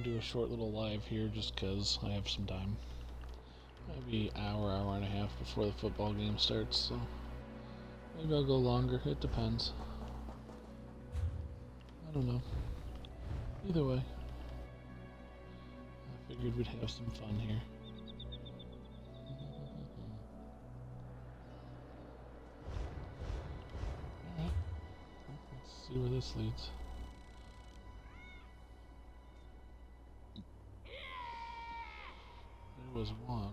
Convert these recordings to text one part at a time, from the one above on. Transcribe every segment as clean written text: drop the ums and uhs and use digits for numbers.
do a short little live here just because I have some time. Maybe hour and a half before the football game starts, so maybe I'll go longer. It depends. I don't know. Either way, I figured we'd have some fun here. Alright, let's see where this leads. There was one.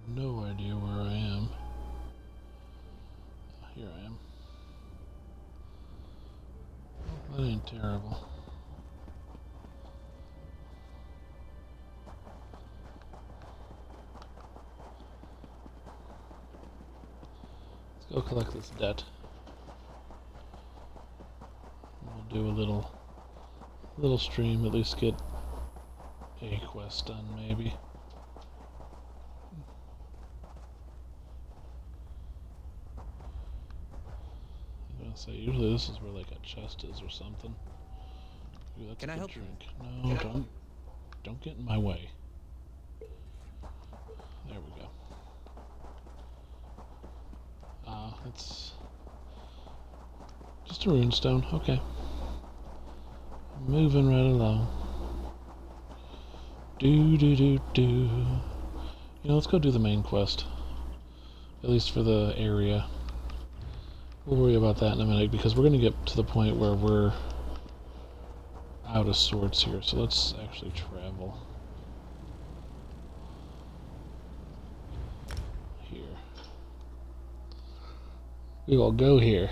No idea where I am. Here I am. Oh, that ain't terrible. Let's go collect this debt. We'll do a little stream, at least get a quest done, maybe. So usually this is where like a chest is or something. Ooh, that's Can a I good help? drink. No, don't get in my way. There we go. It's just a runestone. Okay. Moving right along. Do. You know, let's go do the main quest. At least for the area. We'll worry about that in a minute because we're going to get to the point where we're out of sorts here. So let's actually travel here. We will go here.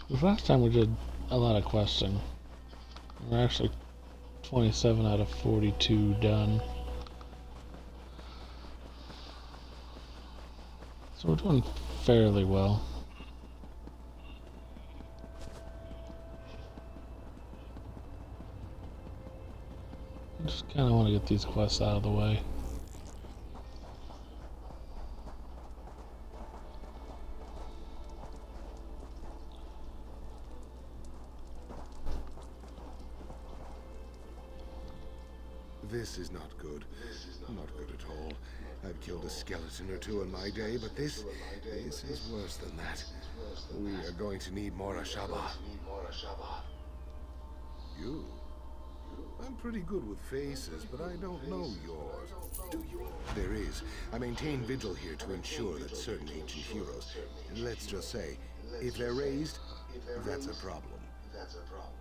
Because last time we did a lot of questing. We're actually 27 out of 42 done. So we're doing fairly well. I just kind of want to get these quests out of the way. This is not good. Not good at all. I've killed a skeleton or two in my day, but this is worse than that. We are going to need more Ashaba. You? I'm pretty good with faces, but I don't know yours. There is. I maintain vigil here to ensure that certain ancient heroes, let's just say, if they're raised, that's a problem.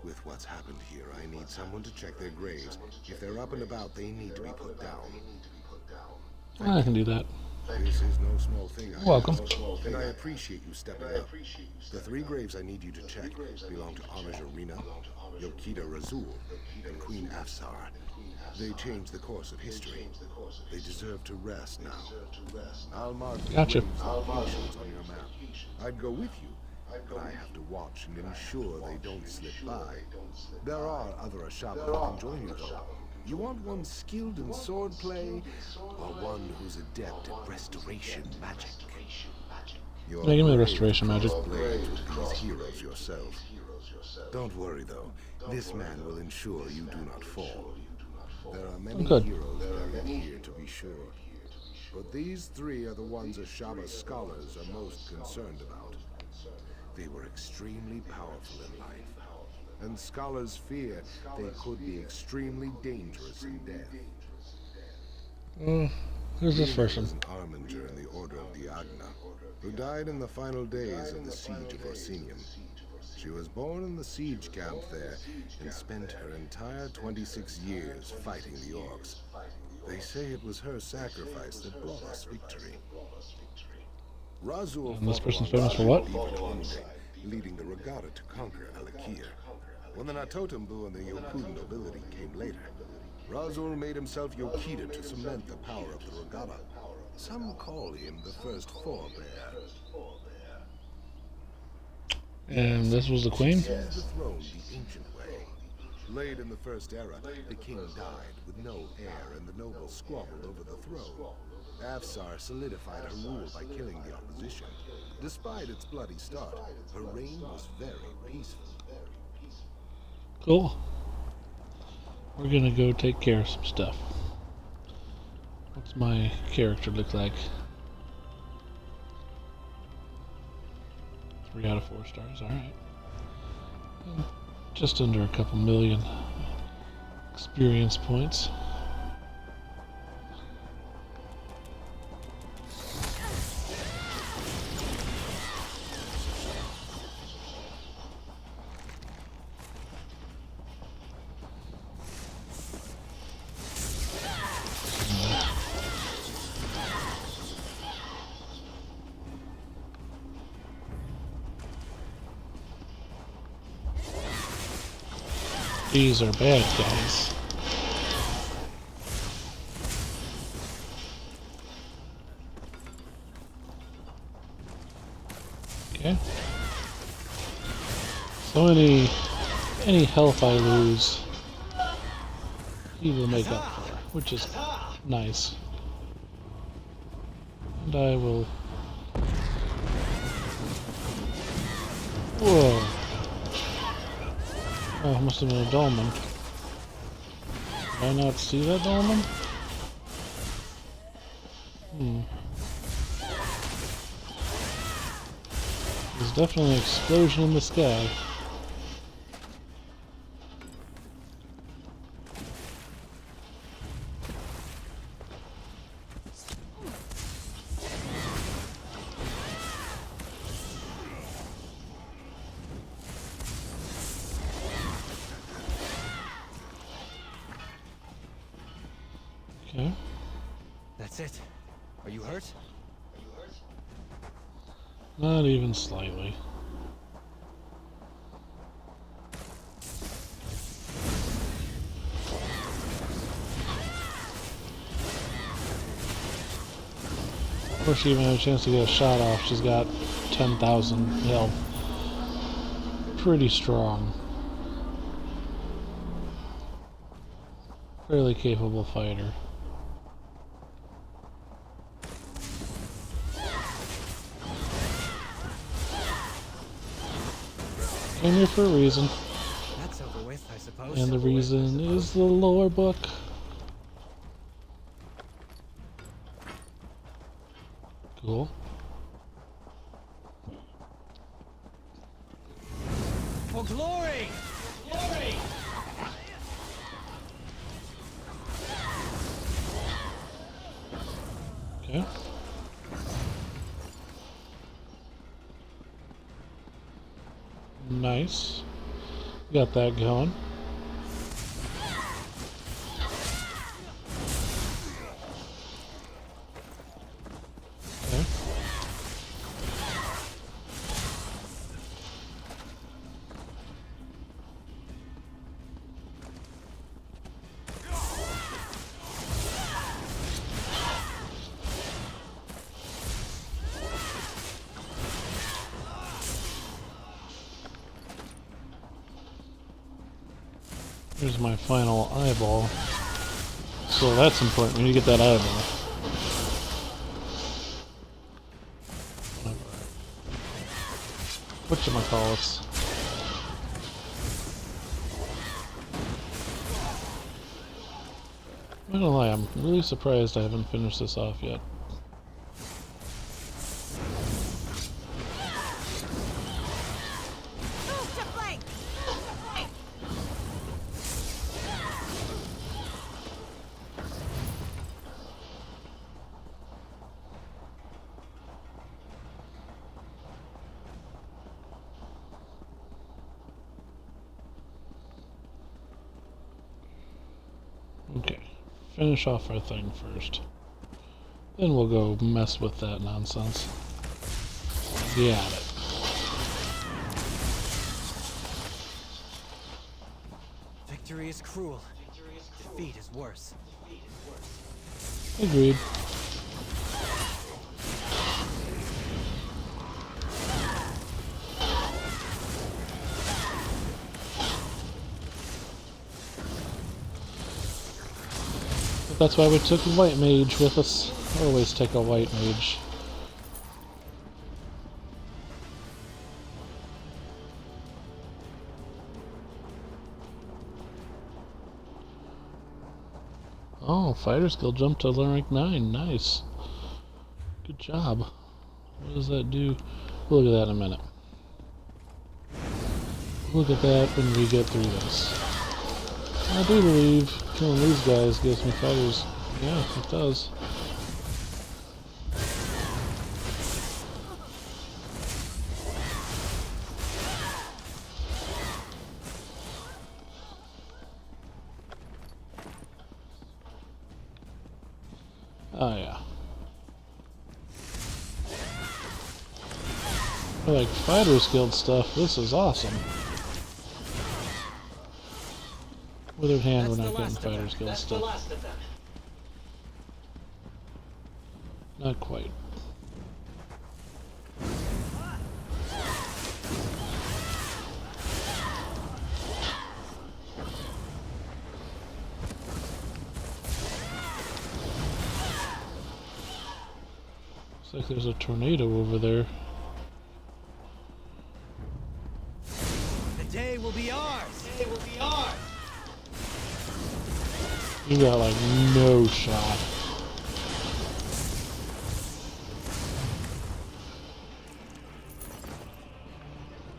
With what's happened here, I need someone to check their graves. If they're up and about, they need to be put down. I can do that. This is no small thing. Welcome. And I appreciate you stepping up. The three graves I need you to check belong to Amajorina, Yokida Razul, and Queen Afsar. They changed the course of history. They deserve to rest now. I'll mark the Gotcha. graves of locations on your map. I'd go with you, but I have to watch and ensure they don't slip by. There are other Ashaba who can join you, though. You want one skilled in swordplay, or one who's adept at restoration magic? Yeah, give me the restoration magic. Blade with these heroes yourself. Don't worry, though. This man will ensure you do not fall. There are many heroes buried here, to be sure. But these three are the ones Ashaba scholars are most concerned about. They were extremely powerful in life, and scholars fear they could be extremely dangerous in death. Who's this person? An armiger in the Order of the Agna, who died in the final days of the siege of Orsinium. She was born in the siege camp there and spent her entire 26 years fighting the orcs. They say it was her sacrifice that brought us victory. Razul And this person's famous for what? leading the regatta to conquer Alakir. When the Natotambu and the Yokudan nobility came later, Razul made himself Yokida to cement the power of the regatta. Some call him the first forebear. And this was the queen? He seized the throne the ancient way. Late in the First Era, the king died with no heir and the nobles squabbled over the throne. Afsar solidified her rule by killing the opposition. Despite its bloody start, her reign was very peaceful. Cool. We're gonna go take care of some stuff. What's my character look like? 3 out of 4 stars, alright. Just under a couple million experience points. These are bad guys. Okay. So any health I lose, he will make up for, which is nice. And I will. Whoa. Oh, it must have been a dolmen. Did I not see that dolmen? There's definitely an explosion in the sky. Okay. That's it. Are you hurt? Not even slightly. Before she even had a chance to get a shot off, she's got 10,000 health. Pretty strong. Fairly capable fighter. Came here for a reason. That's over with, I suppose. And the reason is the lore book. Cool. For glory! Glory! Okay. Nice. Got that going. Okay. Here's my final eyeball. So that's important. We need to get that eyeball. Whatchamacallits. I'm not gonna lie, I'm really surprised I haven't finished this off yet. Okay, finish off our thing first. Then we'll go mess with that nonsense. Got it. Victory is cruel. Defeat is worse. Agreed. That's why we took a white mage with us. Always take a white mage. Oh, Fighter's Guild jumped to rank 9. Nice. Good job. What does that do? We'll look at that in a minute. We'll look at that when we get through this. I do believe killing these guys gives me fighters. Yeah, it does. Oh yeah. I like Fighters Guild stuff. This is awesome. Withered Hand, we're not getting Fighters Guild stuff. Not quite. Looks like there's a tornado over there. The day will be ours. The day will be ours. You got like no shot.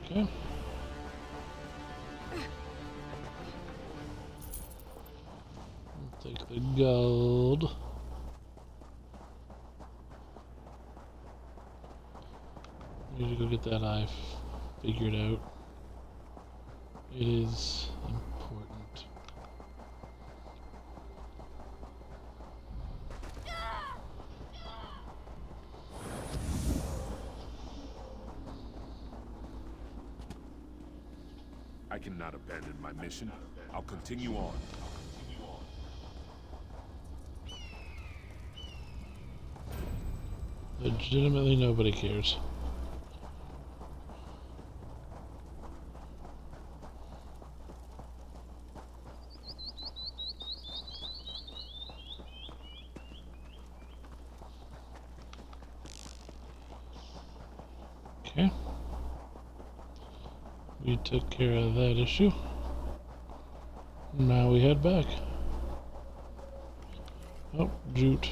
Okay. I'll take the gold. Need to go get that eye figured out. It is important. I cannot abandon my mission. I'll continue on. Legitimately nobody cares. Okay. We took care of that issue. Now we head back. Oh, jute.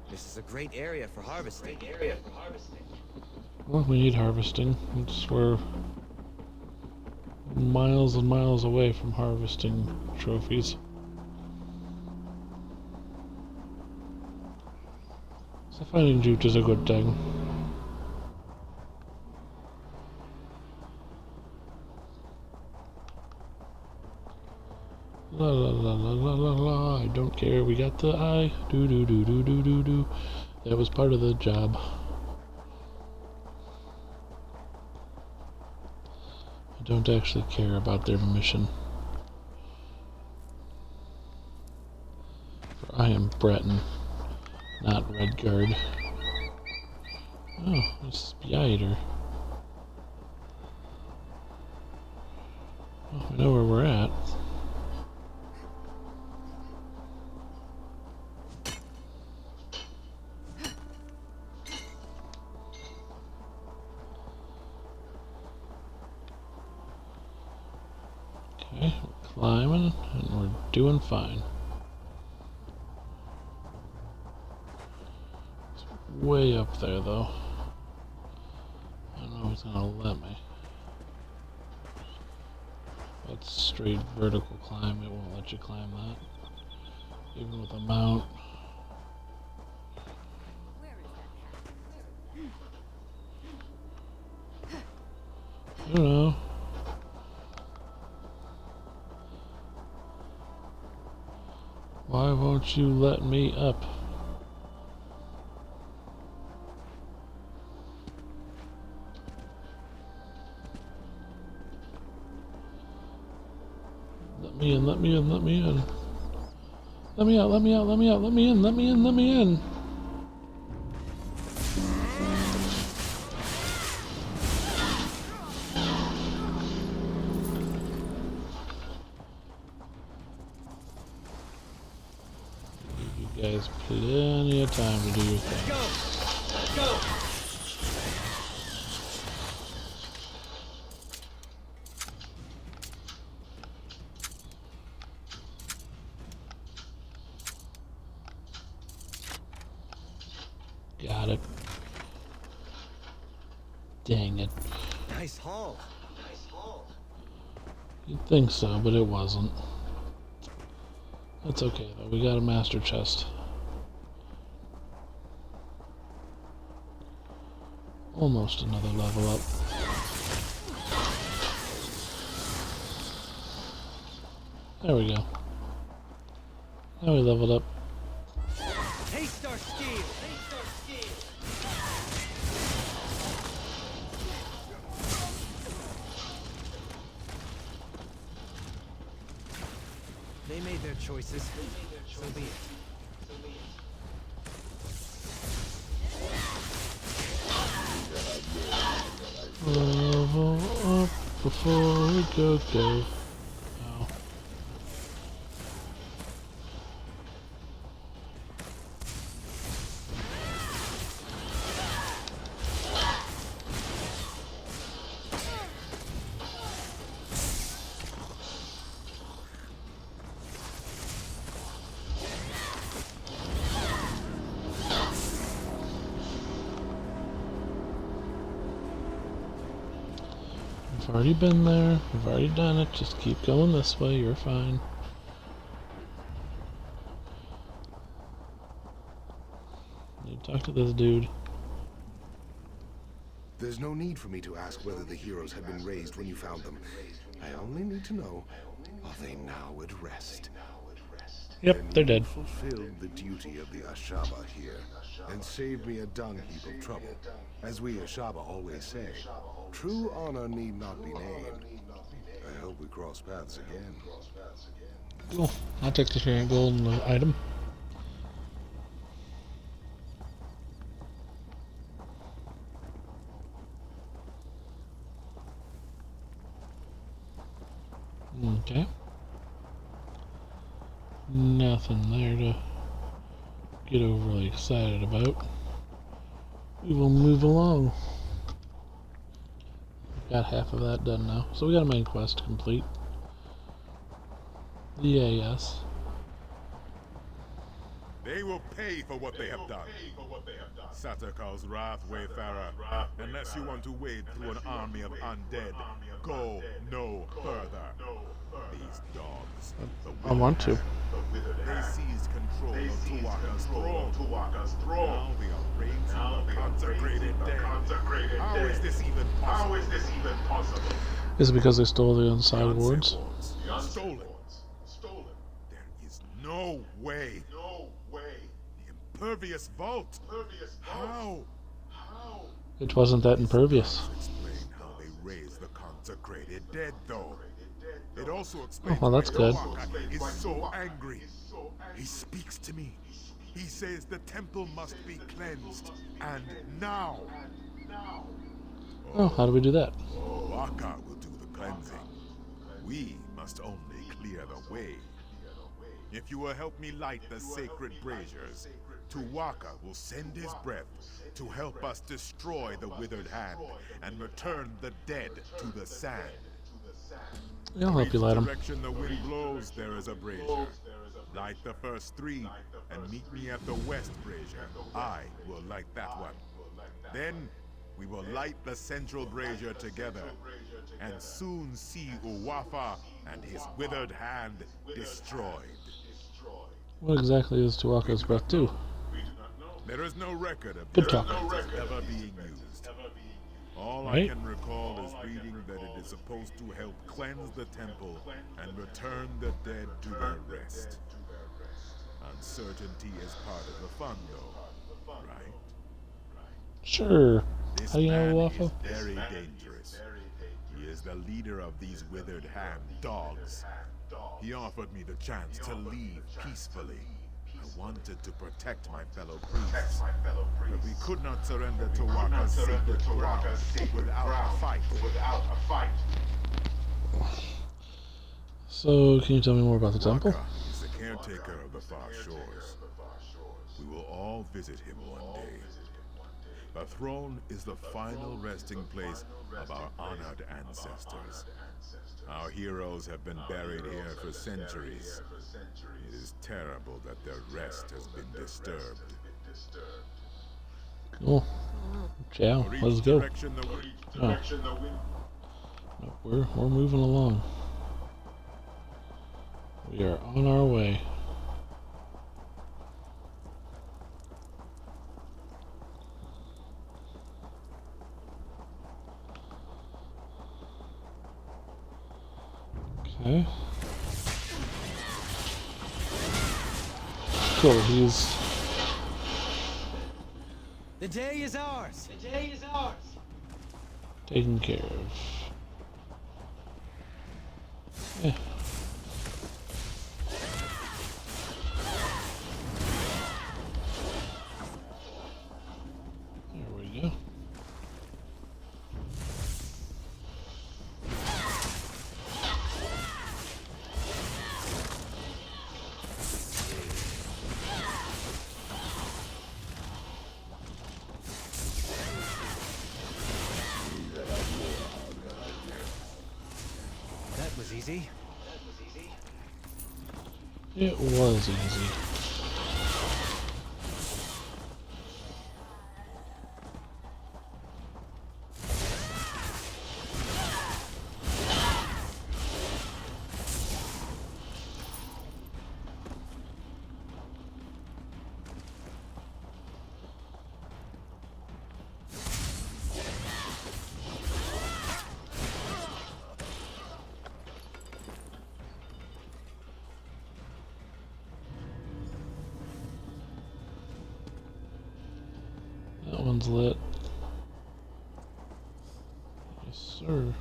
This is a great area for harvesting. Well, we need harvesting. We're miles and miles away from harvesting trophies. So finding jute is a good thing. La la la la la la la. I don't care. We got the eye. Do do do do do do do. That was part of the job. I don't actually care about their mission. For I am Breton, not Redguard. Oh, it's Spider. Oh, we know where we're at. Okay, we're climbing and we're doing fine. It's way up there though. I don't know if it's gonna let me. That's straight vertical climb, it won't let you climb that. Even with a mount. I don't know. Why won't you let me up? Let me in, let me in, let me in. Let me out, let me out, let me out, let me in, let me in, let me in. guys plenty of time to do your thing. Go! Go! Got it. Dang it. Nice haul. Nice haul. You'd think so, but it wasn't. That's okay though, we got a master chest. Almost another level up. There we go. Now we leveled up. Taste our steel. Taste our steel. They made their choices. So be it. Level up before we go. Oh. We've already been there, we've already done it, just keep going this way, you're fine. You talk to this dude. There's no need for me to ask whether the heroes had been raised when you found them. I only need to know, are they now at rest? Yep, Then they're you dead. fulfilled the duty of the Ashaba here, and saved me a dung heap of trouble. As we Ashaba always say, true honor need not be named. I hope we cross paths again. Cool. I'll take the golden item. Okay. Nothing there to get overly excited about. We will move along. Got half of that done now. So we got a main quest complete. Yes. They will pay for what they have done. Satakar's wrath, Wayfarer. Unless you want to wade through an army of undead, go no further. These dogs. I want to. They seized control of Tuwaka's throne. Now they are raising the consecrated dead. How is this even possible? Is it because they stole the inside wards? Stolen. There is no way. The impervious vault. How? It wasn't that impervious. Explain how they raised the consecrated dead, though. It also explains well, that's why good. Tuwaka is so angry. He speaks to me. He says the temple must be cleansed, and now. Oh, how do we do that? Tuwaka will do the cleansing. We must only clear the way. If you will help me light the sacred braziers, Tuwaka will send his breath to help us destroy the withered hand and return the dead to the sand. Yeah, I'll help you light them. Direction the wind blows, there is a brazier. Light the first three and meet me at the west brazier. I will light that one. Then we will light the central brazier together and soon see Uwafa and his withered hand destroyed. What exactly is Tuwaka's breath do? There is no record of Good this talk. ever being used. All Right? I can recall is reading that it is supposed to help cleanse the temple and return the dead to their rest. Uncertainty is part of the fun, though, right? Sure. This How do you know man Waffle? is very dangerous. He is the leader of these withered hand dogs. He offered me the chance to leave peacefully. I wanted to protect my fellow priests, but we could not surrender to Waka's sacred ground without a fight. So, can you tell me more about the temple? Waka is the caretaker of the far shores. We will all visit him one day. The throne is the final resting place of our honored ancestors. Our heroes have been buried here for centuries. It is terrible that their rest has been disturbed. Cool. Ciao. Let's go. Oh. No, we're moving along. We are on our way. Okay. Cool, he's... The day is ours. The day is ours. taken care of. Yeah. There we go. That was easy. It was easy. That one's lit. Yes, sir.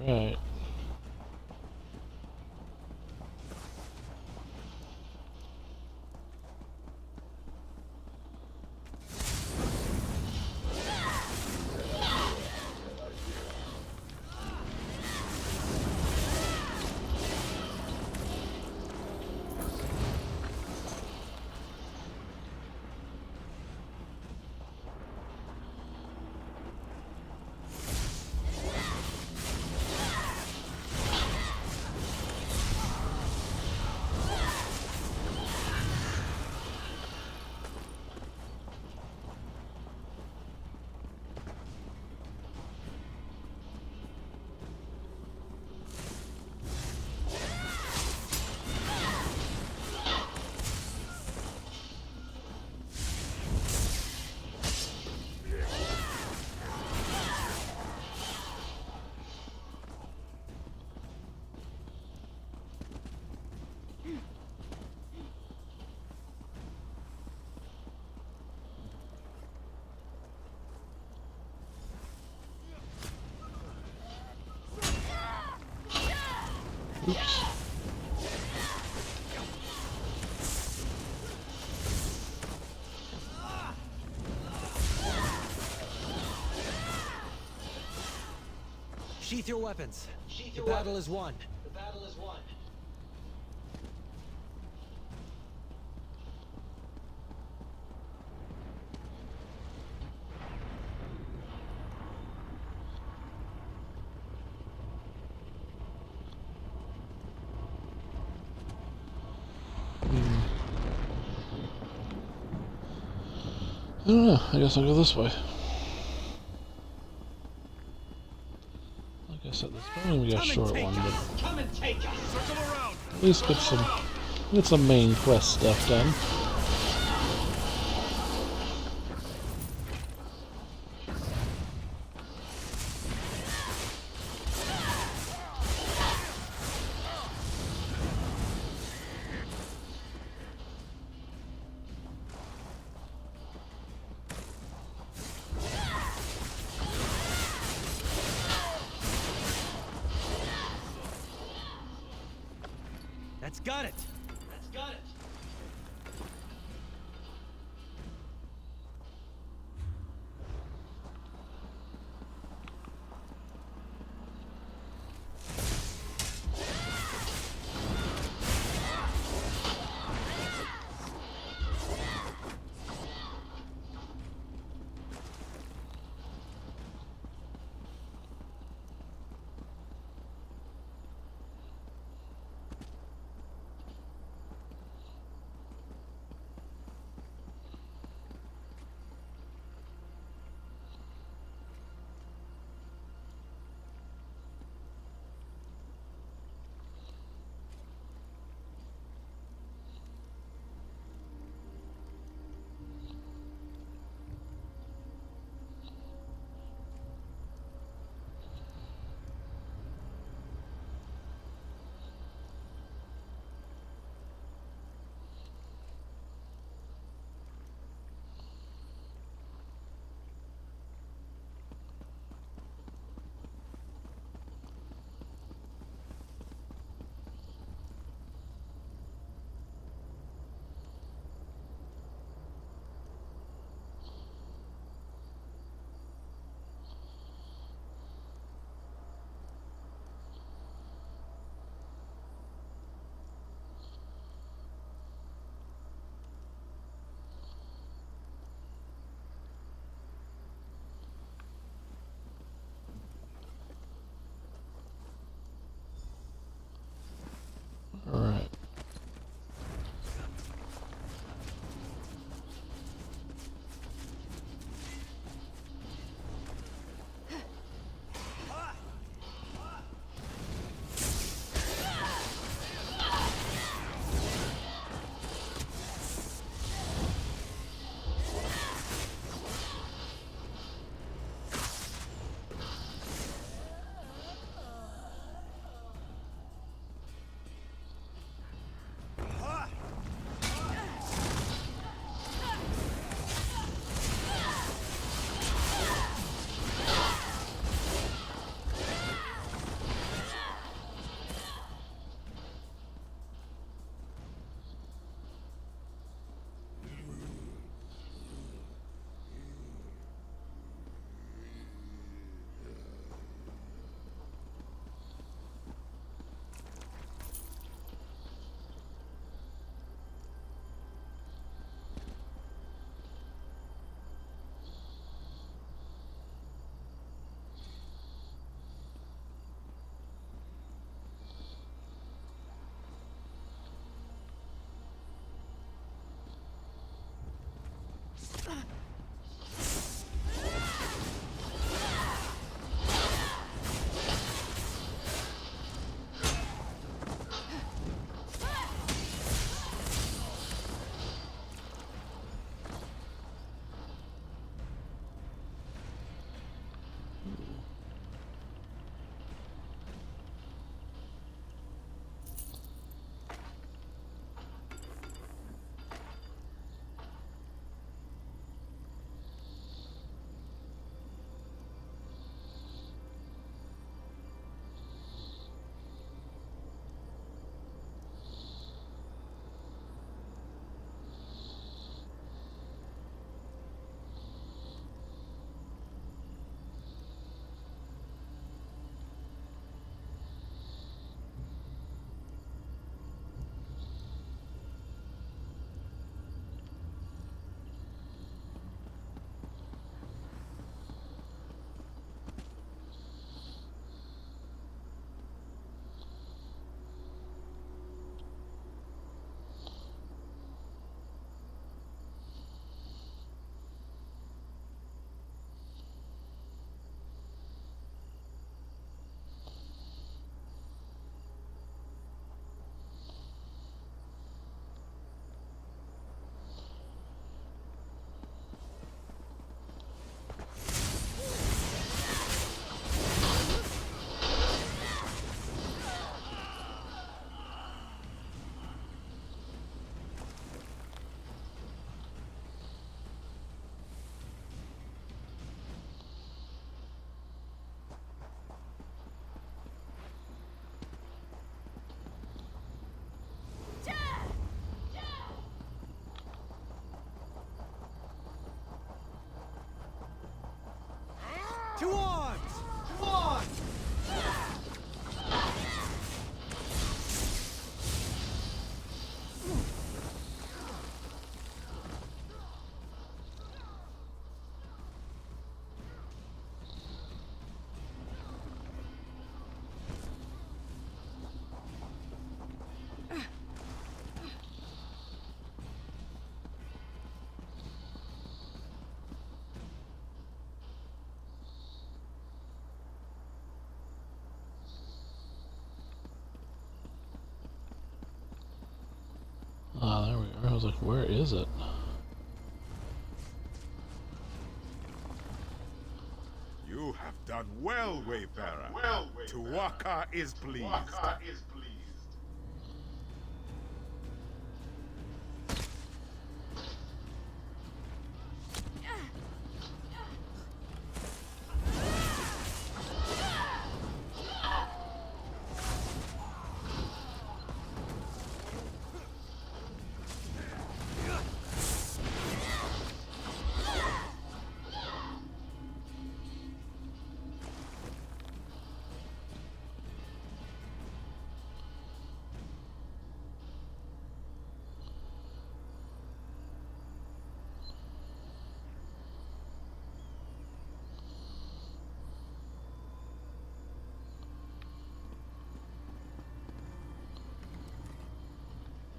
Right. Oops. Sheath your weapons. The battle is won. The battle is won. I don't know. I guess I'll go this way. Like I said, this probably gonna be a short one, but Come and take us. Circle around. at least get some main quest stuff done. That's got it. That's got it. was like, where is it? You have done well, Wayfarer. Tuwaka is pleased.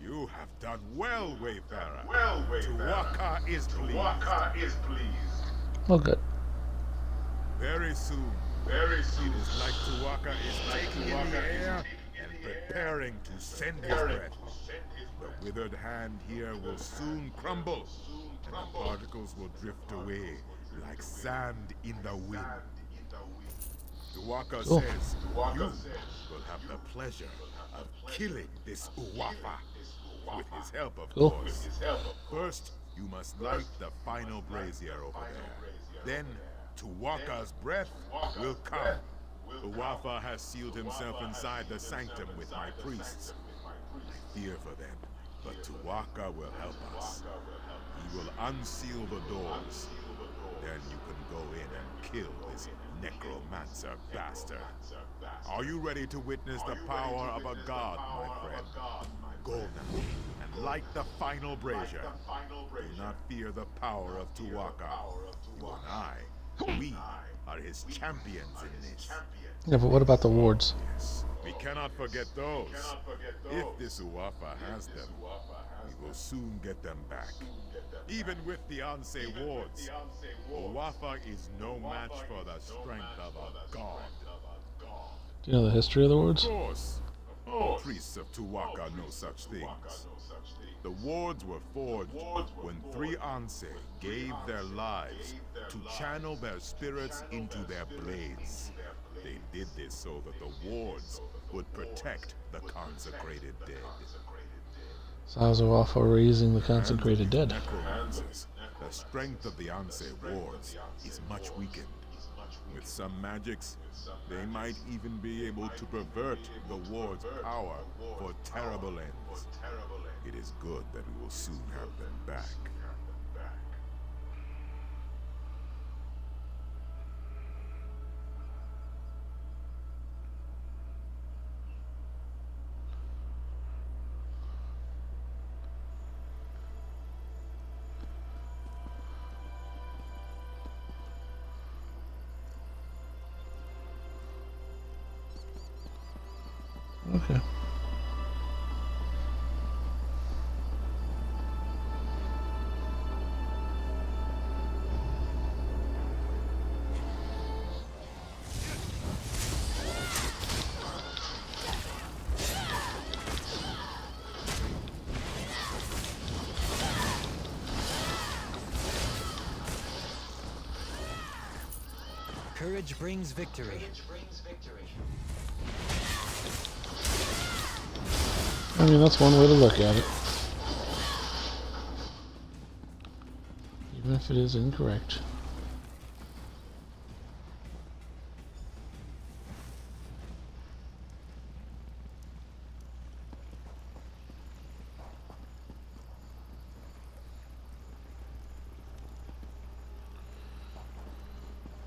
You have done well, Wayfarer. Tuwaka is pleased. Oh, good. Very soon. It is like Tuwaka is taking in the air and preparing to send his breath. The withered hand here will soon crumble, and the particles will drift away like sand in the wind. Tuwaka Cool. says you will have the pleasure of killing this Uwafa. With his help, of Cool. course. First, you must light the final brazier over there. Then, Tuwaka's breath will come. Uwafa has sealed himself inside the sanctum with my priests. I fear for them, but Tuwaka will help us. He will unseal the doors. Then you can go in and kill this necromancer bastard. Are you ready to witness the power of a god, my friend? Go now and light the final brazier. Do not fear the power of Tuwaka. You and we are his champions in this. Yeah, but what about the wards? Yes, we cannot forget those. If this Uwafa has them, we will soon get them back. Even with the Anse wards, Uwafa is no match for the strength of a god. Do you know the history of the wards? Of course. All priests of Tuwaka know such things. The wards were forged when 3 Anse gave their lives to channel their spirits into their blades. They did this so that the wards would protect the consecrated dead. Sounds of Alpha raising the consecrated dead. Necromancers, the strength of the Anse wards is much weakened. With some magics, they might even be able to pervert the ward's power for terrible ends. It is good that we will soon have them back. Okay. Courage brings victory. I mean, that's one way to look at it. Even if it is incorrect.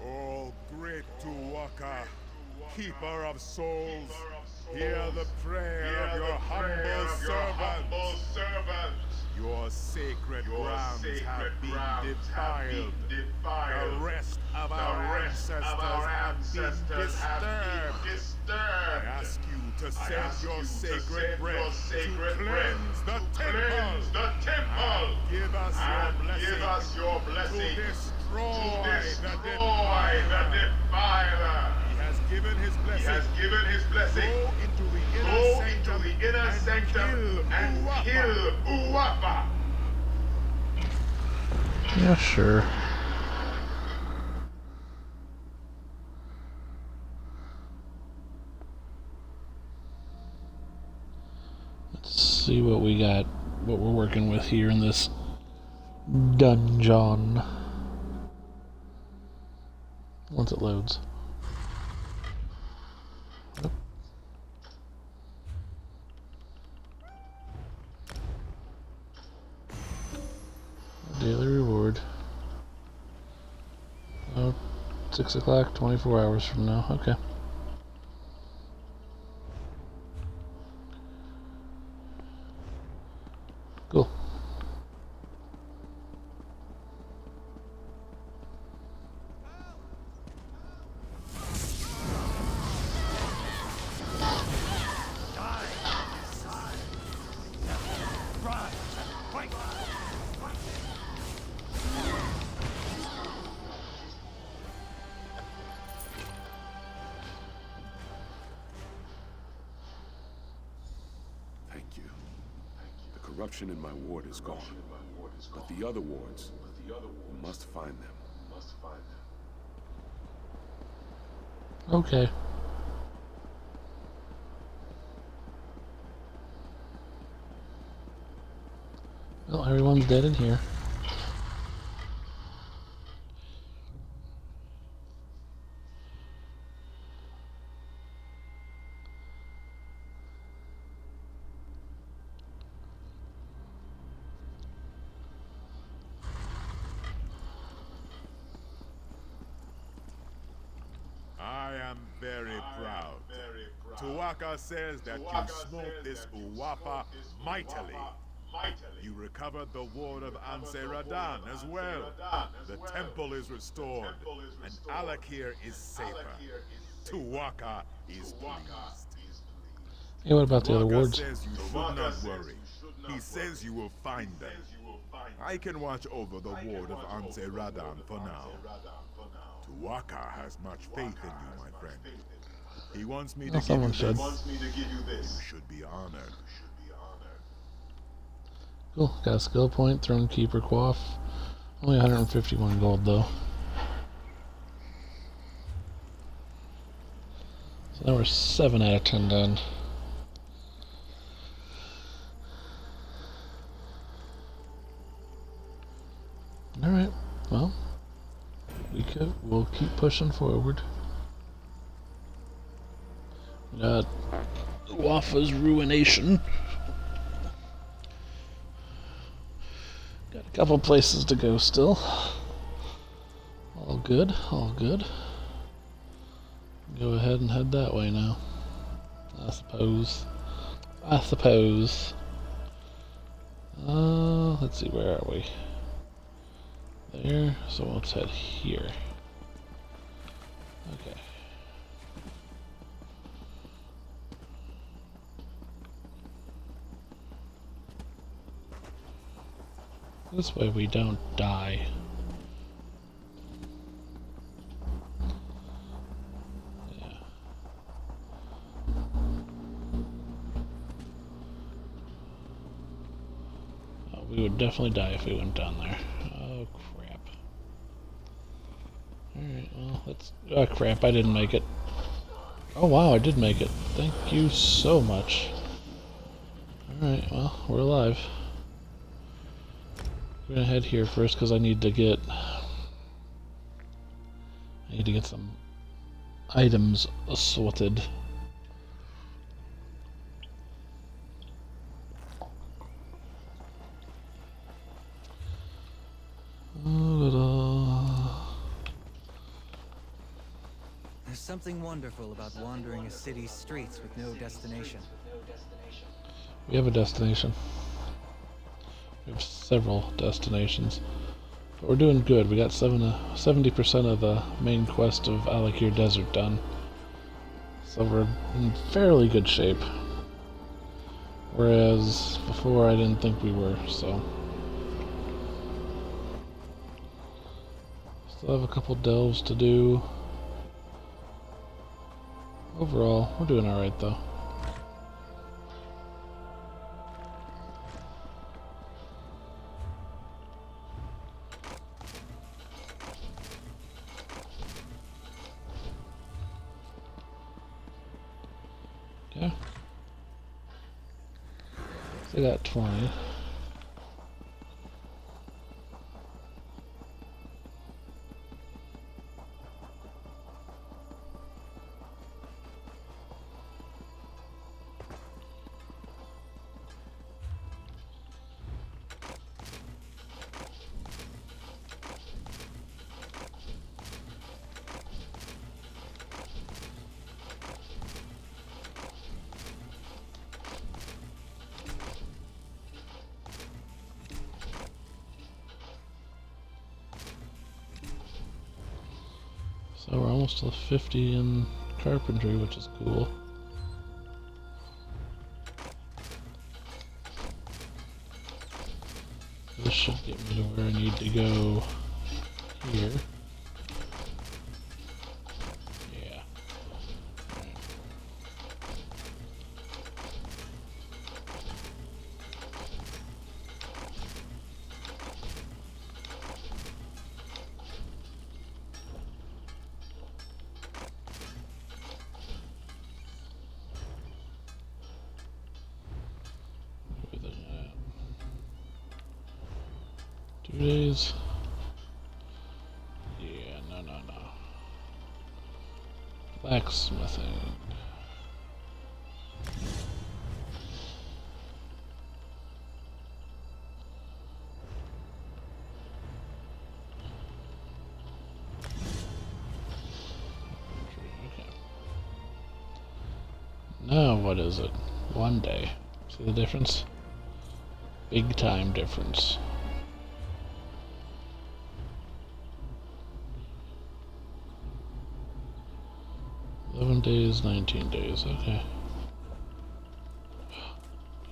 Oh, great Tuwaka, keeper of souls, hear the prayer of your humble servant. Your sacred grounds have been defiled. The rest of our ancestors have been disturbed. I ask you to send your sacred breath to cleanse the temple. And give us your blessing to destroy the defiler. He has given his blessing. Go into the inner sanctum and kill Uwafa. Yeah, sure. Let's see what we got, what we're working with here in this dungeon. Once it loads. Yep. Daily reward. Oh, 6 o'clock, 24 hours from now. Okay. Cool. Thank you. The corruption in my ward is gone. But the other wards, we must find them. Okay. Well, everyone's dead in here. I am very proud. Tuaka says that you smoked this Uwapa mightily. You recovered the ward of Anseradan as well. The temple is restored, and Alakir is safer. Tuaka is pleased. Hey, what about the other Tuaka wards? says you should not worry. He says you will find them. I can watch over the ward of Anseradan for now. Tuaka has much faith in you, my friend. He wants me to give Someone you should. this. You should be honored. Cool. Got a skill point, Throne Keeper Quaff. Only 151 gold though. So now we're 7 out of 10 done. Alright, well, we'll keep pushing forward. Got Wafa's Ruination. Got a couple places to go still. All good, all good. Go ahead and head that way now. I suppose. Let's see, where are we? There, so let's head here. Okay. This way we don't die. Yeah. Oh, we would definitely die if we went down there. Oh crap. Alright, well, let's... Oh crap, I didn't make it. Oh wow, I did make it. Thank you so much. Alright, well, we're alive. We're gonna head here first because I need to get some items assorted. There's something wonderful about wandering a city's streets with no destination. We have a destination. We have several destinations. But we're doing good. We got 70% of the main quest of Alakir Desert done. So we're in fairly good shape. Whereas before I didn't think we were, so. Still have a couple delves to do. Overall, we're doing alright though. I got 20. So we're almost to 50 in carpentry, which is cool. This should get me to where I need to go here. Yeah. Right. Everything at 2 days. Yeah, no. Blacksmithing. Okay. Now what is it? 1 day. See the difference? Big time difference. Days, 19 days, okay.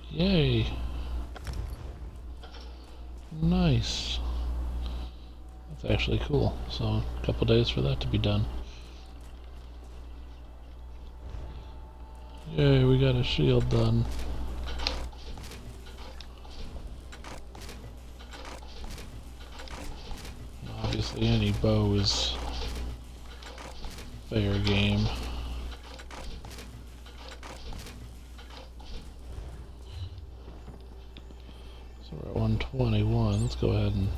Yay! Nice. That's actually cool. So, a couple days for that to be done. Yay, we got a shield done. Obviously, any bow is fair game. So we're at 121. Let's go ahead and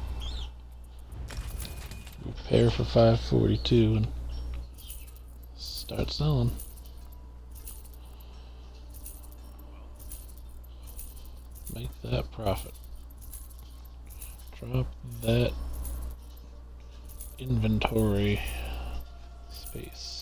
repair for 542 and start selling. Make that profit. Drop that inventory space.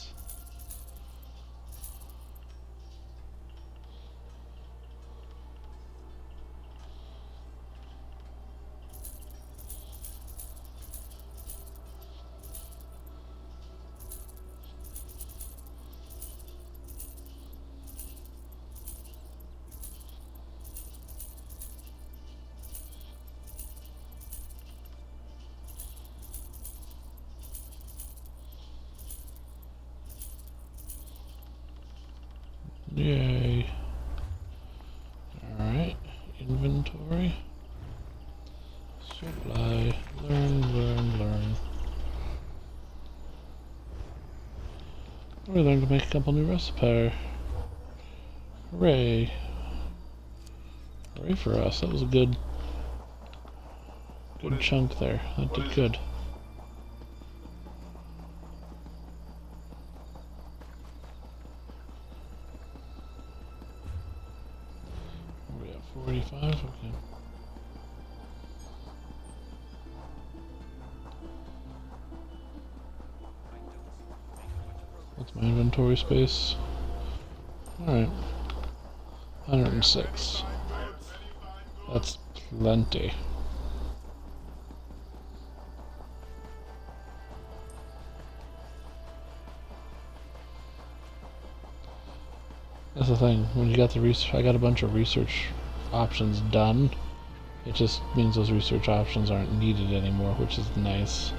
Yay. Alright, inventory. Supply. Learn. We learned to make a couple new recipes. Hooray. Hooray for us. That was a good chunk there. That did good. We have 45, okay. What's my inventory space? Alright. 106. That's plenty. That's the thing, when you got the research, I got a bunch of research options done. It just means those research options aren't needed anymore, which is nice.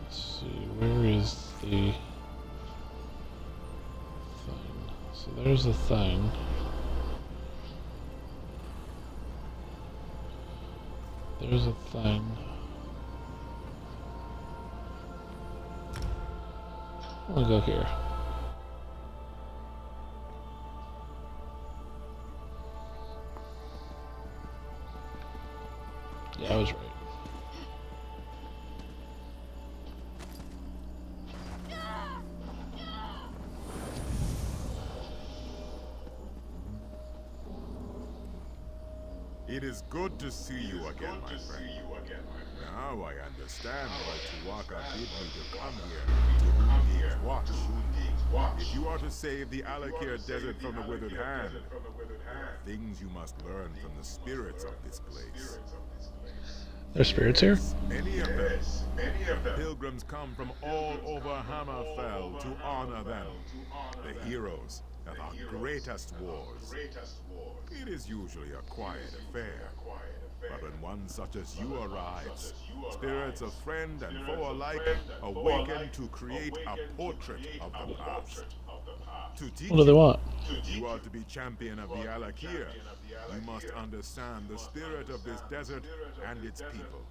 Let's see, where is the thing? So there's the thing. There's a thing. I'm gonna go here. It is good to see you again, my friend. Now I understand why Tuwaka bid me to come here to Undine's watch. If you are to save the Alakir Desert from the Withered Hand, there are things you must learn from the spirits of this place. There's spirits here? Many of them. Pilgrims come from all over Hammerfell to honor them, the heroes of our greatest wars. It is usually a quiet affair, but when one such as you arrives, spirits of friend and foe alike awaken to create a portrait of the past. To teach What do they want? you are to be champion of the Alakir. You must understand the spirit of this desert and its people.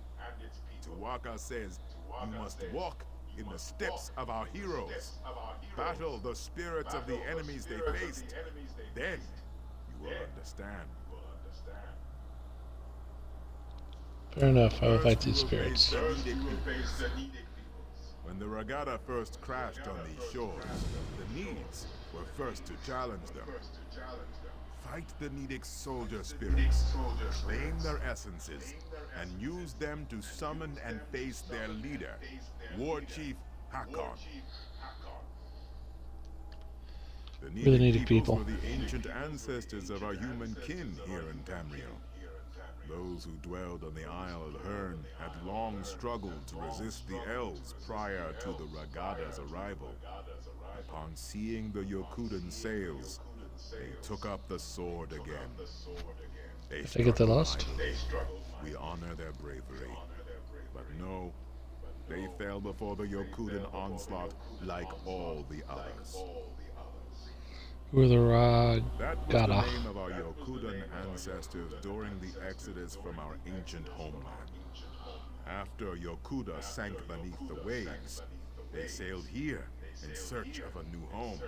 Tuwaka says you must walk in the steps of our heroes. Battle the spirits of the enemies they faced. Then you will understand. Fair enough, I will fight these First, we will spirits. face the Needic peoples. When the regatta first crashed on these shores, the Needs were first to challenge them. Fight the Needic soldier spirits, claim their essences, and use them to summon and face their leader, War Chief Hakon. The We're the Needic Needic peoples people. were the ancient ancestors of our human kin here in Tamriel. Those who dwelled on the Isle of Hern had long struggled to resist the elves prior to the Ragada's arrival. Upon seeing the Yokudan sails, they took up the sword again. They get the lost? We honor their bravery. But no, they fell before the Yokudan onslaught like all the others. Who are the That was Ragada? the name of our Yokudan ancestors during the exodus from our ancient homeland. After Yokuda sank beneath the waves, they sailed here in search of a new home.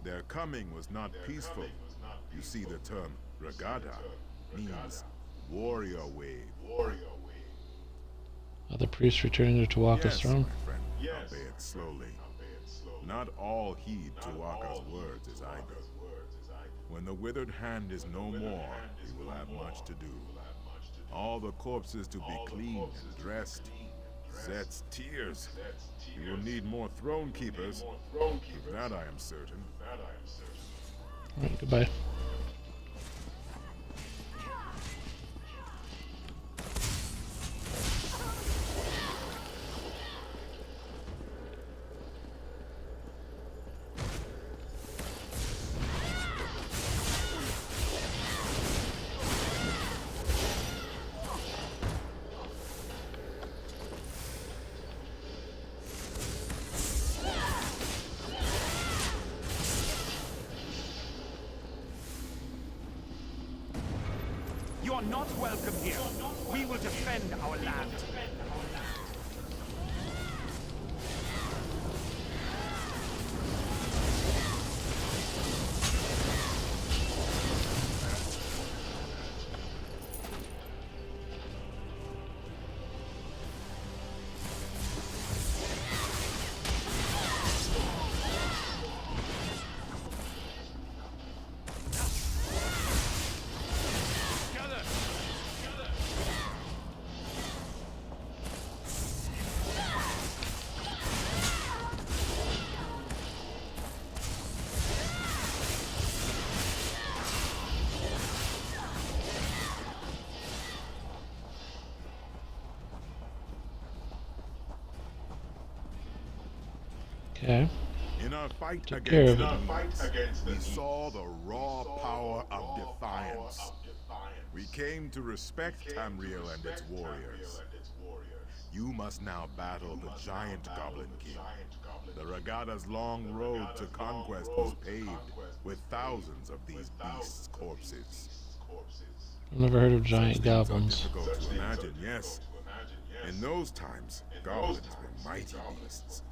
Their coming was not peaceful. You see, the term Ragada means warrior wave. Are the priests returning to Tuwaka's Yes, throne? my friend, albeit slowly. Not all heed Tuwaka's words as I do. When the withered hand is no more, we will have much to do. All the corpses to be cleaned and dressed. Zet's tears. We will need more throne keepers. Of that I am certain. Alright, goodbye. You are not welcome here. We will defend our land. Okay. In our fight Took care against of the it. Needs, we saw the raw power of defiance. We came to respect Tamriel and its warriors. You must now battle the giant Goblin King. The Ragada's long road to conquest was paved with thousands of these beasts' corpses. I've never heard of Such giant things are goblins. difficult to imagine, yes. In those times, goblins were mighty beasts,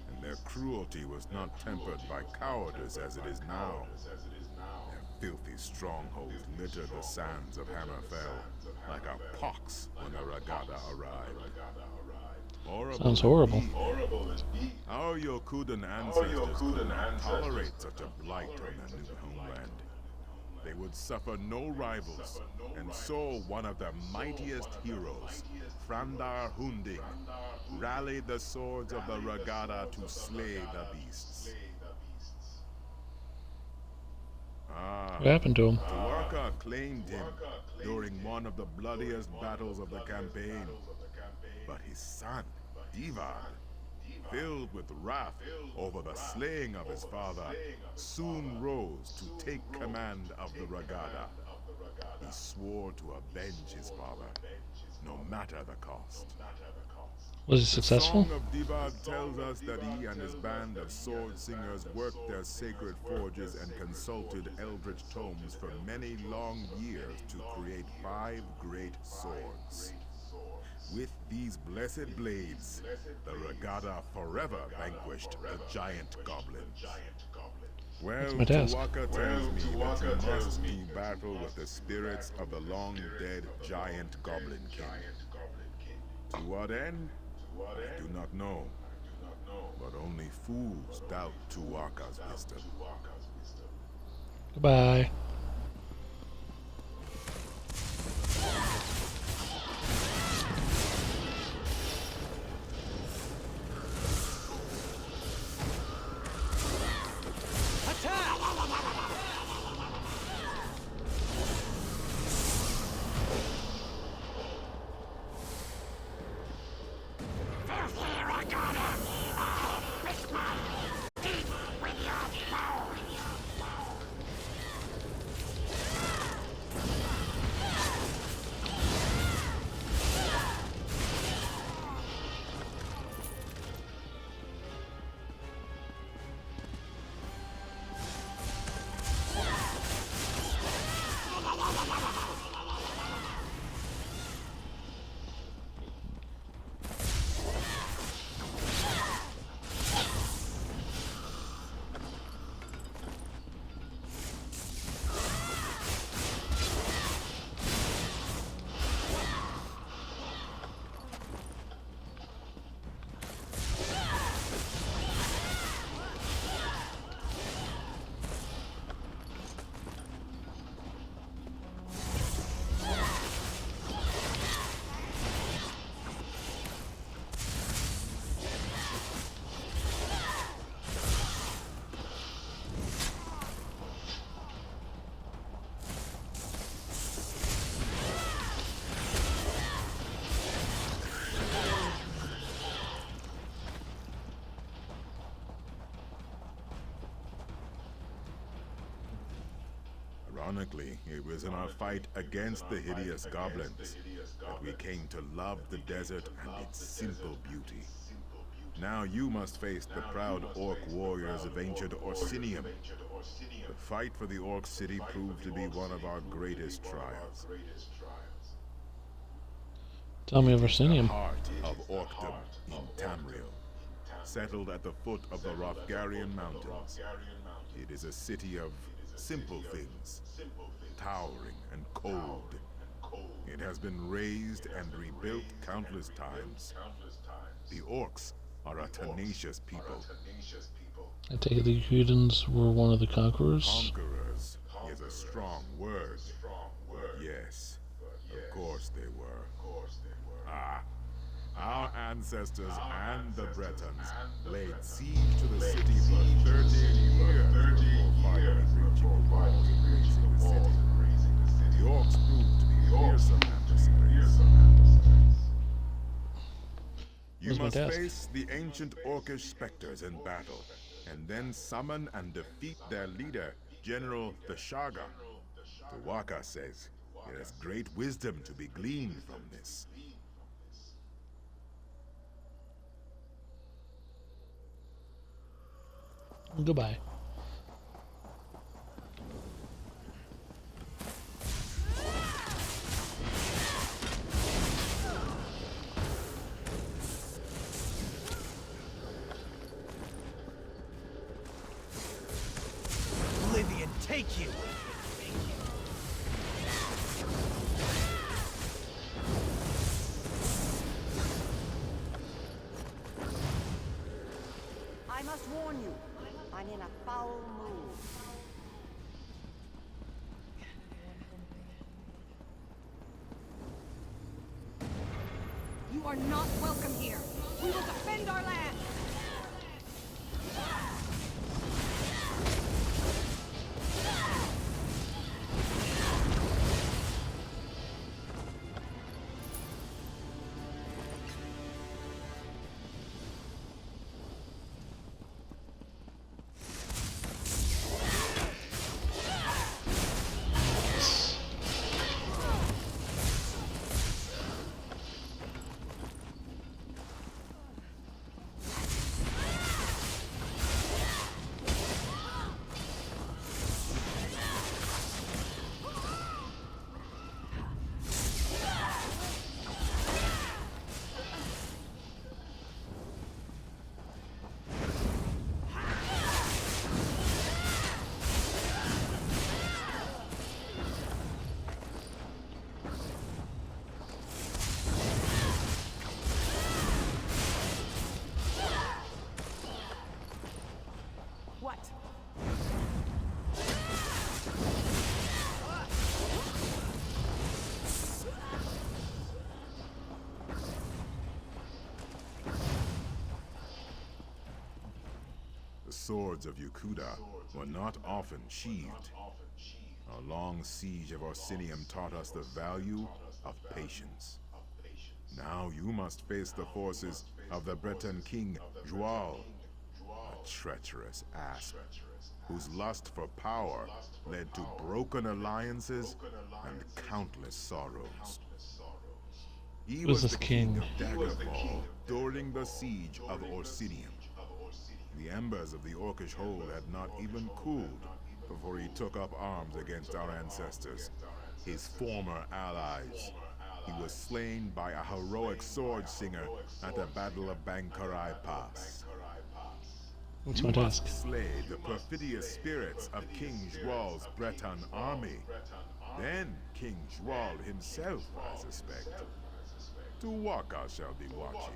and their cruelty was not tempered by cowardice as it is now. Their filthy strongholds littered the sands of Hammerfell like a pox when the Ragada arrived. Sounds horrible. Our Yokudan ancestors could not tolerate such a blight on their new homeland. they would suffer no rivals, and so one of the mightiest heroes, Frandar Hunding, rallied the swords of the Regatta to slay the beasts. Ah, What happened to him? Tuarca claimed him during one of the bloodiest battles of the campaign. But his son, Divad, filled with wrath over the slaying of his father, soon rose to take command of the Regatta. He swore to avenge his father, no matter the cost. Was he successful? The Song of Divad tells us that he and his band of sword singers worked their sacred forges and consulted eldritch tomes for many long years to create 5 great swords. With these blessed blades, the Regatta forever vanquished the giant goblins. Well, my task. Tuarca tells me that you must do battle with the spirits of the long-dead giant goblin king. To what end? I do not know. But only fools doubt Tuarca's wisdom. Goodbye. Ironically, it was in our fight against the hideous goblins that we came to love the desert and its simple beauty. Now you must face the proud orc warriors of ancient Orsinium. The fight for the orc city proved to be one of our greatest trials. Tell me of The Orsinium. heart of orcdom in Tamriel, settled at the foot of the Rothgarian Mountains. It is a city of simple things, towering and cold. It has been razed and rebuilt countless times. The orcs are a tenacious people. I take it the Cretans were one of the conquerors. Conquerors is a strong word. Yes, of course they were. Ah, our ancestors and the Bretons laid siege to the city for 30 years before finally reaching the walls and razing the city. The orcs proved to be fearsome adversaries. You Where's my must task? face the ancient orcish specters in battle, and then summon and defeat their leader, General Theshaga. Tuarca says there is great wisdom to be gleaned from this. Goodbye. Oblivion, take you! I must warn you, I'm in a foul mood. are not welcome here. We will defend our land. What? The swords of Yukuda were not often sheathed. A long siege of Orsinium taught us the value of patience. Now you must face the forces of the Breton king, Joal, a treacherous asp, whose lust for power led to broken alliances and countless sorrows. He Who's was this the king king? of Daggerfall during the siege of Orsinium. The embers of the Orcish hold had not even cooled before he took up arms against our ancestors, his former allies. He was slain by a heroic sword singer at the Battle of Bankarai Pass. What's You my must task? slay the perfidious spirits of King Joal's Breton army. Then King Joal himself, I suspect. To walk I shall be watching.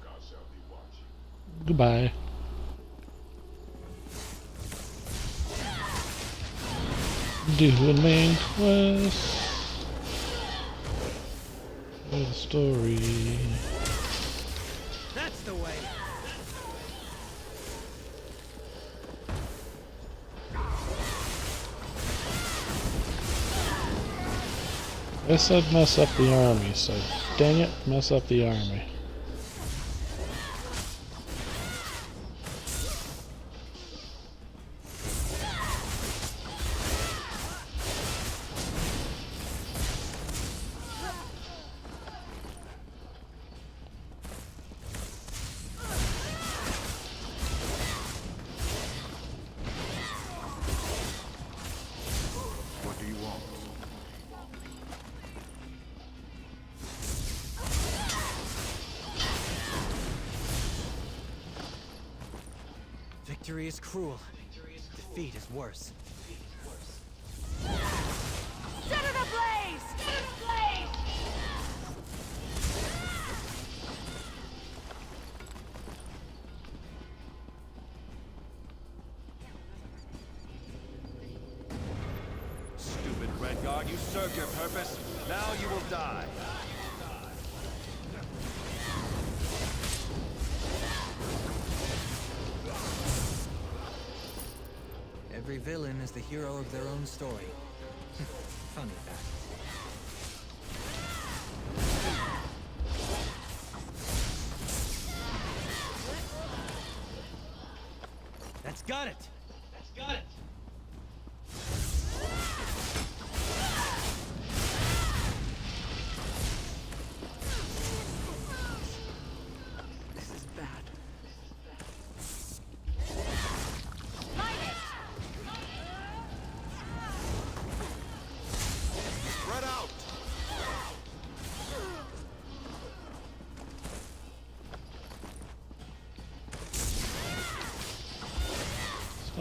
Goodbye. Doing main quest. For the story. That's the way. I said mess up the army, so dang it, mess up the army. What do you want? Victory is cruel. Defeat is worse. Set it ablaze! Set it ablaze! Stupid Red Guard, you served your purpose. Now you will die. Every villain is the hero of their own story. Funny that. That's got it! That's got it! This is bad. Spread out!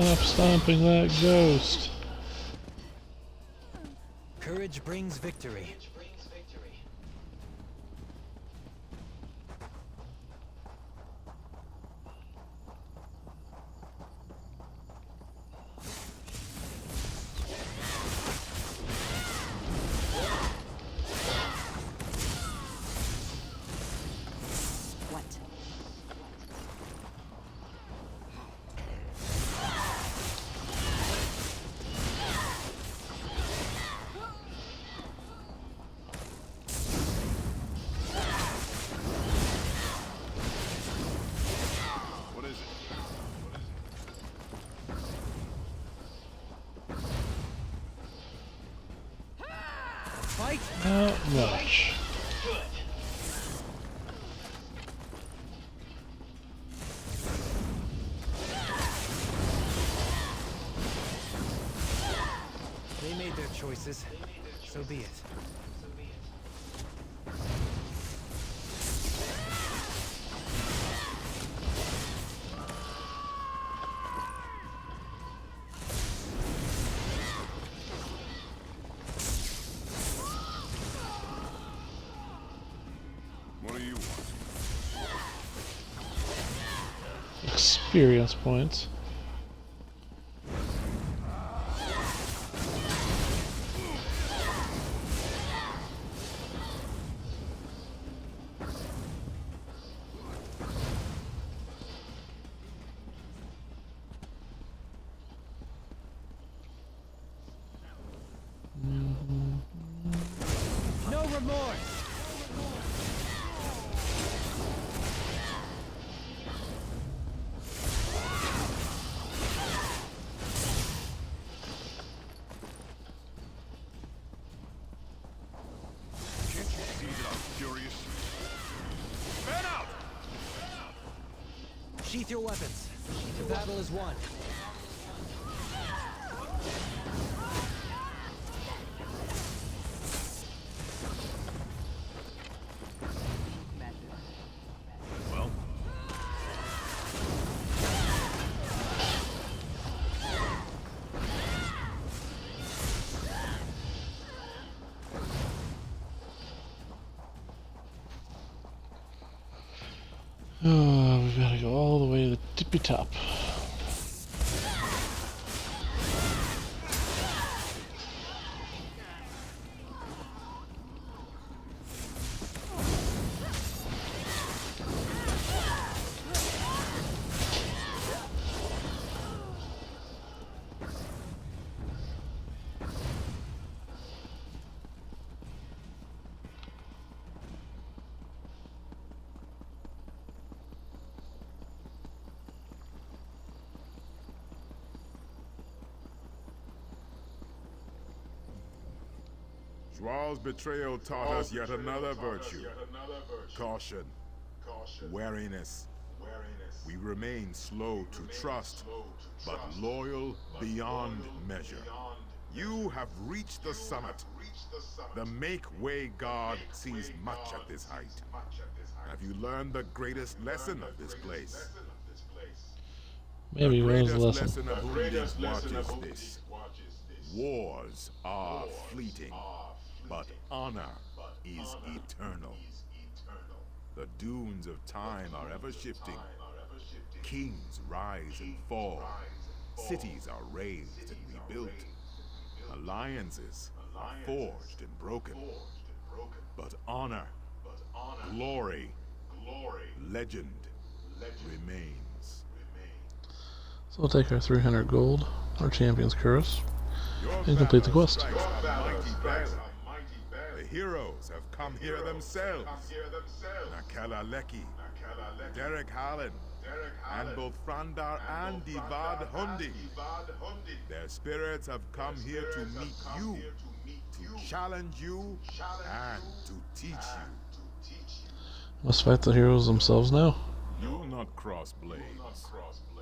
Stop stomping that ghost. Courage brings victory. Not much. They made their choices. So be it. What do you want? Experience points. No remorse! Can't you see that I'm furious? Man out! Sheath your weapons. The battle is won. Well, Oh, we've got to go all the way to the tippy top. Dwal's betrayal taught us yet another virtue. Caution. Wariness. We remain slow to trust, but loyal beyond measure. You have reached the summit. The make-way God sees much at this height. Have you learned the greatest lesson of this place? Maybe The what was greatest the lesson? lesson of whom these watches this. Wars are fleeting, but honor is eternal. The dunes of time are ever shifting. Kings rise and fall. Cities are raised and rebuilt. Alliances are forged and broken. But honor, glory, legend remains. So we'll take our 300 gold, our champion's curse, Your and complete the valor quest. strikes a mighty bell. The heroes have come here themselves. Nakelaleki, Derek Harlan, and both Frandar and Divad Hundi. Their spirits have come here to meet you, to challenge you, and to teach you. Must fight the heroes themselves now. You will not cross blades.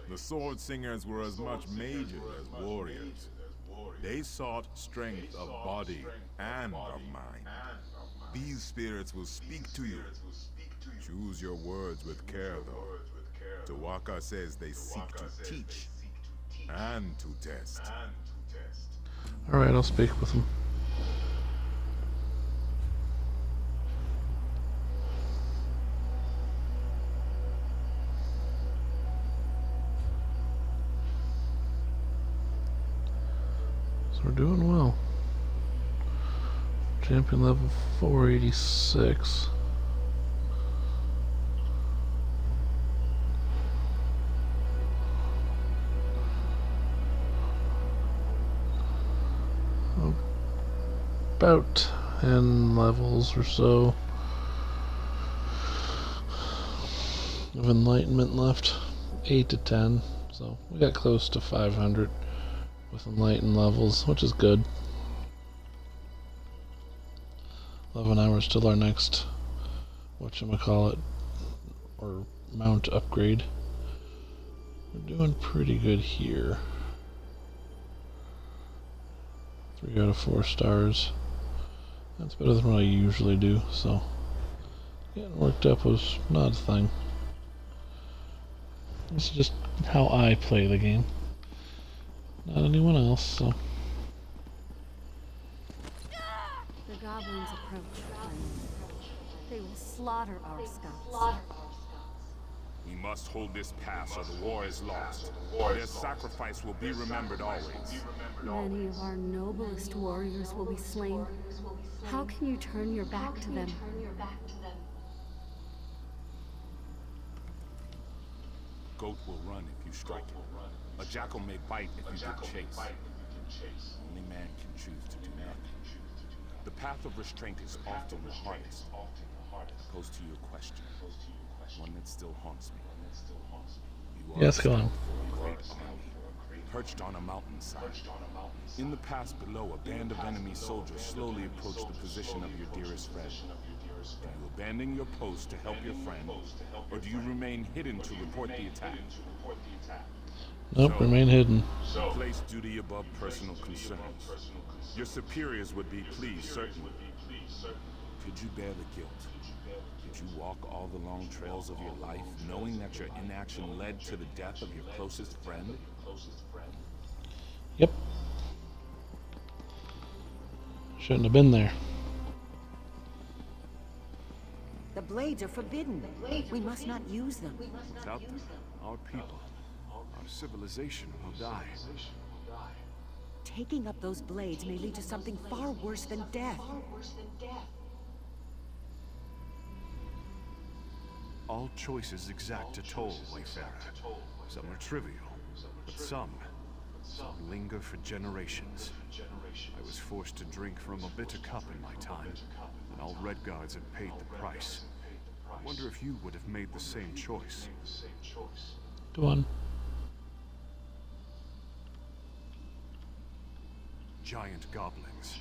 The sword singers were as much mages as warriors. They sought strength of body and of mind. These spirits will speak to you. Choose your words with care, though. Tawaka says they seek to teach and to test. Alright, I'll speak with them. So we're doing well. Champion level 486. About 10 levels or so of enlightenment left. 8 to 10. So we got close to 500 with enlightened levels, which is good. 11 hours till our next, whatchamacallit, or mount upgrade. We're doing pretty good here. 3 out of 4 stars. That's better than what I usually do, so getting worked up was not a thing. This is just how I play the game, not anyone else, so. The goblins approach. They will slaughter our scouts. We must hold this pass or the war is lost. Their sacrifice will be remembered always. Many of our noblest warriors will be slain. How can you turn your back to them? Goat will run if you strike it. A jackal may bite if you give chase. Only man can choose to do nothing. The path of restraint is often the hardest. Goes to your question, one that still haunts me. You Yes, go on. great army, perched on a mountainside. In the pass below, a band of enemy soldiers slowly approach the position of your dearest friend. Do you abandon your post to help your friend, or do you remain hidden to report the attack? Nope, remain hidden. Place duty above personal concerns. Your superiors would be pleased, certainly. Could you bear the guilt? Could you walk all the long trails of your life, knowing that your inaction led to the death of your closest friend? Yep. Shouldn't have been there. The blades are forbidden. We must not use them. Without them, our people, our civilization will die. Taking up those blades may lead to something far worse than death. All choices exact a toll, Wayfarer. Some are trivial, but some linger for generations. I was forced to drink from a bitter cup in my time, and all Redguards have paid the price. I wonder if you would have made the same choice. Go on. Giant goblins,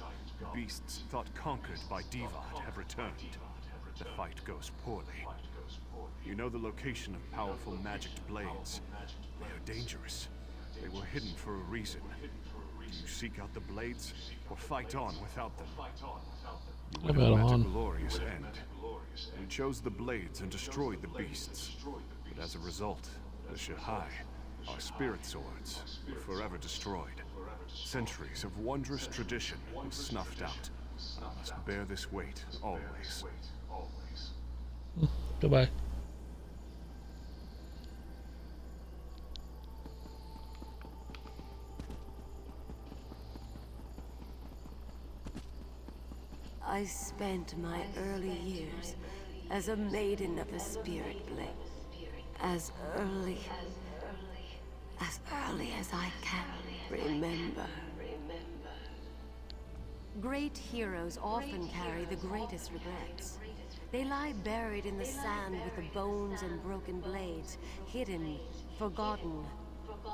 beasts thought conquered by Divad, have returned. The fight goes poorly. You know the location of powerful magicked blades. They are dangerous. They were hidden for a reason. Do you seek out the blades, or fight on without them? You would have met a glorious end. We chose the blades and destroyed the beasts. But as a result, the Shahai, our spirit swords, were forever destroyed. Centuries of wondrous tradition was snuffed out. I must bear this weight, always. Goodbye. I spent my early years as a maiden of the Spirit Blade. As early as I can remember. Great heroes often carry the greatest regrets. They lie buried in the sand with the bones and broken blades, hidden, forgotten.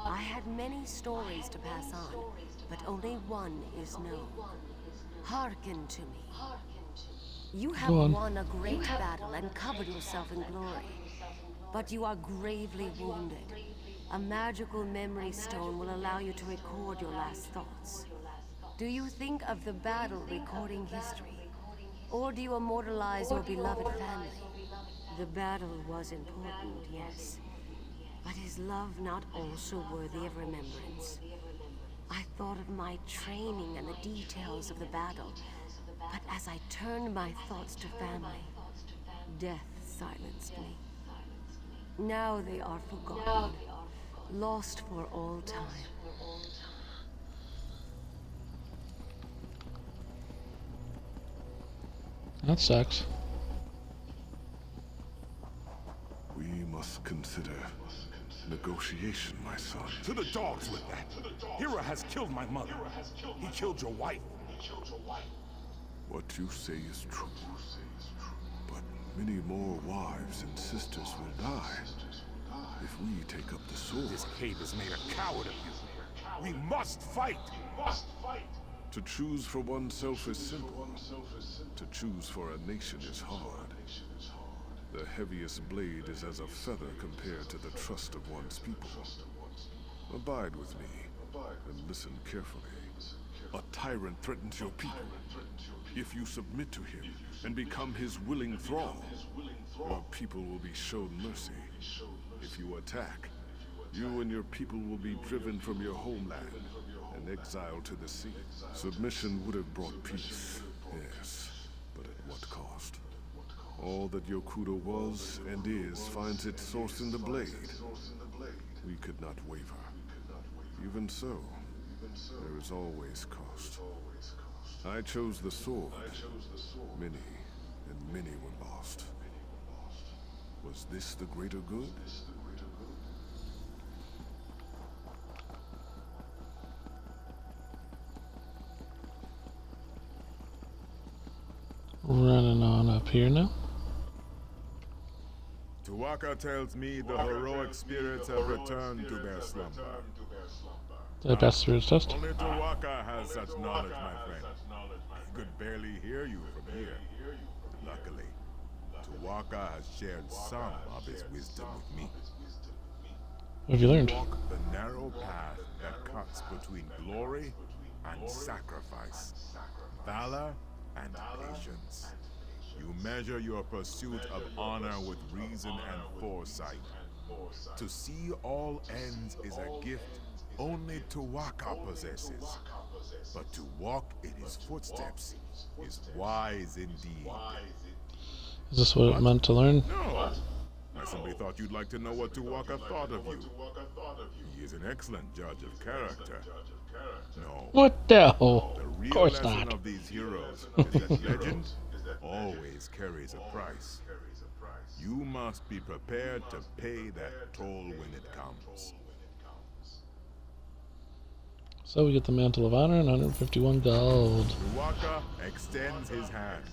I had many stories to pass on, but only one is known. Hearken to me. You have won a great battle and covered yourself in glory, but you are gravely wounded. A magical memory stone will allow you to record your last thoughts. Do you think of the battle recording history? Or do you immortalize your beloved family? The battle was important, yes. But is love not also worthy of remembrance? I thought of my training and the details of the battle, but as I turned my thoughts to family, death silenced me. Now they are forgotten, lost for all time. That sucks. We must consider negotiation, my son. To the dogs with that! Hira has killed my mother. He killed your wife. What you say is true. But many more wives and sisters will die if we take up the sword. This cave has made a coward of you. We must fight! To choose for oneself is simple. To choose for a nation is hard. The heaviest blade is as a feather compared to the trust of one's people. Abide with me, and listen carefully. A tyrant threatens your people. If you submit to him and become his willing thrall, your people will be shown mercy. If you attack, you and your people will be driven from your homeland and exiled to the sea. Submission would have brought peace, yes, but at what cost? All that Yokuda was and is finds its source in the blade. We could not waver. Even so, there is always cost. I chose the sword. Many and many were lost. Was this the greater good? Running on up here now. Tuwaka tells me the heroic spirits have returned to their slumber. Did I pass the spirit's test? Only Tuwaka has such knowledge, my friend. He could barely hear you from here. Luckily, Tuwaka has shared some of his wisdom with me. What have you learned? Walk the narrow path that cuts between glory and sacrifice, valor and patience. You measure your pursuit of honor with reason and foresight. To see all ends is a gift only Tuwaka possesses. But to walk in his footsteps is wise indeed. Is this what it meant to learn? No! I simply thought you'd like to know what Tuwaka thought of you. He is an excellent judge of character. No. What the hell? The Of real course lesson not. of these heroes is that legend always carries a price. You must be prepared to pay that toll when it comes. So we get the Mantle of Honor and 151 gold. Tuwaka extends his hand.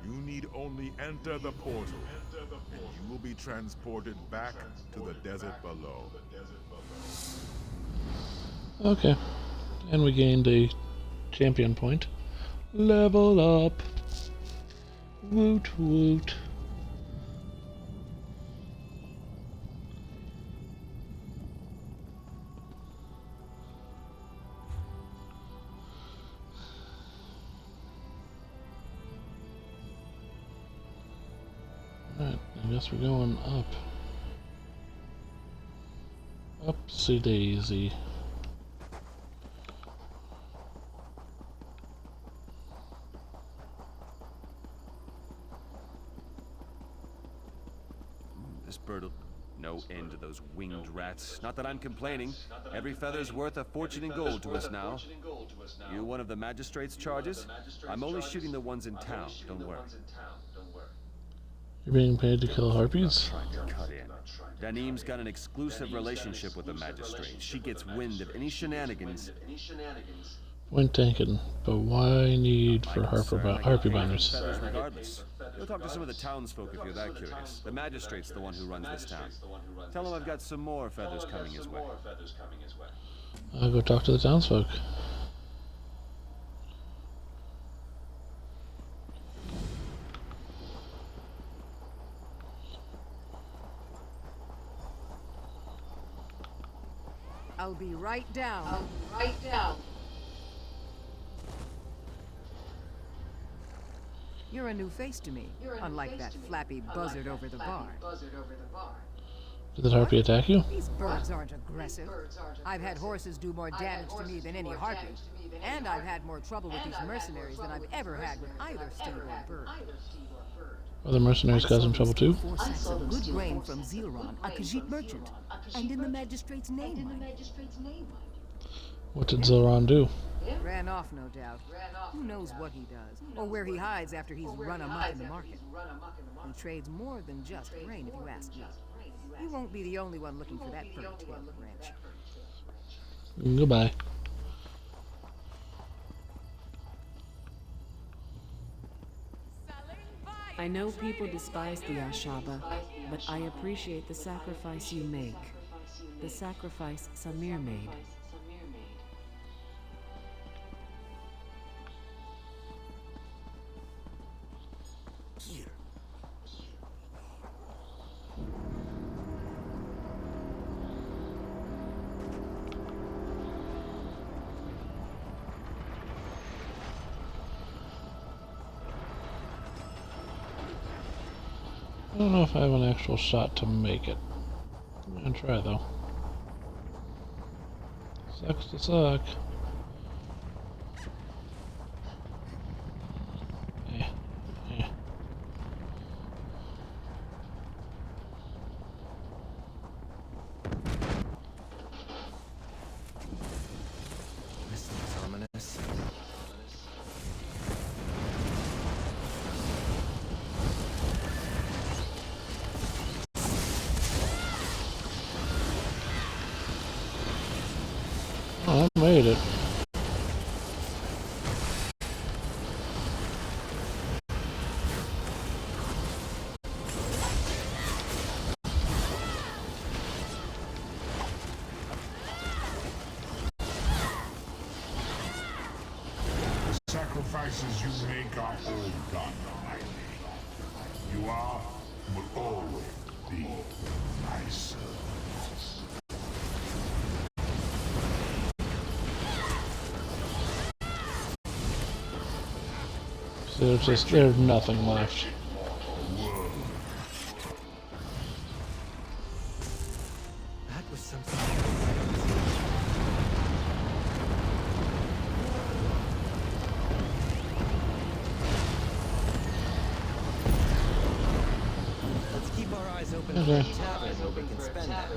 You need only enter the portal, and you will be transported back to the desert below. Okay. And we gained a champion point. Level up. Woot woot. Alright, I guess we're going up. Upsy daisy. This bird'll... No end to those winged rats. Not that I'm complaining. Every feather's worth a fortune in gold to us now. You one of the magistrate's charges? I'm only shooting the ones in town, don't worry. You're being paid to kill harpies? Cut in. Danim's got an exclusive relationship with the magistrate. She gets wind of any shenanigans. Point taken, but why need for harpy binders? Feathers regardless. You'll talk to some of the townsfolk if you're that curious. The magistrate's the one who runs this town. Tell him I've got some more feathers coming his way. I'll go talk to the townsfolk. I'll be right down. You're a new face to me, unlike that flappy buzzard over the bar. Did the harpy attack you? These birds aren't aggressive. I've had horses do more damage to me than any harpy. And I've had more trouble with these mercenaries than I've ever had with either steed or bird. Other mercenaries got in trouble too? 4 sacks of good grain from Zilron, a Khajiit merchant. And in the magistrate's name. What did Zilron do? Ran off, no doubt. Who knows what he does, or where he hides after he's run amok in the market. He trades more than just grain, if you ask me. You won't be the only one looking for that bird-tailed ranch. Goodbye. I know people despise the Ashaba, but I appreciate the sacrifice you make. The sacrifice Samir made. I don't know if I have an actual shot to make it. I'm gonna try though. Sucks to suck. This looks ominous. Oh, I made it. The sacrifices you make are all done by me. You are, and will always be, my servants. So there's nothing left. That was something. Let's keep our eyes open for a tavern where we can spend that.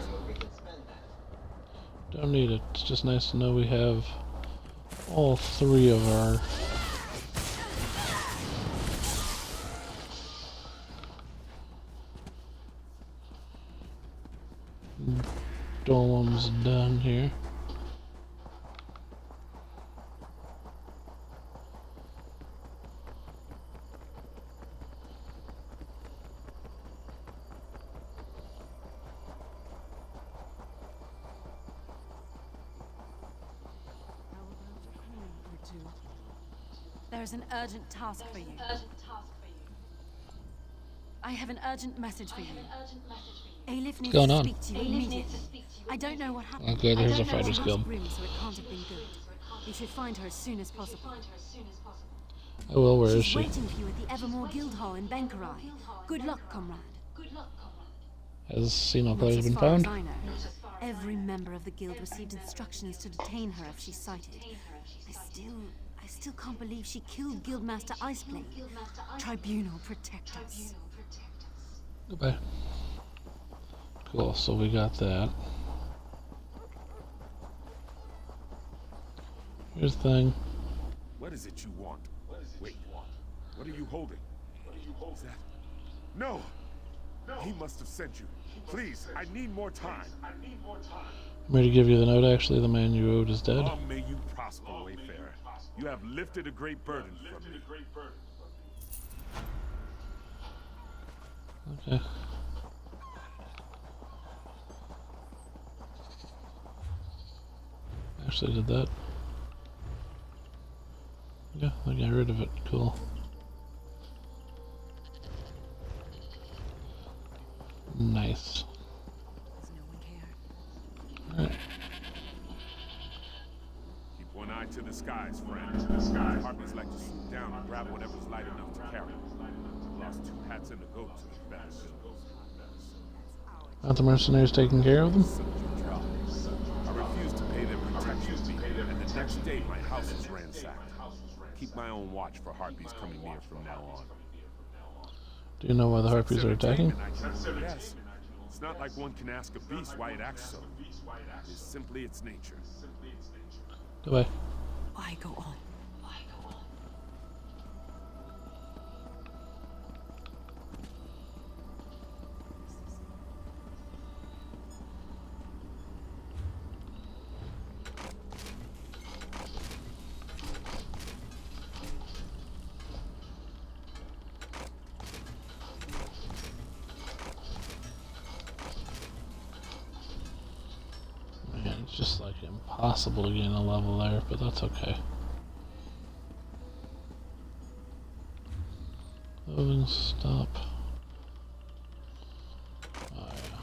Don't need it. It's just nice to know we have all three of our golems done here. There's an urgent task for you. I have an urgent message for you. Aelif needs to speak to you immediately. I don't know what happened. Okay, there's a fighter's guild. Grim, so it can't have been good. You should find her as soon as possible. I will. Where is She's she? waiting for you at the Evermore Guildhall in Benkarai. Good luck, comrade. Has Xeno Not players as been far as found? I know. Every member of the guild received instructions to detain her if she's sighted. I still can't believe she killed Guildmaster Iceblade. Tribunal, protect us. Goodbye. Cool, so we got that. Here's the thing. What is it you want? Wait, what are you holding? Is that... No! He must have sent you. Please, I need more time. I'm ready to give you the note. Actually, the man you owed is dead. Long may you prosper, Wayfarer. You have lifted a great burden from me. Okay. Actually did that. Yeah, I got rid of it. Cool. Nice. Alright. Keep one eye to the skies, friend. Harpies like to swoop down and grab whatever's light enough to carry. Lost 2 hats and a goat to the best. Aren't the mercenaries taking care of them? I refuse to pay them protection fee, and the next day my house is ransacked. Keep my own watch for harpies coming near from now on. Do you know why the harpies are attacking? Yes. It's not like one can ask a beast why it acts so. It's simply its nature. Goodbye. Why go on? Man, it's just like impossible to gain a level there, but that's okay. Moving, stop. Oh yeah.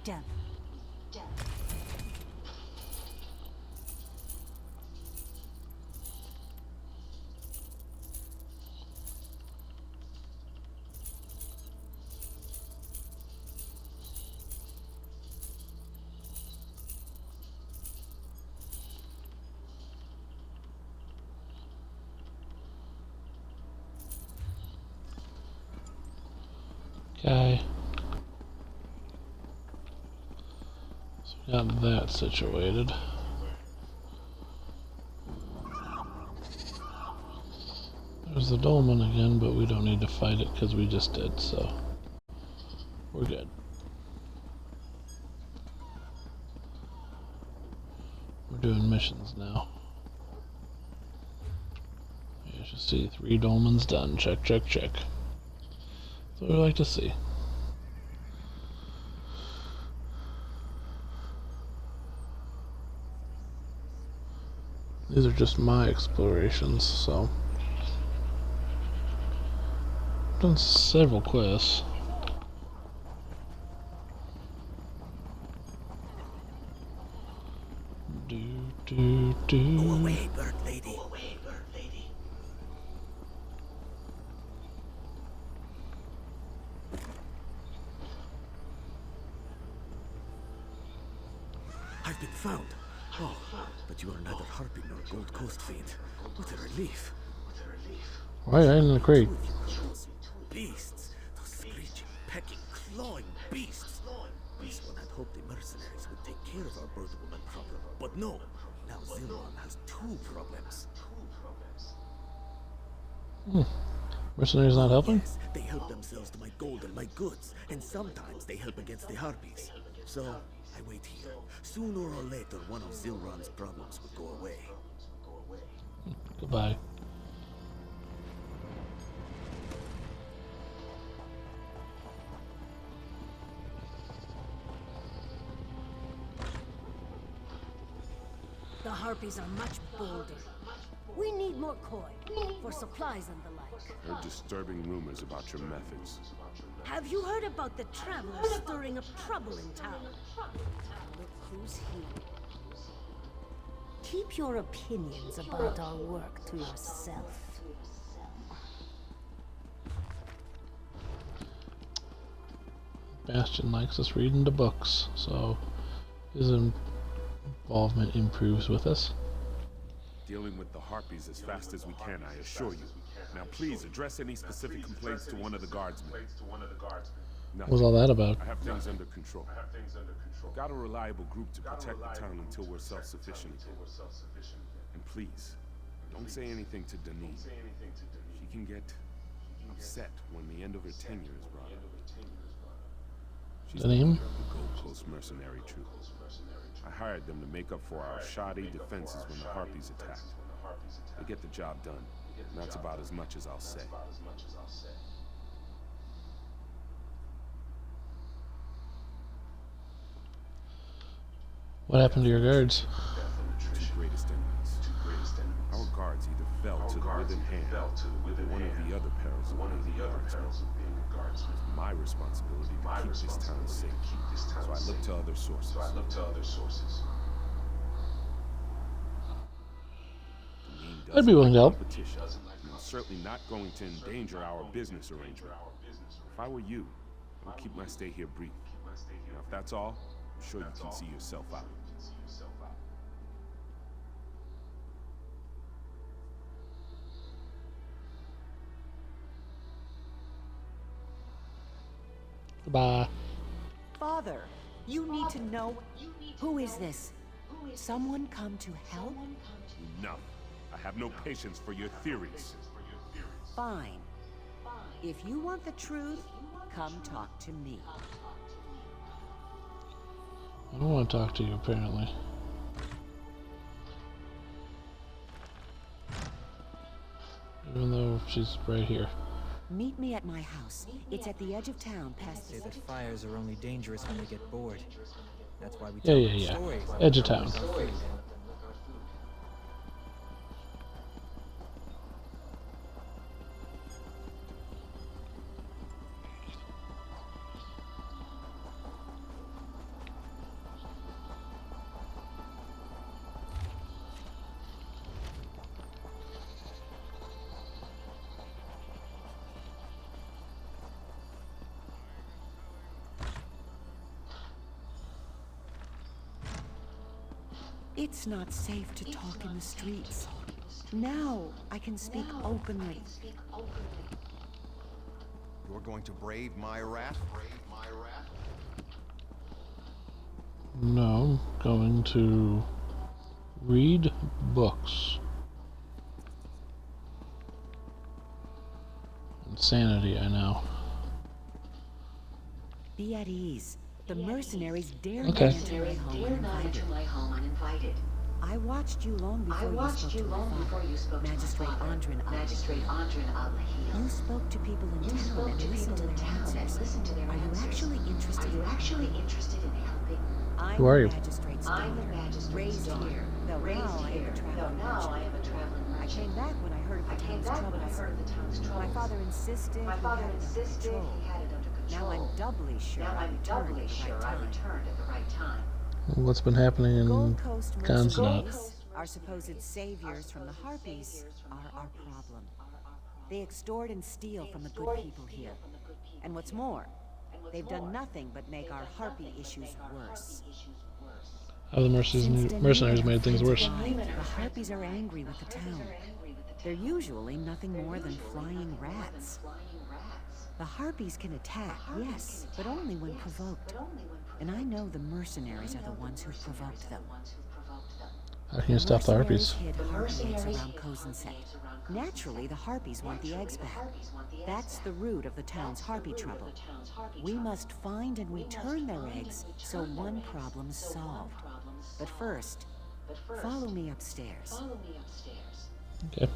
Done. Okay. So we got that situated. There's the dolmen again, but we don't need to fight it because we just did, so we're good. We're doing missions now. You should see 3 dolmens done. Check, check, check. That's what we like to see. These are just my explorations, so I've done several quests. Go away, bird lady. Go away, bird lady. I've been found. Oh, but you are neither Harpy nor Gold Coast fiend. What a relief. Right in the crate. Beasts. Those screeching, pecking, clawing beasts. This one had hoped the mercenaries would take care of our bird woman problem. But no. Now Zilron has 2 problems. Mercenaries not helping? Yes, they help themselves to my gold and my goods. And sometimes they help against the Harpies. So, I wait here. Sooner or later, one of Zilron's problems would go away. Goodbye. The Harpies are much bolder. We need more koi for supplies and the like. Heard disturbing rumors about your methods. Have you heard about the travelers stirring up trouble in town? Look who's here. Keep your opinions about our work to yourself. Bastion likes us reading the books, so his involvement improves with us. Dealing with the Harpies as fast as we can, I assure you. Now please address any specific complaints to one of the guardsmen. What was all that about? I have things under control. Got a reliable group to protect the town until we're self-sufficient. And please, don't say anything to Denise. She can get upset when the end of her tenure is brought up. She's the leader of the Gold Coast mercenary troop. I hired them to make up for our shoddy defenses when the Harpies attacked. They get the job done, and that's about as much as I'll say. What happened to your guards? Two greatest enemies. Our guards either fell to the withered hand, or one of the other perils of being a guardsman. It's my responsibility to keep this town safe, so I look to other sources. I'd be willing to help. I'm certainly not going to endanger our business arrangement. If I were you, I would keep my stay here brief. Now, if that's all, I'm sure you can see yourself out. Goodbye. Father, you need to know. Who is this? Someone come to help? Enough. I have no patience for your theories. Fine. If you want the truth, come talk to me. I don't want to talk to you, apparently. Even though she's right here. Meet me at my house. It's at the edge of town, past Say that fires are only dangerous when they get bored. That's why we Yeah. tell stories. Edge of town. It's not safe to talk in the streets. Now I can speak openly. You're going to brave my wrath? No, I'm going to read books. Insanity, I know. Be at ease. The mercenaries dared Okay. enter my home uninvited. I watched you long before you spoke to Magistrate Andrin al-Lahil. You spoke to people in town and listened to their answers. Are you actually interested in helping? Who are you? I'm the magistrate's raised here, though now I am a traveling merchant. I came back when I heard of the town's troubles. My father insisted he had it under control. Now I'm doubly sure I returned at the right time. What's been happening in Gold Coast Consonant? mercenaries, our supposed saviors from the Harpies, are our problem. They extort and steal from the good people here. And what's more, they've done nothing but make our Harpy issues worse. How the mercenaries made things worse. The Harpies are angry with the town. They're usually nothing more than flying rats. The Harpies can attack, yes, but only when provoked. And I know the mercenaries are the ones who provoked them. How can you stop the Harpies? The mercenaries hid around Kozenset. Naturally, the Harpies want the eggs back. That's the root of the town's Harpy trouble. We must find and return their eggs so one problem's solved. But first, follow me upstairs. Okay.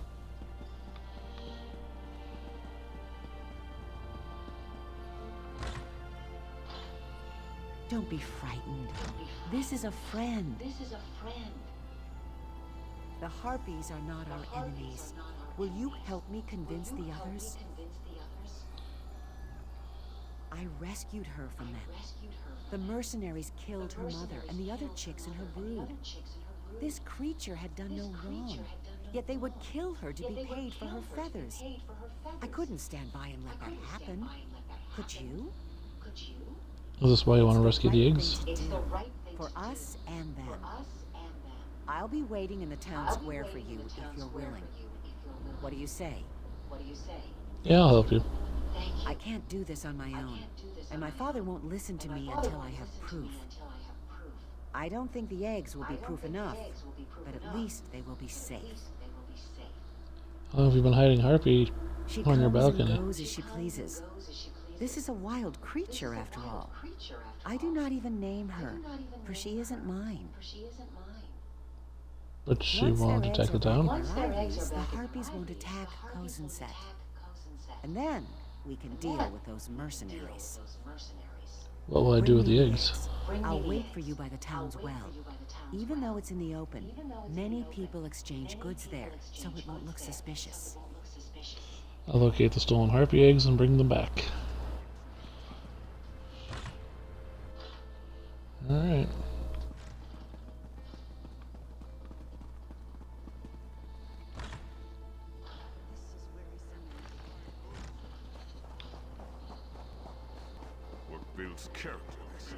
Don't be frightened. This is a friend. The Harpies are not our enemies. Will you help me convince the others? I rescued her from them. The mercenaries killed her mother and the other chicks in her brood. This creature had done no wrong, yet they would kill her to be paid for her feathers. I couldn't stand by and let that happen. Could you? Is this why you want to rescue the eggs? For us and them. I'll be waiting in the town square for you if you're willing. What do you say? Yeah, I'll help you. I can't do this on my own, and my father won't listen to me until I have proof. I don't think the eggs will be proof enough, but at least they will be safe. How long have you been hiding Harpy She on your comes and balcony? goes as she pleases. This is a wild creature, after all. I do not even name her, for she isn't mine. But she Once won't their attack the eggs are town? back in their eggs, the Harpies won't attack Kozenset. And then we can deal with those mercenaries. What will I do with the eggs? I'll wait for you by the town's well. Even though it's in the open, many people exchange goods there, so it won't look suspicious. I'll locate the stolen Harpy eggs and bring them back. Alright. What builds character, they say.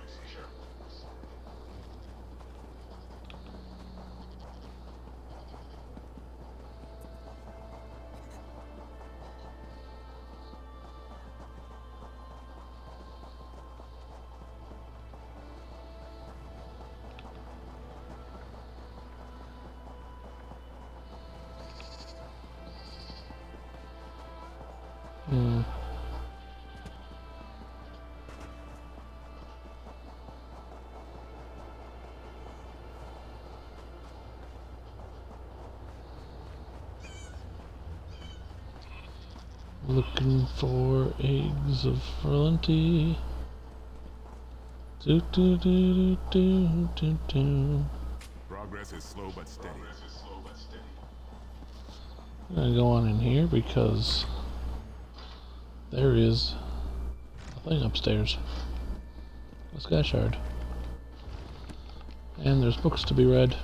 Hmm. Looking for eggs of Ferlenty. Do do do do do do. Progress is slow but steady. I'm gonna go on in here because there is a thing upstairs. A sky shard. And there's books to be read.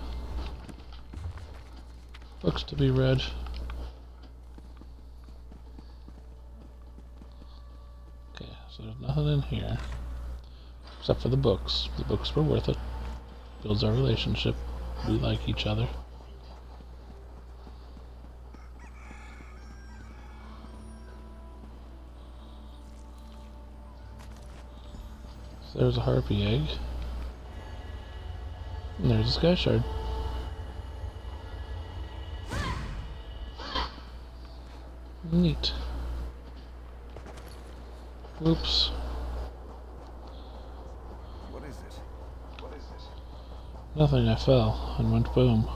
Books to be read. Okay, so there's nothing in here. Except for the books. The books were worth it. Builds our relationship. We like each other. So there's a harpy egg. And there's a sky shard. Neat. Oops. What is it? What is it? Nothing, I fell and went boom.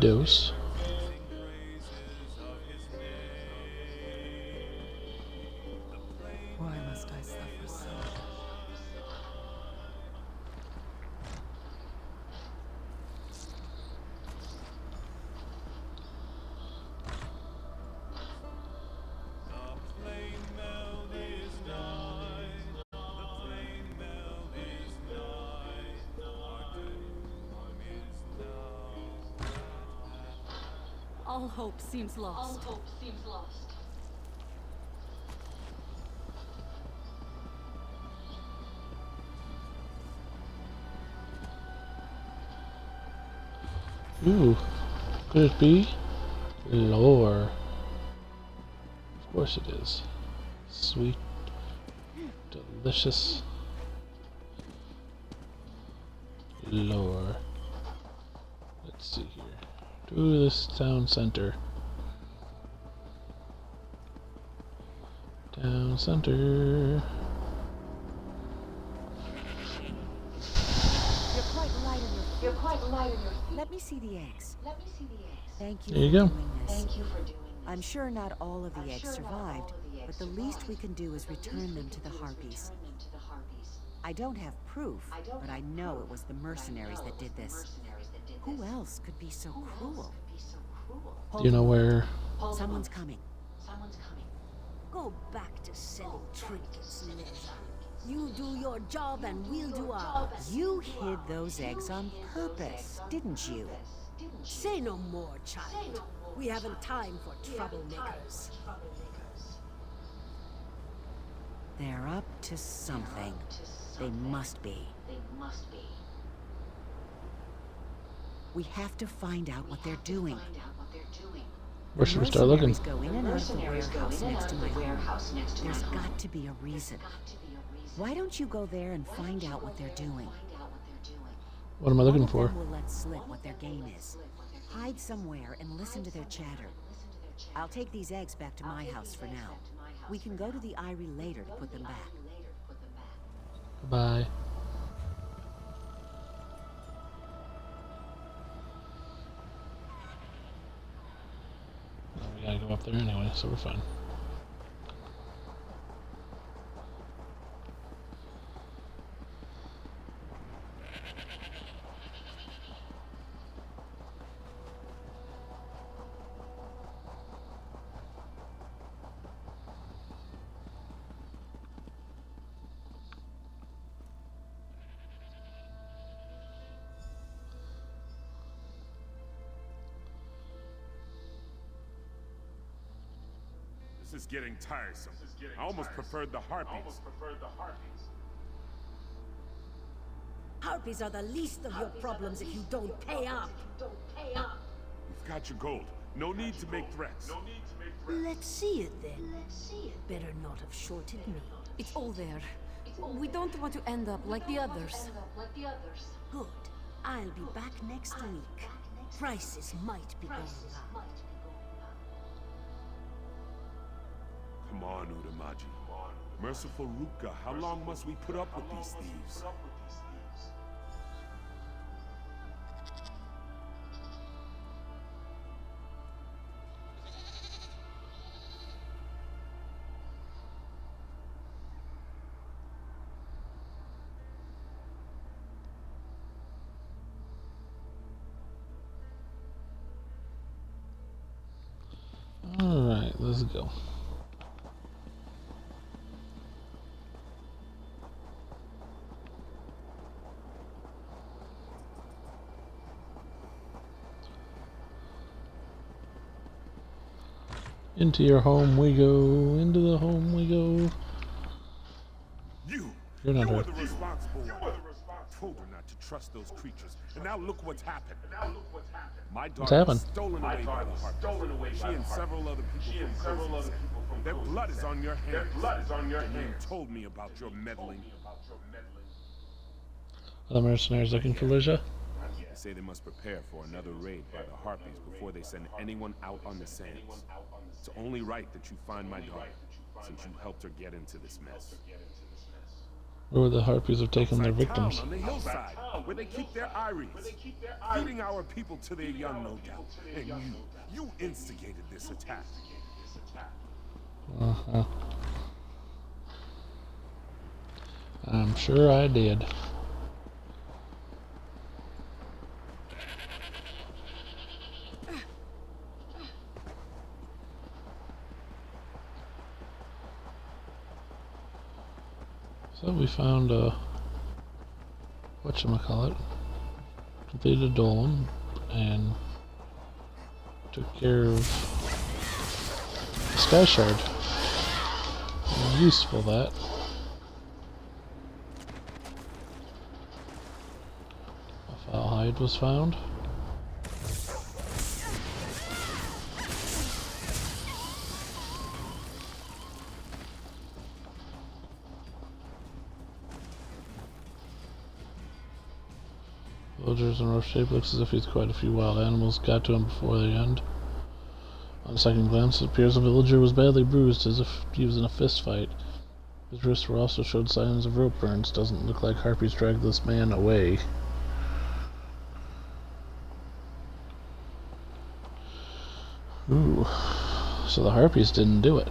Dose. Why must I suffer so? All hope seems lost. Ooh, could it be? Lore. Of course it is. Sweet, delicious lore. Let's see here. To this town center. Town center. You're quite light on your feet. Let me see the eggs. Thank you. There you go. I'm sure not all of the eggs survived, but the least we can do is return them to the harpies. I don't have proof, but I know it was the mercenaries that did this. Who else could be so cruel? Do you know where? Someone's coming. Go back to selling trinkets, Liz. You do your job and we'll do ours. You hid those eggs on purpose, didn't you? Say no more, child. We haven't time for troublemakers. They're up to something. They must be. We have to find out what they're doing. Where should we start looking? Mercenaries go in and out of the warehouse next to my home. There's got to be a reason. Why don't you go there and find out what they're doing? What am I looking for? We'll let slip what their game is. Hide somewhere and listen to their chatter. I'll take these eggs back to my house for now. We can go to the Eyrie later to put them back. Bye. Well, we gotta go up there anyway, so we're fine. This is getting tiresome. I almost preferred the harpies. Harpies are the least of your problems if you don't pay up. We've got your gold. No need to make threats. Let's see it then. Better not have shorted me. It's all there. We don't want to end up like the others. Good. I'll be back next week. Prices might be going up. Come on, Udamaji. Merciful Ruka, how long must we put up with these thieves? Alright, let's go. Into your home we go. Into the home we go. You're not You were hurt. the responsible one. Told her not to trust those creatures, and now look what's happened. My What's daughter happened? was stolen away by the Harpies. She and several other people from prison. Their blood is on your hands. You told me about your meddling. Are the mercenaries looking for Lysia? They say they must prepare for another raid by the Harpies before they send anyone out on the sands. It's only right that you find my daughter, since you helped her get into this mess. Where would the Harpies have taken their victims? On the hillside, where they keep their eyries. Feeding our people to their young, no doubt. And you instigated this attack. Uh-huh. I'm sure I did. So we found whatchamacallit, completed a Dolan, and took care of the Sky Shard. Useful, that. A foul hide was found. Villagers in rough shape. Looks as if he's quite a few wild animals got to him before the end. On a second glance, it appears the villager was badly bruised, as if he was in a fist fight. His wrists were also showed signs of rope burns. Doesn't look like Harpies dragged this man away. Ooh. So the Harpies didn't do it.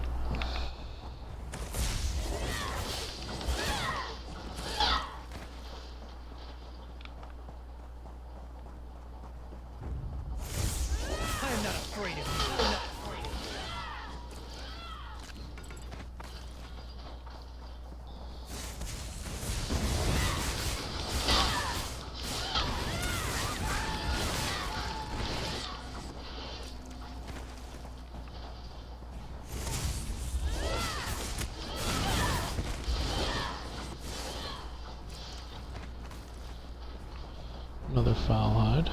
Another foul hide.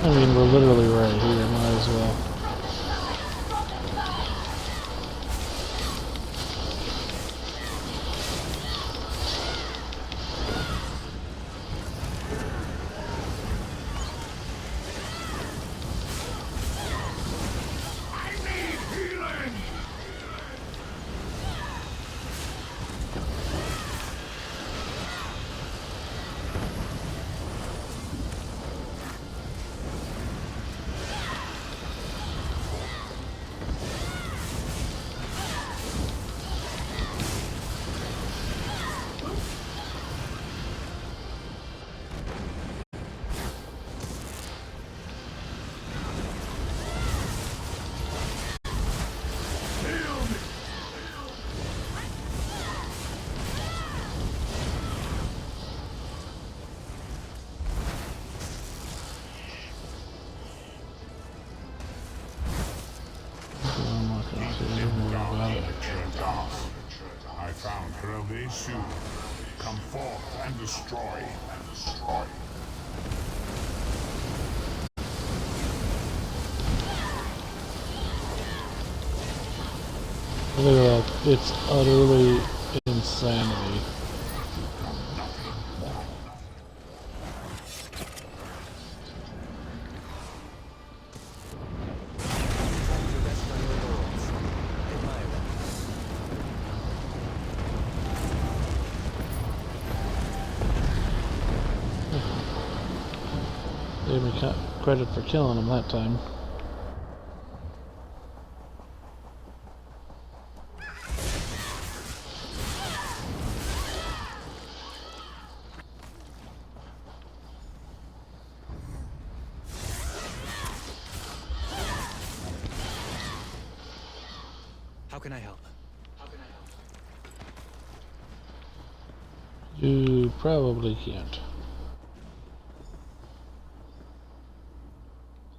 I mean, we're literally right here, might as well. I found her soon. Come forth and destroy. Look, it's utterly insanity. Gave me credit for killing him that time. can I help? You probably can't.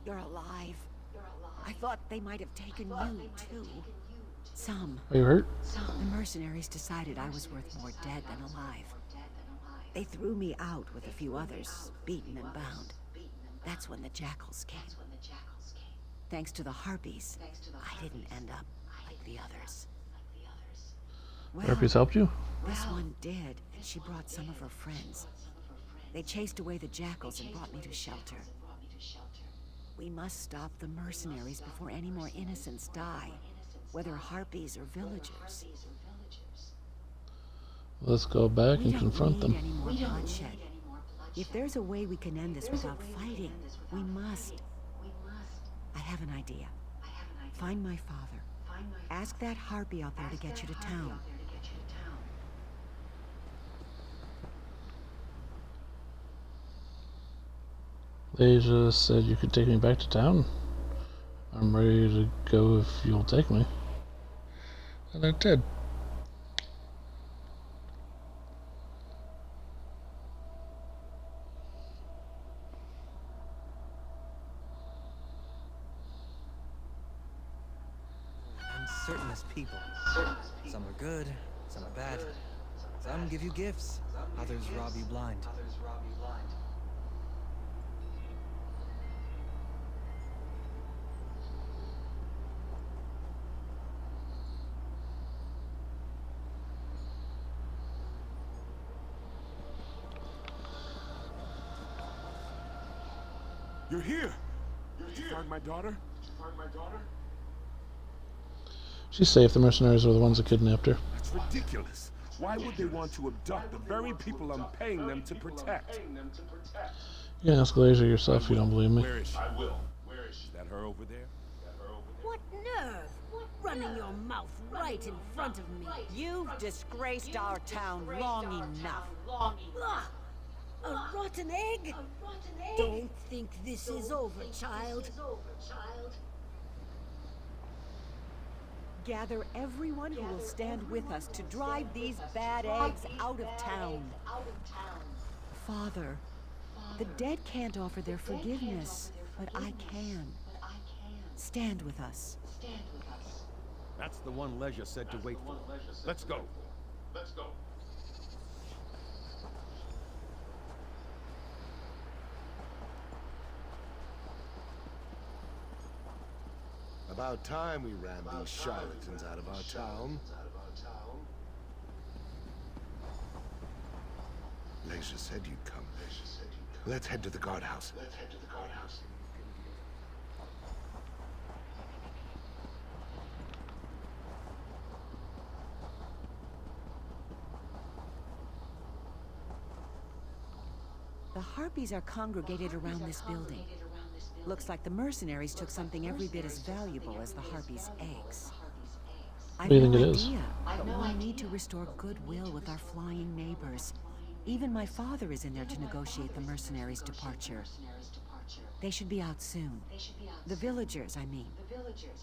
You're alive. I thought they might have taken you, too. Some. Are you hurt? The mercenaries decided I was worth more dead than alive. They threw me out with a few others, beaten and bound. That's when the jackals came. Thanks to the harpies, I didn't end up like the others. Well, Harpies helped you? This one did, and she brought some of her friends. They chased away the jackals and brought me to shelter. We must stop the mercenaries before any more innocents die, whether harpies or villagers. Let's go back and confront them. We don't need any more bloodshed. If there's a way we can end this without fighting, we must. I have an idea. Find my father. Ask that harpy out there to get you to town. They just said you could take me back to town. I'm ready to go if you'll take me. And I did. Certain as people. Some are good, some are bad. Some give you gifts, others rob you blind. You're here! Did you find my daughter? She's safe. The mercenaries were the ones that kidnapped her. That's ridiculous. Why would they want to abduct the very people I'm paying them to protect? You can ask Glazer yourself if you don't believe me. Where is she? I will. Where is she? Is that her over there? What nerve! Running your mouth right in front of me. You've disgraced our town long enough. Ah, a rotten egg? Don't think this is over, child. Gather everyone who will stand with us to drive these bad eggs out of town. Father, the dead can't offer their forgiveness, but I can. Stand with us. That's the one Leisure said to wait for. Let's go. About time we ran these charlatans out of our town. Leisure said you'd come. Let's head to the guardhouse. The harpies are congregated around this building. Looks like the mercenaries took something every bit as valuable as the harpies' eggs. What do you think it is? But we'll need to restore goodwill with our flying neighbors. Even my father is in there to negotiate the mercenaries' departure. They should be out soon. The villagers, I mean.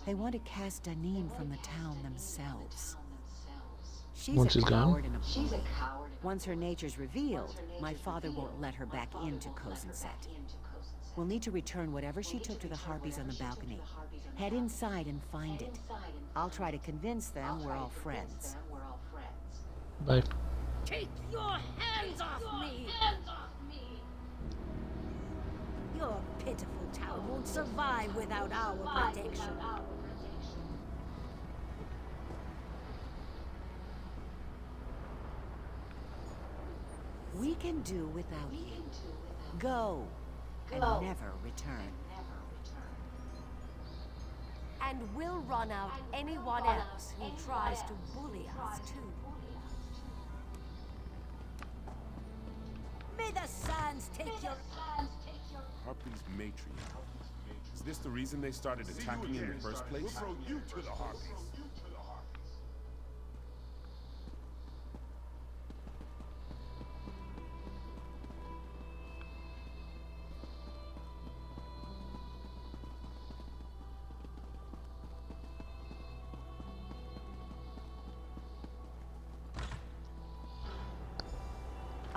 They want to cast Danim from the town themselves. Once she's gone? Coward and a bully. Once her nature's revealed, my father won't let her back into Kozenset. We'll need to return whatever she took to the harpies on the balcony. Head inside and find it. I'll try to convince them we're all friends. Bye. Take your hands off me! Your pitiful town won't survive without our protection. We can do without you. Go, and never return. And we'll run out anyone else who tries to bully us, too. May the sands take your... Harpy's matriarch. Is this the reason they started attacking in the first place? We'll throw you to the Harpies.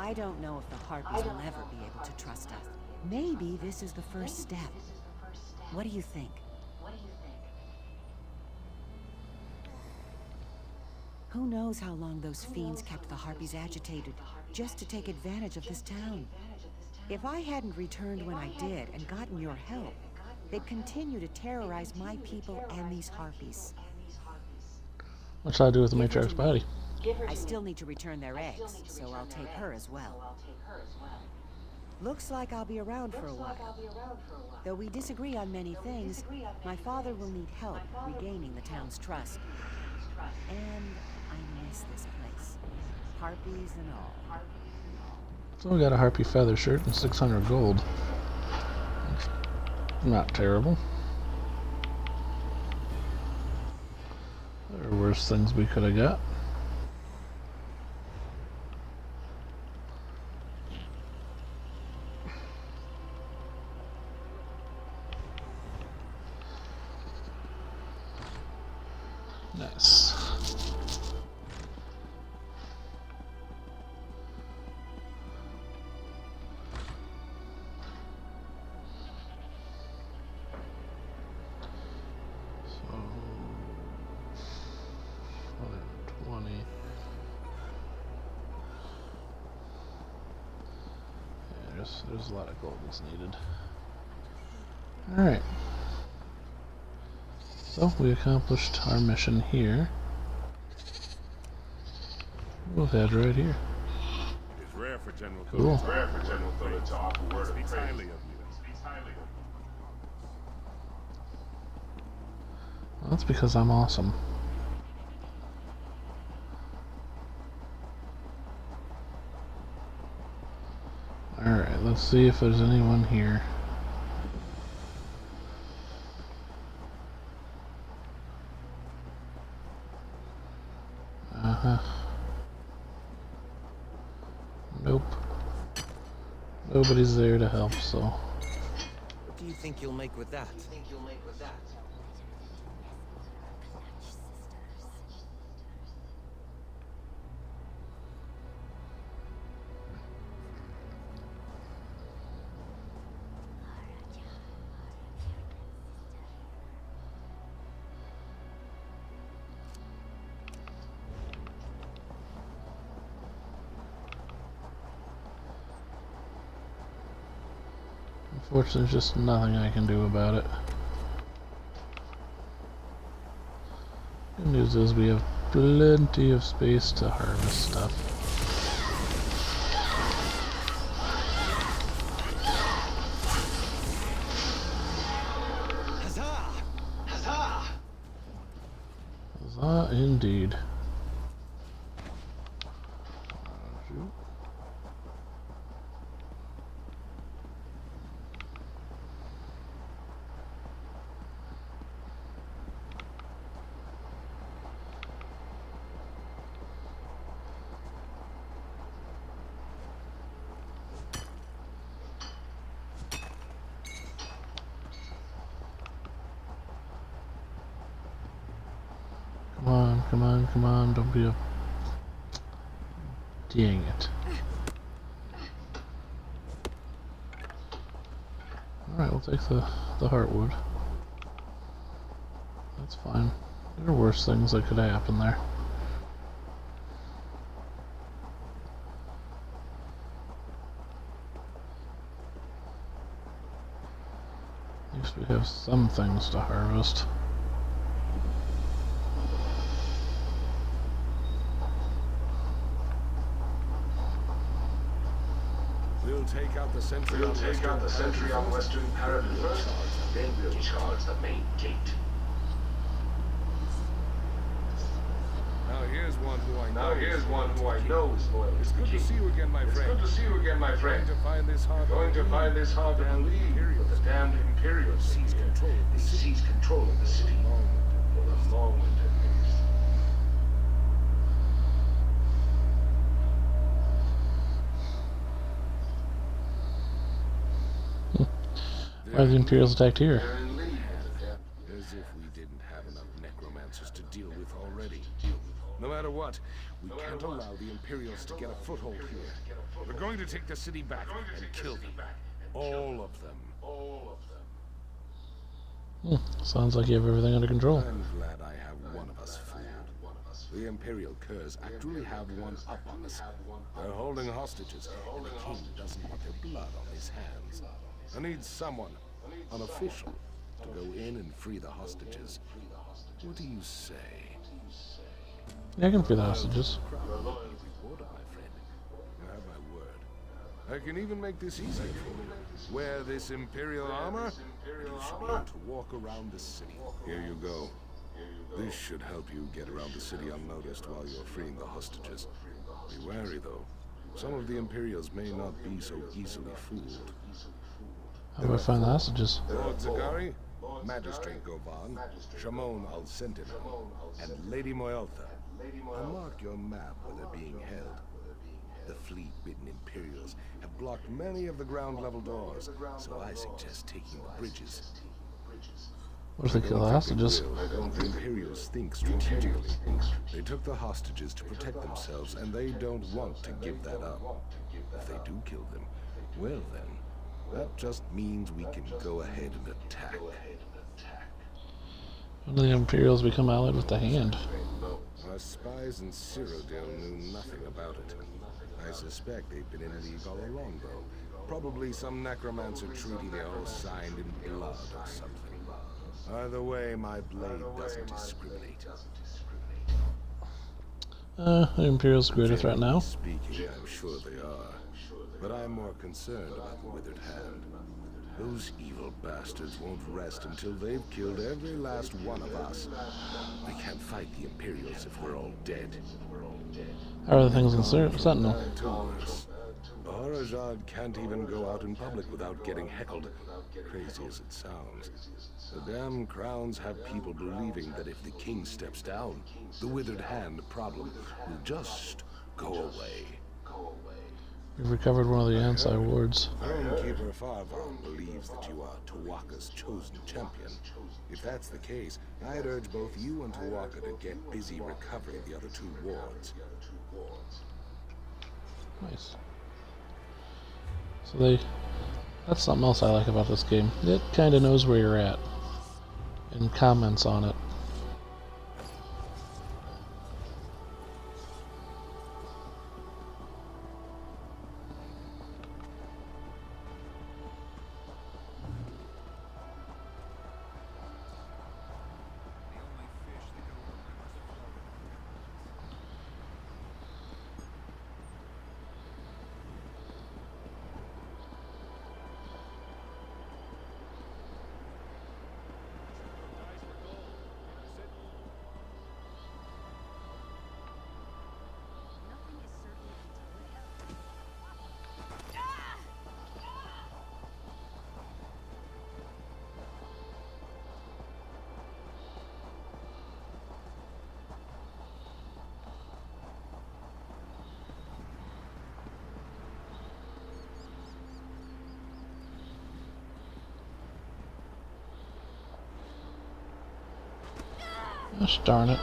I don't know if the Harpies will ever be able to trust us. Maybe this is the first step. What do you think? Who knows how long those fiends kept the Harpies agitated, just to take advantage of this town. If I hadn't returned when I did and gotten your help, they'd continue to terrorize my people and these Harpies. What should I do with the matriarch's body? I still need to return their eggs, so I'll take her as well. Looks like I'll be around for a while. Though we disagree on many things, my father will need help regaining the town's trust. And I miss this place. Harpies and all. So we got a harpy feather shirt and 600 gold. Not terrible. There are worse things we could have got. Nice. So 20. Yeah, there's a lot of gold that's needed. Alright. So we accomplished our mission here. We'll head right here. It's rare for General Cool. Fuller to offer word of praise. Highly of you. Well, that's because I'm awesome. Alright, let's see if there's anyone here. Nope. Nobody's there to help, so. What do you think you'll make with that? Unfortunately, there's just nothing I can do about it. Good news is we have plenty of space to harvest stuff. Huzzah! Huzzah! Huzzah, indeed. Come on, don't be a... Dang it. Alright, we'll take the heartwood. That's fine. There are worse things that could happen there. At least we have some things to harvest. Take out the sentry on western parapet first, then we'll charge the main gate. Now here's one who I know is loyal. It's good to see you again, my friend. Going to find this hard to believe, but the damned Imperials seize control of the city for the long winter. Why are the Imperials attacked here? As if we didn't have enough necromancers to deal with already. No matter what, we can't allow the Imperials to get a foothold here. We're going to take the city back and kill them. All of them. Sounds like you have everything under control. I'm glad I have one of us fooled. The Imperial Curs actually have one up on us. They're holding hostages, and the king doesn't want their blood on his hands. I need someone, an official, to go in and free the hostages. What do you say? Yeah, I can free the hostages. Rewarded, my friend. You have my word. I can even make this easier for you. Wear this Imperial armor, and you should be able to walk around the city. Here you go. This should help you get around the city unnoticed while you're freeing the hostages. Be wary, though. Some of the Imperials may not be so easily fooled. How do I find the hostages? Lord Zagari, Magistrate Govan, Shimon al-Sentinel, and Lady Moyaltha. I'll mark your map where they're being held. The fleet-bitten Imperials have blocked many of the ground-level doors, so I suggest taking the bridges. What if they kill the hostages? The Imperials think strategically. They took the hostages to protect themselves, and they don't want to give that up. If they do kill them, well then, that just means we can go ahead and attack. When do the Imperials become allied with the Hand? Our spies in Cyrodiil knew nothing about it. I suspect they've been in league all along, though. Probably some necromancer treaty they all signed in blood or something. Either way, my blade doesn't discriminate. The Imperials' greater threat now? Speaking, I'm sure they are. But I'm more concerned about the Withered Hand. Those evil bastards won't rest until they've killed every last one of us. We can't fight the Imperials if we're all dead. How are the things in Sentinel? Horajad can't even go out in public without getting heckled. Crazy as it sounds. The damn crowns have people believing that if the king steps down, the Withered Hand problem will just go away. We've recovered one of the Ansai wards. Homekeeper Farvan believes that you are Tawaka's chosen champion. If that's the case, I'd urge both you and Tawaka to get busy recovering the other two wards. Nice. So that's something else I like about this game. It kind of knows where you're at and comments on it. Gosh darn it.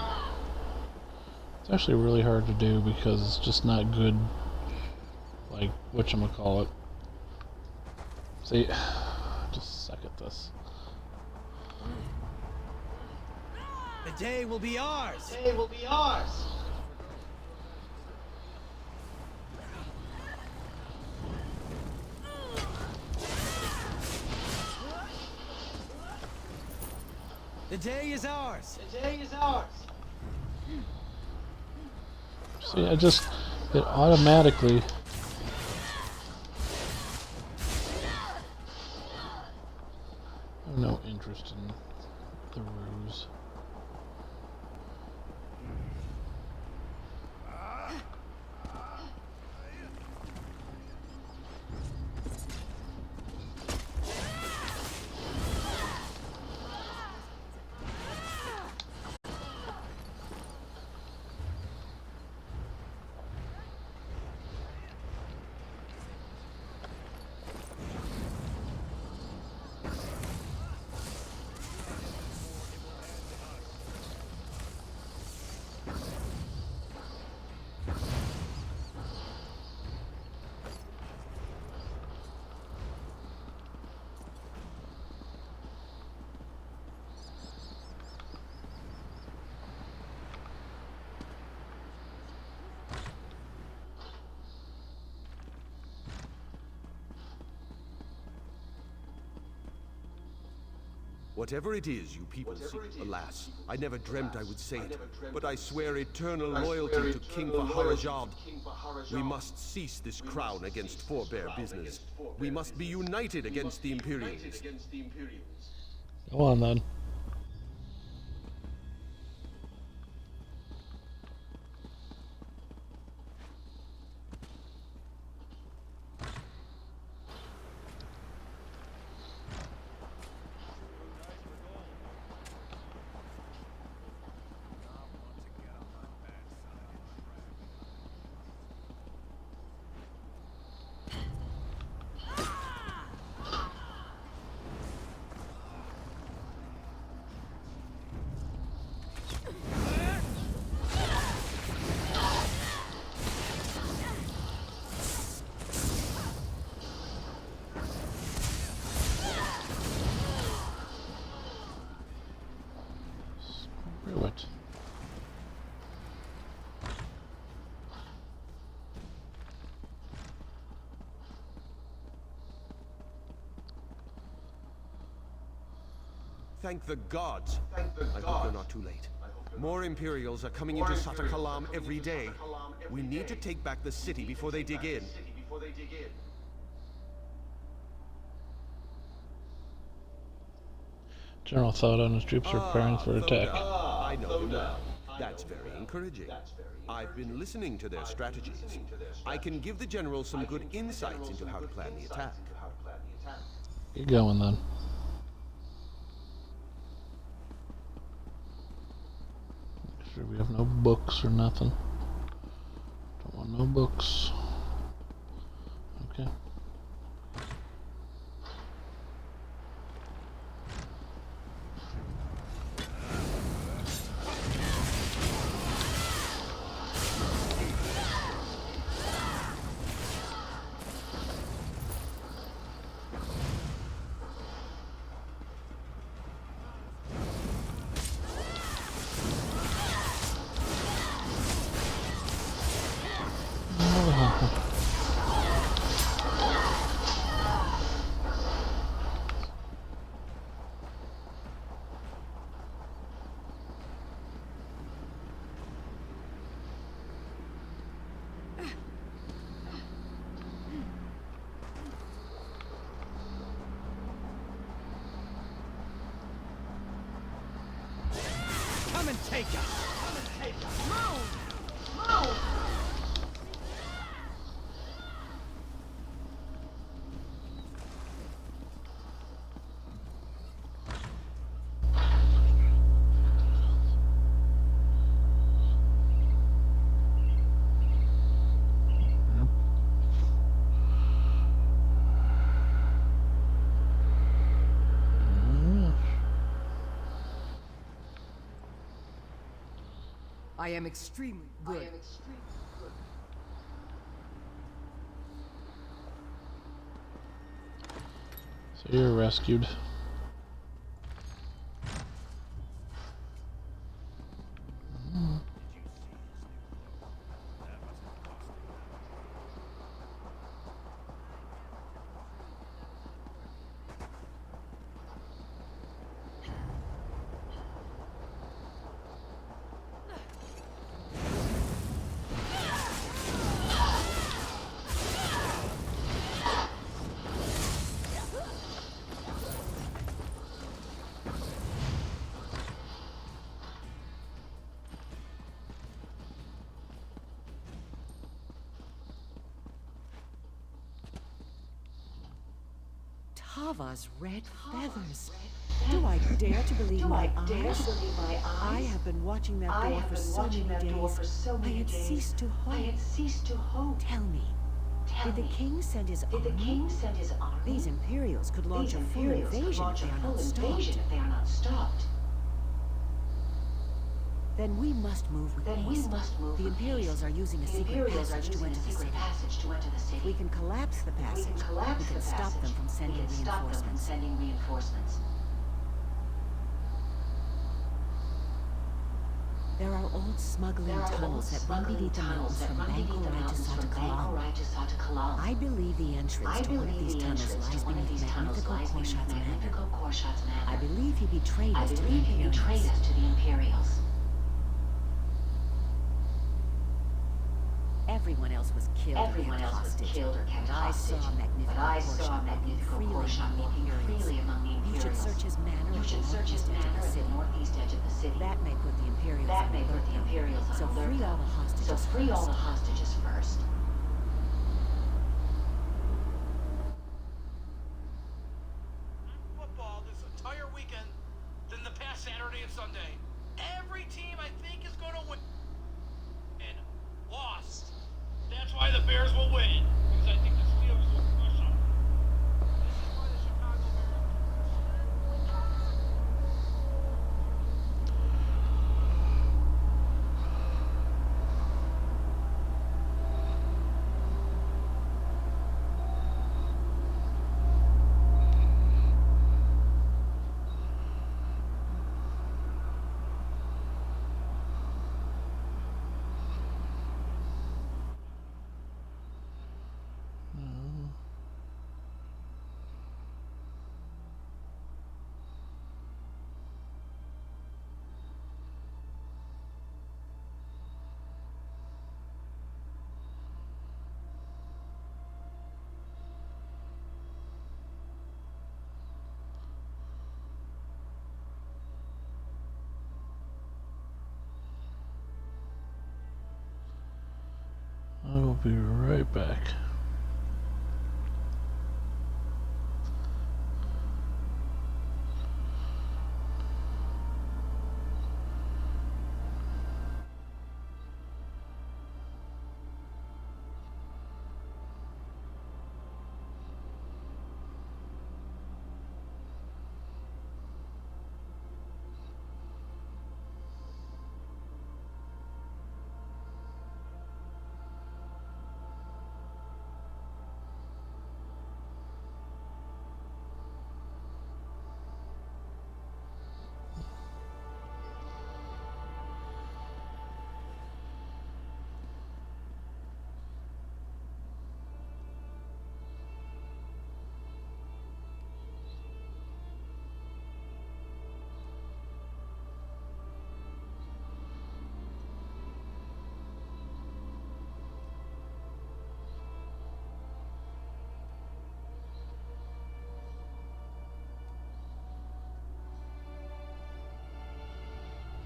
It's actually really hard to do because it's just not good, like, whatchamacallit. See, just suck at this. The day will be ours! The day will be ours! The day is ours! The day is ours! See, it automatically... I have no interest in the ruse. Whatever it is you people seek, alas, I never dreamt I would say it, but I swear eternal loyalty to King Faharajad. We must cease this crown against forebear business. We must be united against the Imperials. Go on then. Screw it. Thank the gods. I hope they're not too late. More Imperials are coming into Sata Kalam every day. We need to take back the city before they dig in. General Thought and his troops are preparing for attack. I know him well. That's very encouraging. I've been listening to their strategies. I can give the general some good insights into how to plan the attack. Get going then. Make sure we have no books or nothing. Don't want no books. Okay. Come and take us! Move! Move! I am extremely good. So you're rescued. Tava's red feathers. Do I dare to believe my eyes? I have been watching that door for so many days. I had ceased to hope. Tell me, did the king send his army? These Imperials could launch a full invasion if they are not stopped. Then we must move with haste. The Imperials are using a secret passage to enter the city. If we can collapse the passage, we can stop them from sending reinforcements. There are old smuggling tunnels that run beneath the mountains from Bankorai to Satakalam. I believe the entrance to one of these tunnels lies beneath Magnifico Korshat's manor. I believe he betrayed us to the Imperials. Everyone else was killed or kept hostage. But I saw Magnifico Korshat walking freely among the Imperials. You should search his manor at the northeast edge of the city. That may put the Imperials on alert. So free all the hostages first. Football this entire weekend than the past Saturday and Sunday. Every team I think is going to win. And lost. That's why the Bears will win. Because I think the Steelers will crush them. This is why the Chicago I will be right back.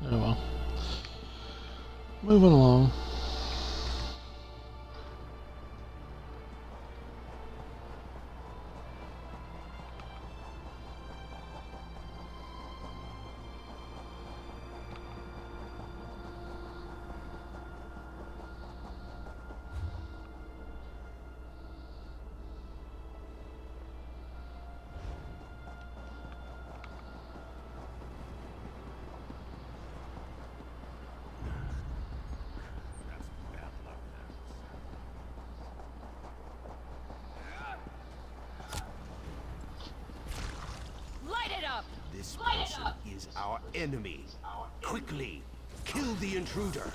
Oh well. Moving along. This person is our enemy. Quickly, kill the intruder.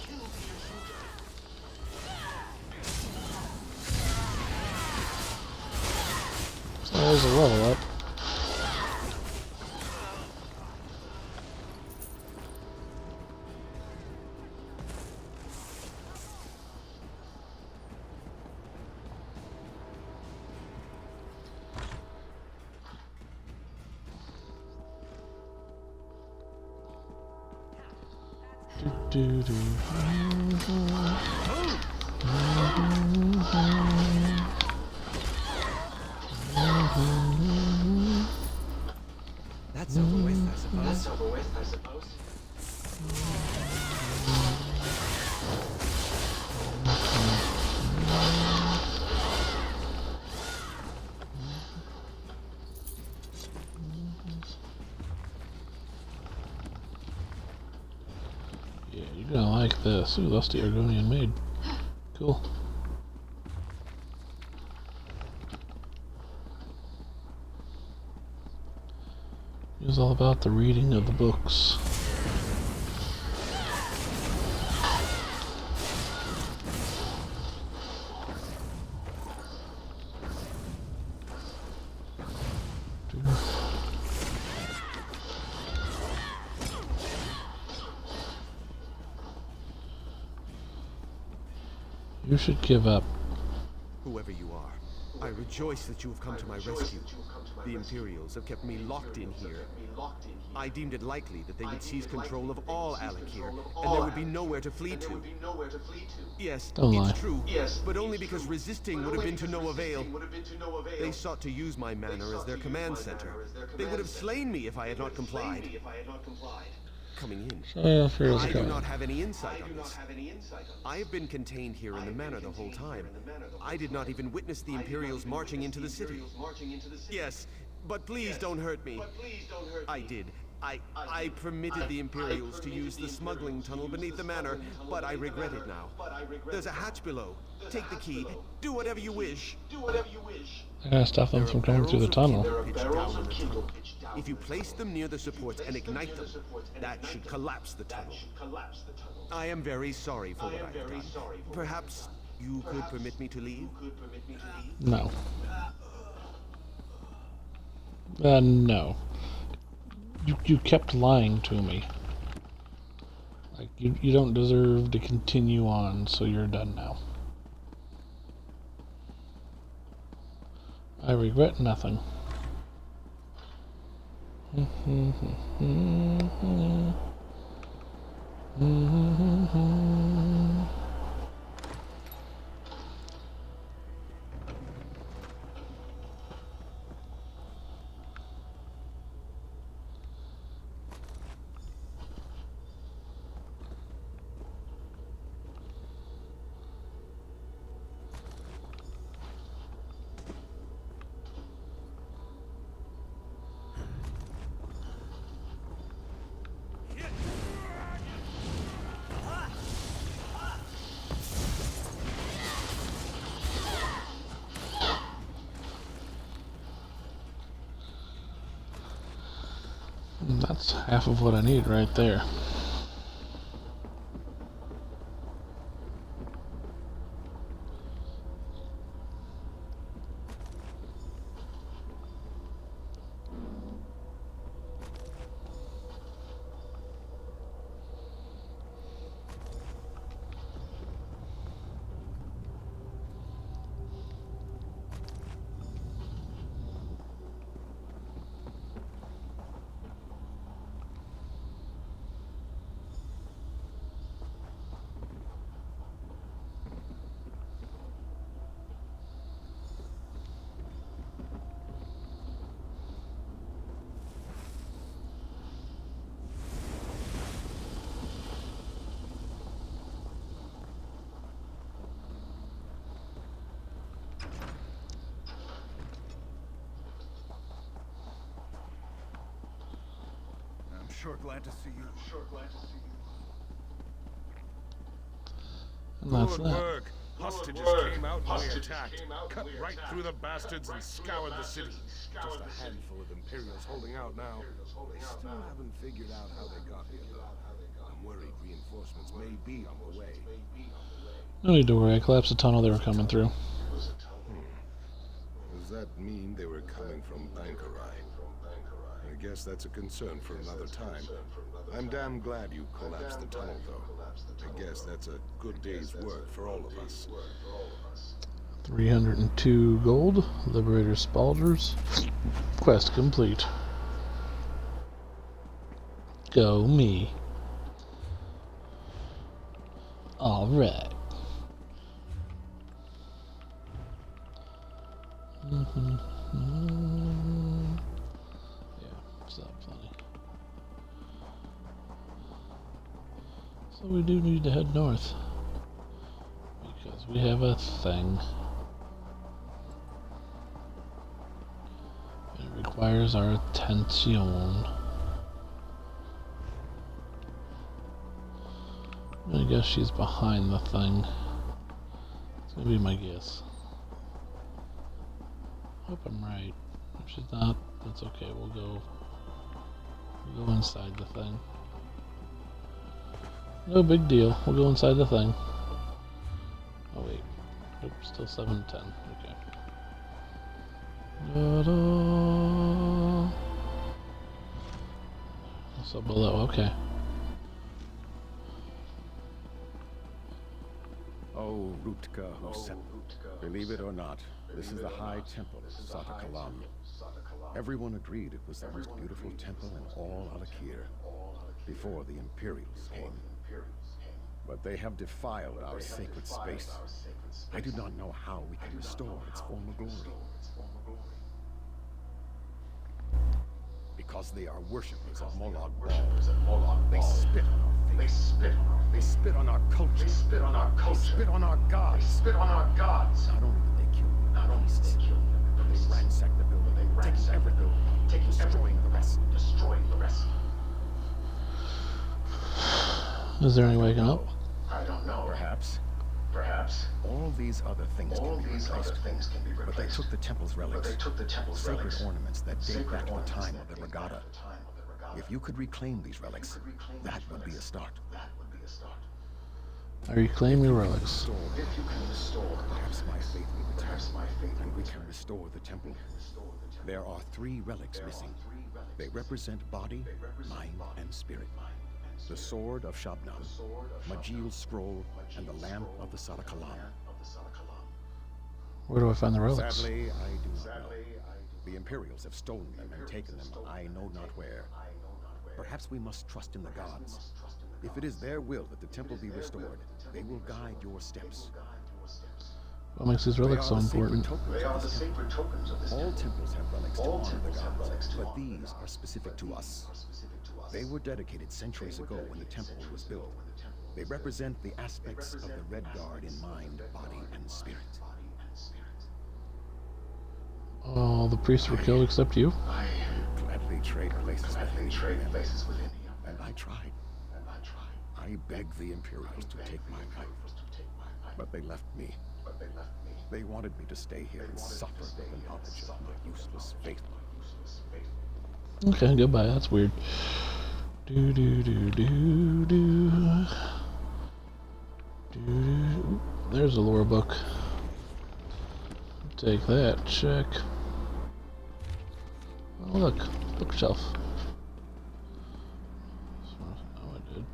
So there's a level up. That's over with, I suppose. Yeah, you're gonna like this. Ooh, that's the Argonian Maid. Cool. It was all about the reading of the books. You should give up. Whoever you are, I rejoice that you have come to my rescue. The Imperials have kept me locked in here. I deemed it likely that they would seize control of all Alec here, and there would be nowhere to flee to. Yes, Don't lie. it's true, but only because resisting would have been to no avail. They sought to use my manor as their command center. They would have slain me if I had not complied. Coming in, I do not have any insight on this. I have been contained here in the manor the whole time. I did not even witness the Imperials marching into the city. Yes, but please don't hurt me. I did. I permitted the Imperials to use the smuggling tunnel beneath the manor, but I regret it now. There's a hatch below. Take the key. Do whatever you wish. I gotta stop them from coming through the tunnel. If you place them near the supports and ignite them, that should collapse the tunnel. I am very sorry for what I have done. Perhaps you could permit me to leave? No. No. You kept lying to me. Like, you don't deserve to continue on, so you're done now. I regret nothing. That's half of what I need right there. Sure glad to see you. And that's Good that. work. Hostages came out and we attacked. Cut right through the bastards and scoured the city. Just a handful of Imperials holding out now. They still haven't figured out how they got here, though. I'm worried reinforcements may be on the way. No need to worry, I collapsed the tunnel they were coming through. Does that mean they were coming from Bankarai? I guess that's a concern for another time. I'm damn glad you collapsed the tunnel, though. I guess that's a good day's work for all of us. 302 gold. Liberator Spalders. Quest complete. Go me. Alright. So we do need to head north because we have a thing. It requires our attention. I guess she's behind the thing. It's gonna be my guess. Hope I'm right. If she's not, that's okay. We'll go inside the thing. No big deal. We'll go inside the thing. Oh wait. Nope, still 7:10. Okay. Da-da. Also below, okay. Oh, Rutka Hosep. Believe it or not, this is the High Temple of Sata Kalam. Everyone agreed it was the most beautiful temple in all Alakir, before the Imperials came. But they have defiled our sacred space. I do not know how we can restore its former glory. Because they are worshippers of Molag Bal. They spit on our faith. They spit on our culture. They spit on our gods. Not only did they kill the priests, but they ransacked the building, taking everything, destroying the rest. Is there any way I can help? I don't know. Perhaps. All these other things can be replaced. But they took the temple's relics, sacred ornaments that date back to the time of the regatta. If you could reclaim these relics, that would be a start. I reclaim your relics. If you can restore, perhaps my faith will return, and we can restore the temple. There are 3 relics missing. They represent body, mind, and spirit. The sword of Shabnam, Majil's scroll, and the lamp of the Sata Kalam. Where do I find the relics? Sadly, I do not know. The Imperials have stolen them and taken them, I know not where. Perhaps we must trust in the gods. If it is their will that the temple be restored, they will guide your steps. What makes these relics so important? They are the sacred tokens of this temple. All temples have relics to honor the gods, but these are specific to us. They were dedicated centuries ago when the temple was built. They represent the aspects of the Red Guard in mind, body, and spirit. All the priests were killed except you? I gladly trade places with him. And I tried. I begged the Imperials to take my life, but they left me. They wanted me to stay here and suffer with the knowledge of my useless fate. Okay, goodbye. That's weird. Do do do do do. Do. There's a lore book. Take that. Check. Oh look, bookshelf. Oh, I did.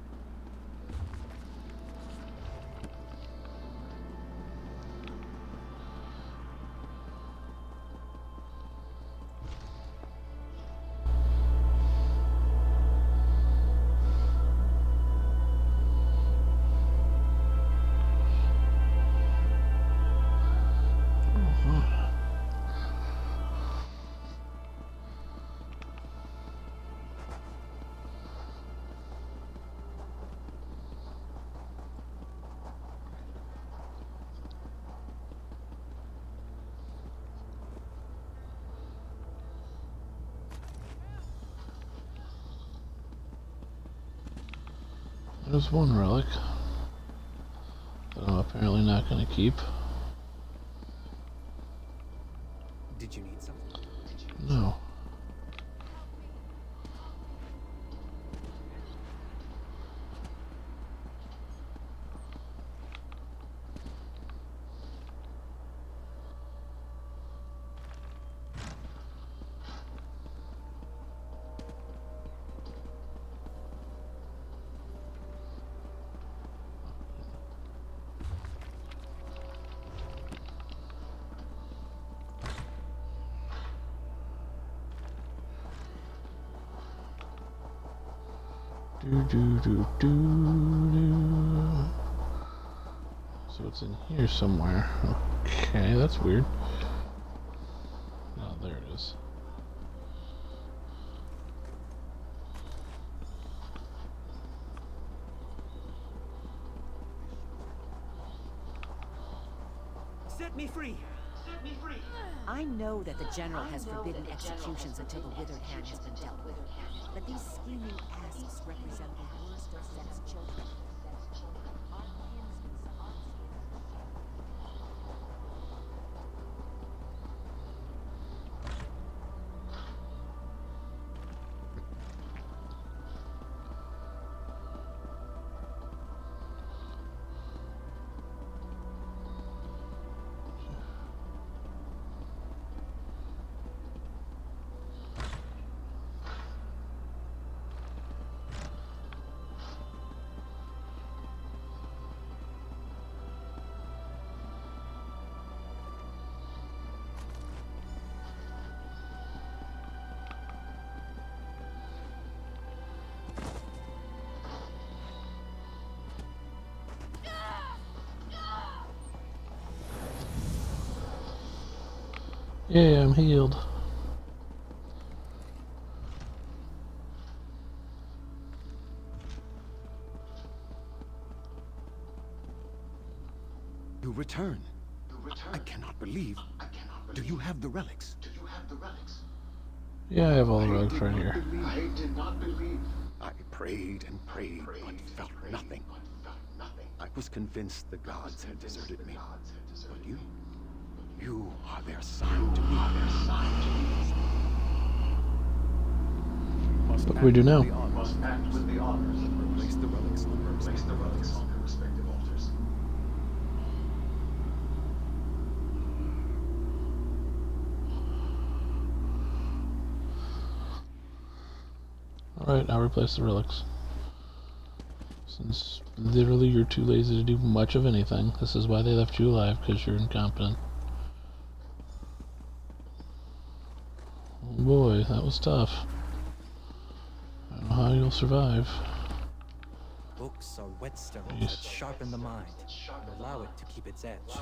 There's one relic that I'm apparently not going to keep. Did you need something? No. So it's in here somewhere. Okay, that's weird. Oh, there it is. Set me free! Set me free! I know that the General has forbidden executions until the Withered Hand has been dealt with. But these scheming asses represent the worst of Set's children. Yeah, I'm healed. You return. I cannot believe. Do you have the relics? Yeah, I have all the relics right here. I did not believe. I prayed and prayed, but felt nothing. I was convinced the gods had deserted me. But you are their sign to me. What do we do now? Must act with the honors and replace the relics on their respective altars. Alright, I'll replace the relics. Since literally you're too lazy to do much of anything. This is why they left you alive, because you're incompetent. Oh boy, that was tough. I don't know how you'll survive. Books are whetstones that sharpen the mind and allow it to keep its edge.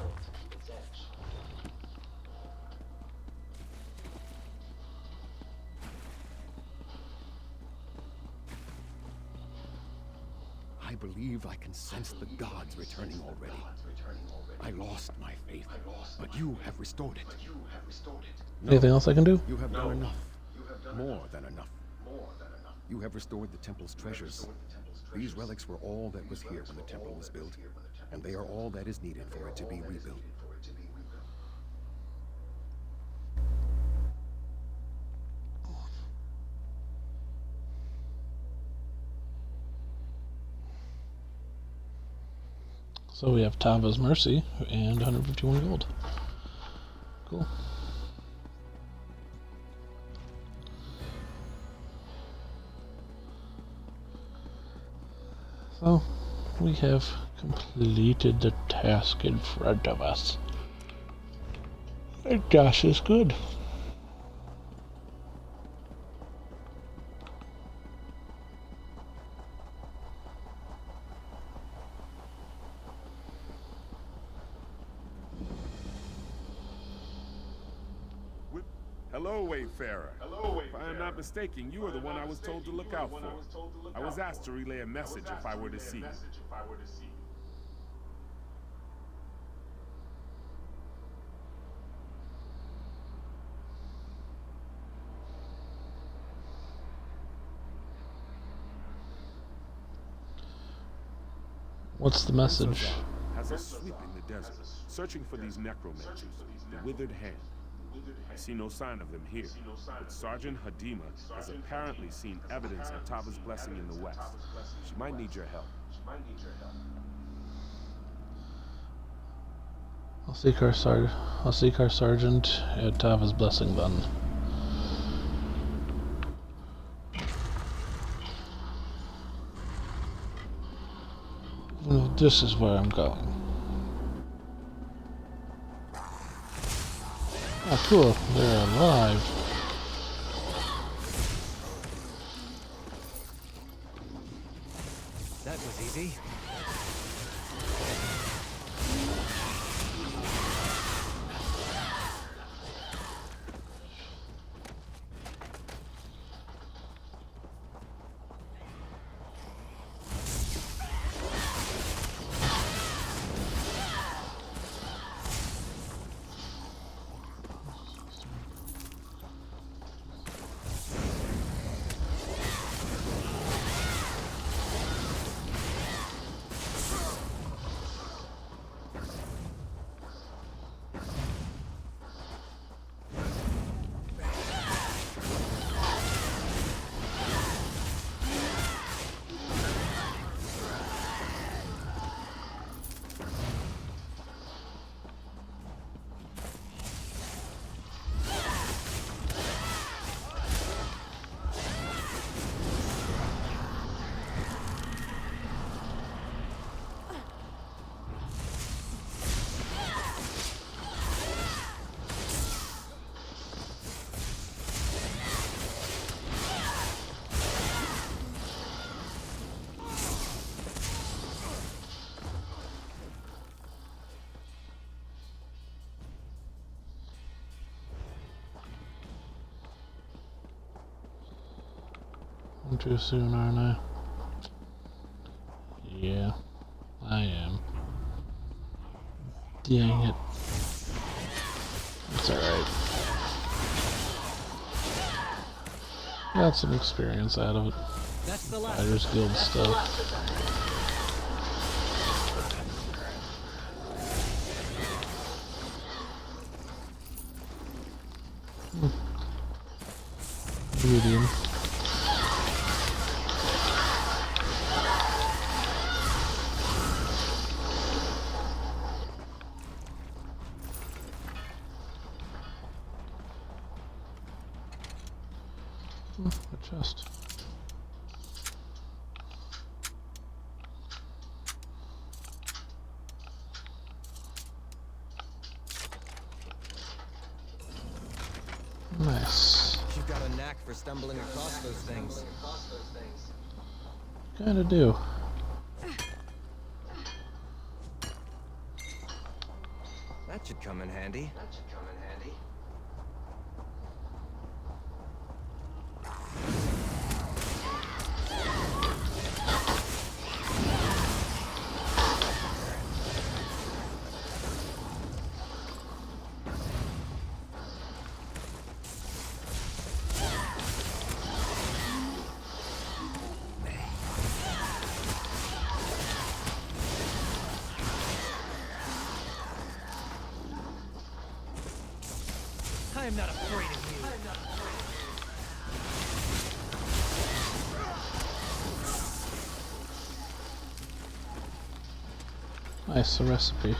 I believe I can sense the gods returning already. I lost my faith, but you have restored it. Anything else I can do? You have done enough. More than enough. You have restored the temple's treasures. These relics were all that was here when the temple was built, and they are all that is needed for it to be rebuilt. So we have Tava's Mercy and 151 gold. Cool. So we have completed the task in front of us. And Josh is good. Hello, Wayfarer. If I am not mistaken, you are the one I was told to look out for. I was asked to relay a message if I were to see you. What's the message? Has us sweeping the desert, searching for these necromancers, the withered hand. I see no sign of them here, but Sergeant Hadima has apparently seen evidence of Tava's blessing in the west. She might need your help. I'll seek our sergeant at Tava's blessing then. Well, this is where I'm going. Oh, cool. They're alive. That was easy. talking too soon, aren't I? Yeah, I am. Dang it. It's alright. Got some experience out of it. That's the last. Fighters Guild stuff. Medium. A chest. Nice. You've got a knack for stumbling across those things. Kinda do. That should come in handy. I am not afraid of you. Nice, a recipe.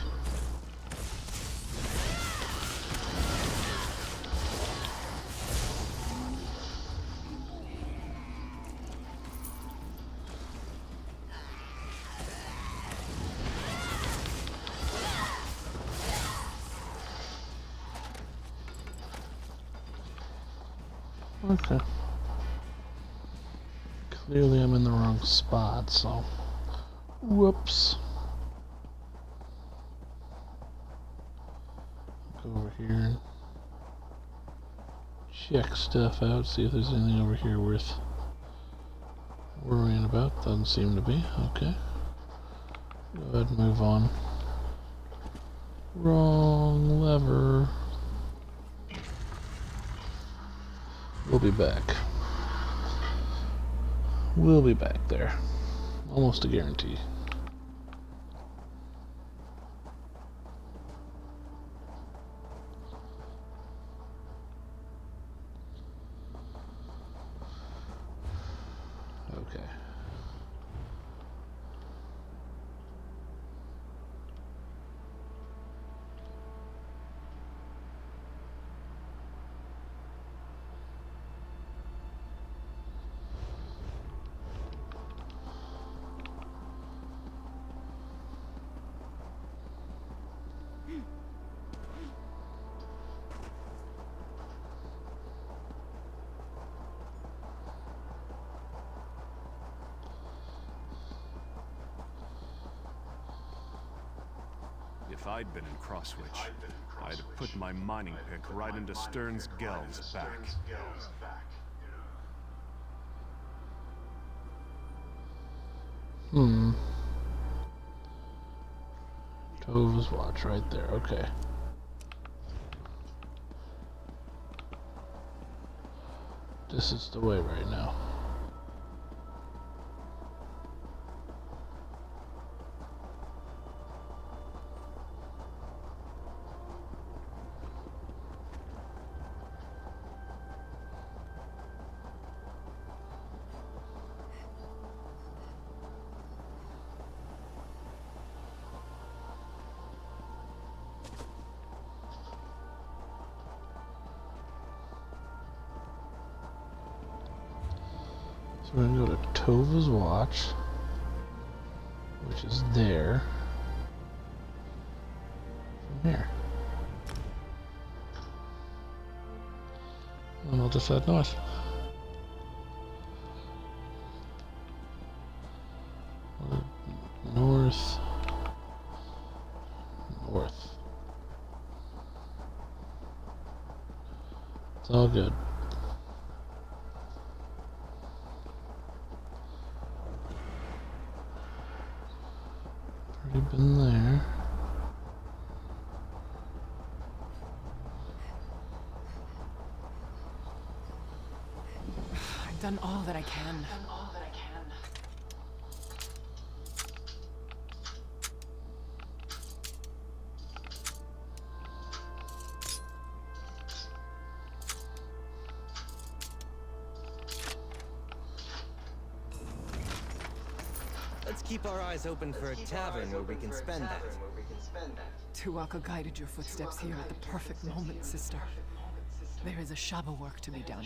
Okay. Clearly I'm in the wrong spot, so... Whoops. Go over here and check stuff out, see if there's anything over here worth worrying about. Doesn't seem to be. Okay. Go ahead and move on. Wrong lever. We'll be back. We'll be back there. Almost a guarantee. Okay. If I'd been in Crosswitch, I'd have put my mining pick right into Stern's Gell's back. Tova's watch right there, okay. This is the way right now. So we're going to go to Tova's watch, which is there, from here. And we'll just head north. North. North. It's all good. We've been there. I've done all that I can. Let's keep our eyes open for a tavern where we can spend that. Tuaka guided your footsteps here at the perfect moment, sister. There is a Shaba work to be done.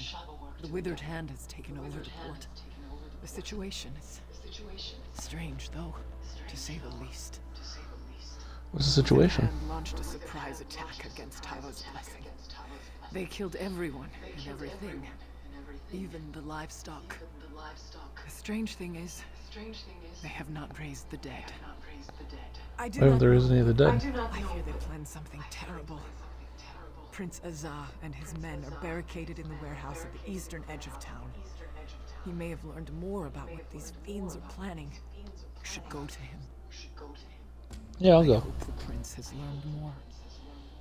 The Withered Hand has taken over the port. The situation is strange, though, to say the least. What's the situation? The Hand launched a surprise attack against Tyva's blessing. They killed everyone and everything, even the livestock. The strange thing is, they have not raised the dead. Why there isn't any of the dead? I fear they planned something terrible. Prince Azah and his men are barricaded in the warehouse at the eastern edge of town. He may have learned more about what these fiends are planning. We should go to him. Yeah, I'll I go. hope the prince has learned more.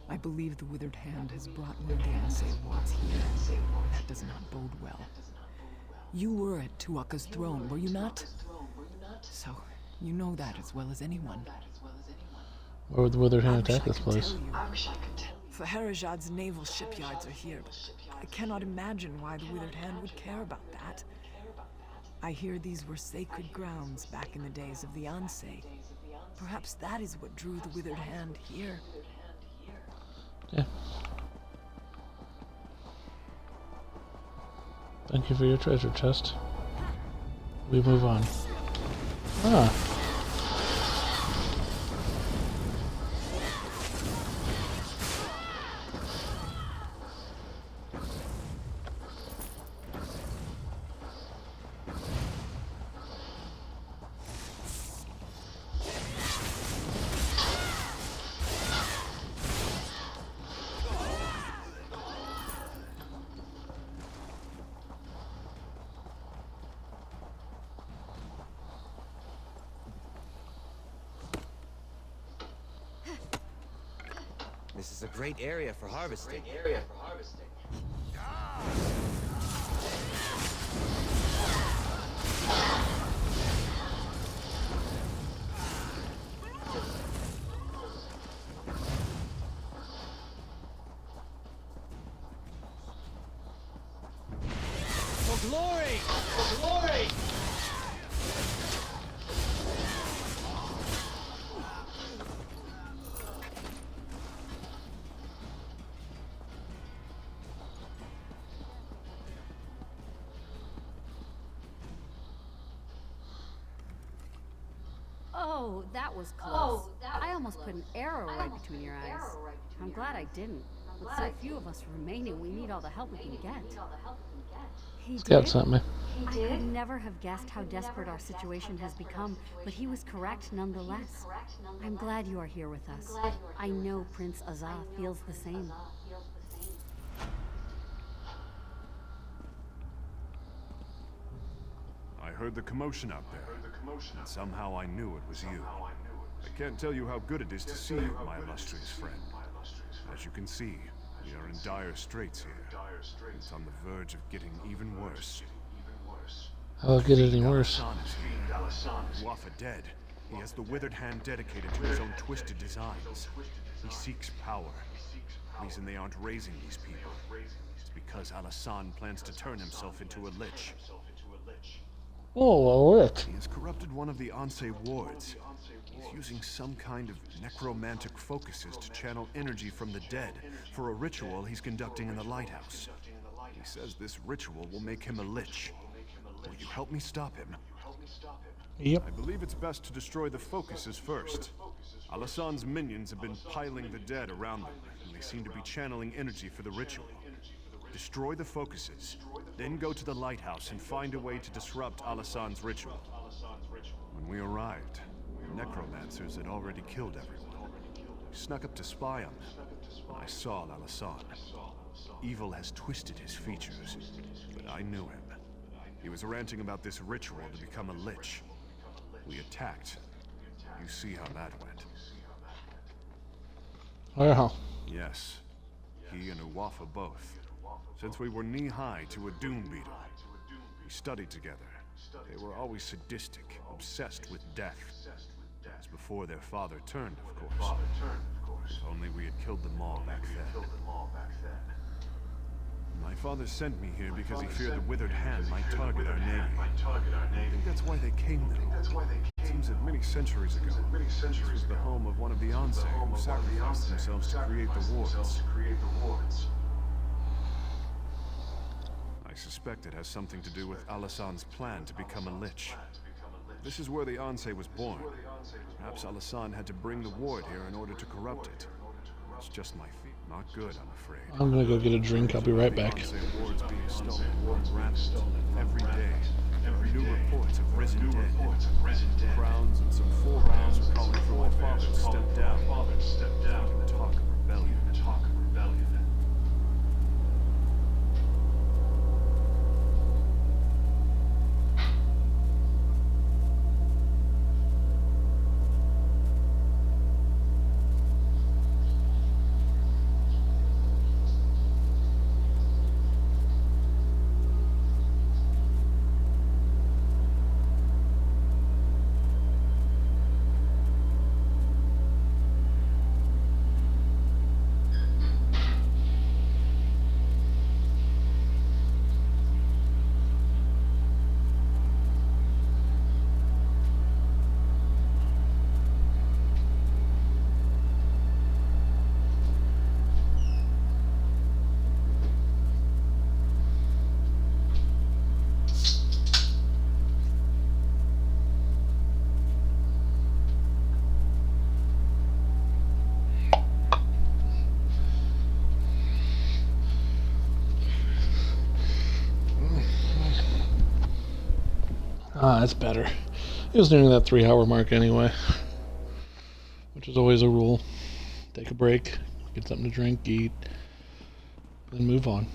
I believe the Withered Hand has brought one of the Ansei wards here. That does not bode well. You were at Tuaka's throne, were you not? So, you know that as well as anyone. Why would the Withered Hand attack this place? Faharajad's naval shipyards are here, but I cannot imagine why the Withered Hand would care about that. I hear these were sacred grounds back in the days of the Ansei. Perhaps that is what drew the Withered Hand here. Yeah. Thank you for your treasure chest. We move on. Ah. This is a great area for harvesting. For glory! For glory! Oh, that was close. I almost put an arrow right between your eyes. I'm glad I didn't. With so few of us remaining, we need all the help we can get. He Scout did? sent me. I could never have guessed how desperate our situation has become, but he was correct nonetheless. I'm glad you are here with us. I know Prince Azah feels the same. I heard the commotion out there, and somehow I knew it was you. I can't tell you how good it is to see you, my illustrious friend. As you can see, we are in dire straits here. It's on the verge of getting even worse. How will it get any worse? Wafa dead. He has the Withered Hand dedicated to his own twisted designs. He seeks power. The reason they aren't raising these people is because Al-Hassan plans to turn himself into a lich. Oh, a lich. He has corrupted one of the Ansei wards. He's using some kind of necromantic focuses to channel energy from the dead for a ritual he's conducting in the lighthouse. He says this ritual will make him a lich. Will you help me stop him? Yep. I believe it's best to destroy the focuses first. Al-Hassan's minions have been piling the dead around them, and they seem to be channeling energy for the ritual. Destroy the focuses, then go to the lighthouse and find a way to disrupt Al-Hassan's ritual. When we arrived, necromancers had already killed everyone. We snuck up to spy on them, and I saw Al-Hassan. Evil has twisted his features, but I knew him. He was ranting about this ritual to become a lich. We attacked. You see how that went. Oh, yeah. Yes. He and Uwafa both. Since we were knee-high to a Doom Beetle. We studied together. They were always sadistic, obsessed with death. As before their father turned, of course. If only we had killed them all back then. My father sent me here because he feared the Withered Hand might target our navy. I think that's why they came, though. It seems that many centuries ago, this was the home of one of the Ansei who sacrificed themselves to create the wards. I suspect it has something to do with Alasan's plan to become a Lich. This is where the Ansei was born. Perhaps Alasan had to bring the ward here in order to corrupt it. It's just my feet. Not good, I'm afraid. I'm gonna go get a drink. I'll be right back. Wards being stolen every day. New reports of risen dead. Crowns and some forebears are calling for my father to step down. Talk of rebellion. Ah, that's better. It was nearing that 3-hour mark anyway, which is always a rule. Take a break, get something to drink, eat, then move on.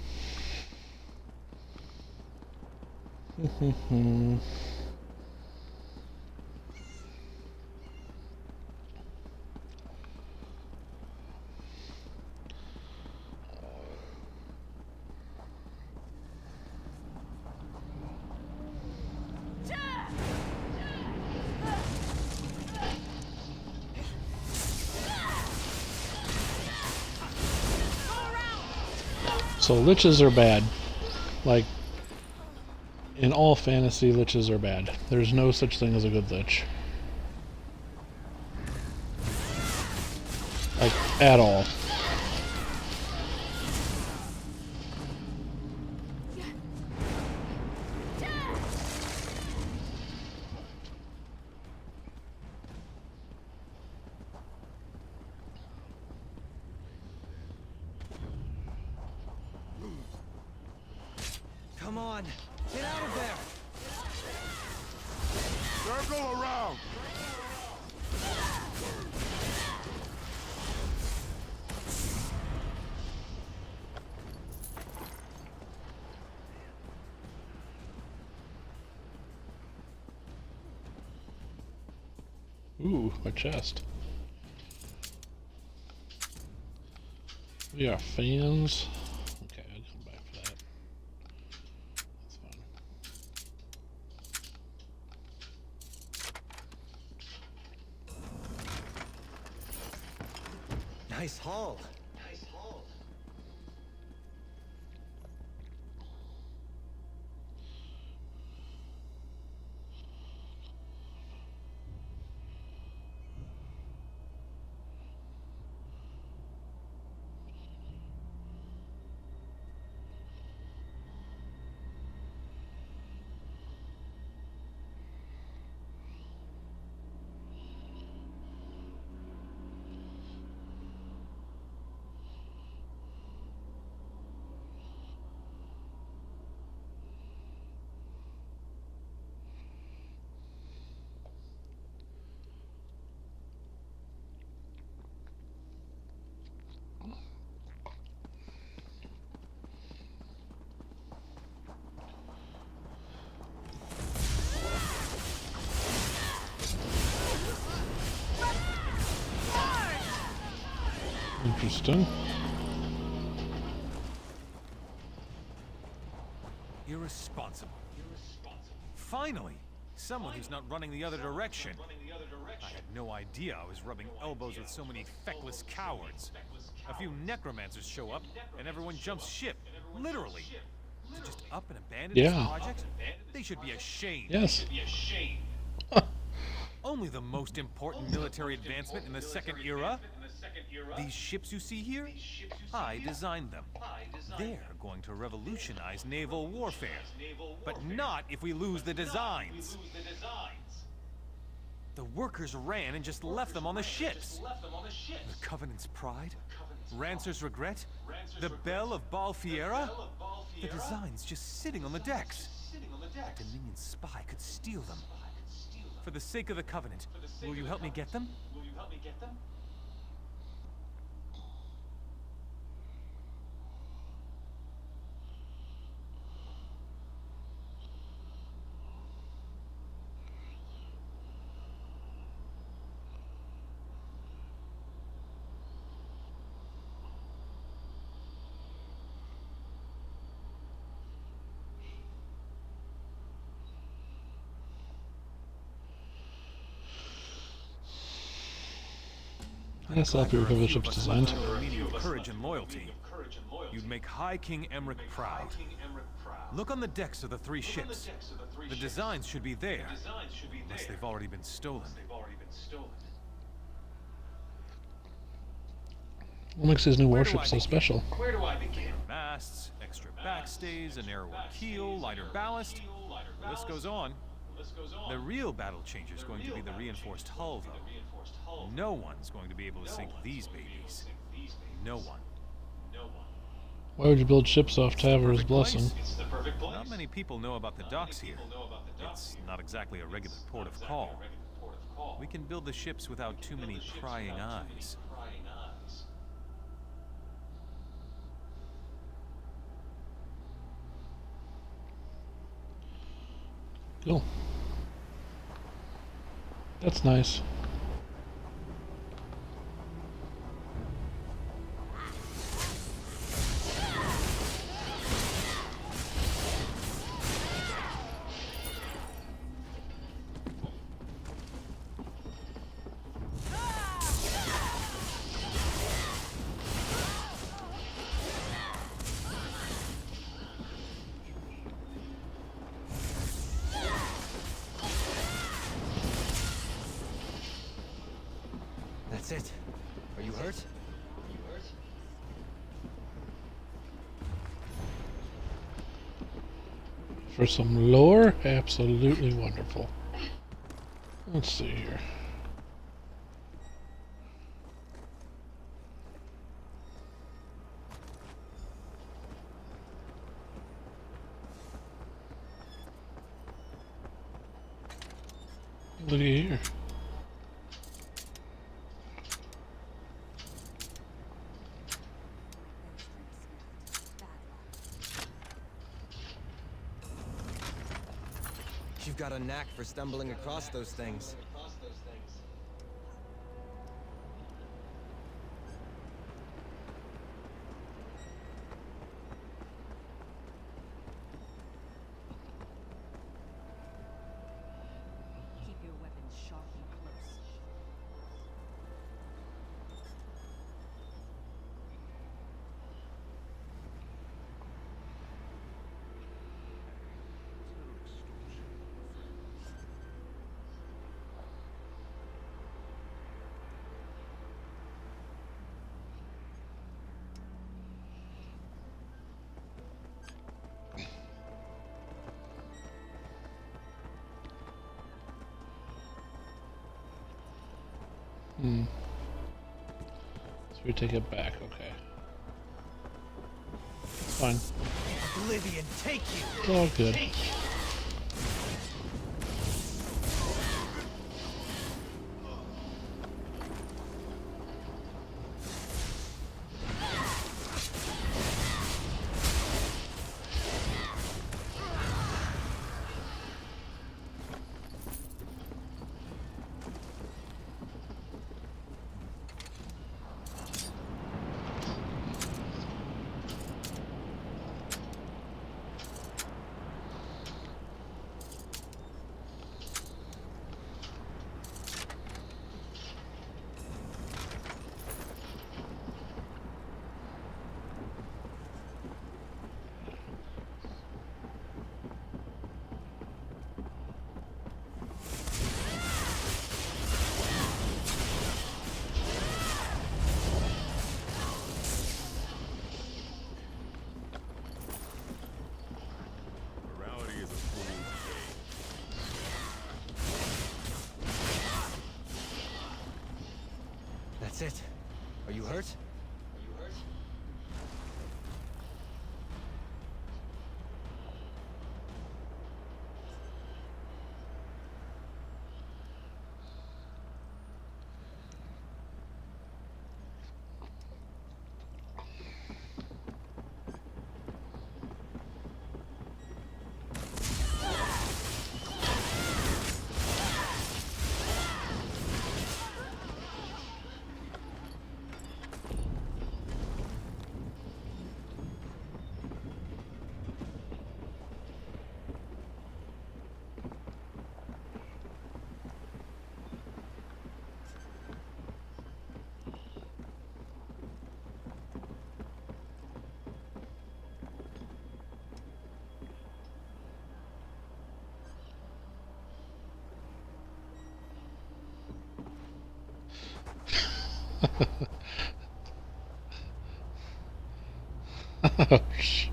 So liches are bad. Like, in all fantasy, liches are bad. There's no such thing as a good lich. Like, at all. Come on, get out of there! Circle around! Ooh, a chest. We are fans. Okay, I'll come back for that. That's fine. Nice haul. Interesting. Irresponsible. Finally! Someone who's not running the other direction. I had no idea I was rubbing elbows with so many feckless cowards. A few necromancers show up, and everyone jumps ship. Literally. To just up and abandon this project? They should be ashamed. Yes. Only the most important military advancement in the Second Era? These ships you see here? I designed them. They're going to revolutionize naval warfare. But not if we lose the designs. The workers ran and just left them on the ships. The Covenant's pride? Rancer's regret? The Bell of Balfiera? The designs just sitting on the decks. A Dominion spy could steal them. For the sake of the Covenant, will you help me get them? Yes, I'll be the ship's designed. Courage and loyalty. You'd make High King Emmerich proud. Look on the decks of the three ships. The designs should be there, unless they've already been stolen. What makes these new warships so special? Where do I begin? Masts, extra backstays, a narrower keel, lighter ballast. The list goes on. The real battle changer is going to be the reinforced hull, though. No one's going to be able to sink these babies. No one. Why would you build ships off Taver's blessing? Not many people know about the docks here. It's not exactly a regular port of call. We can build the ships without too many prying eyes. Cool. That's nice. That's it. Are you hurt? For some lore, absolutely wonderful. Let's see here. Look at here. You've got a knack for stumbling across those things. Keep your weapons sharp and close. So we take it back, okay. It's fine. Oblivion, take you! It's all good. That's it. Are you hurt? Oh, shit.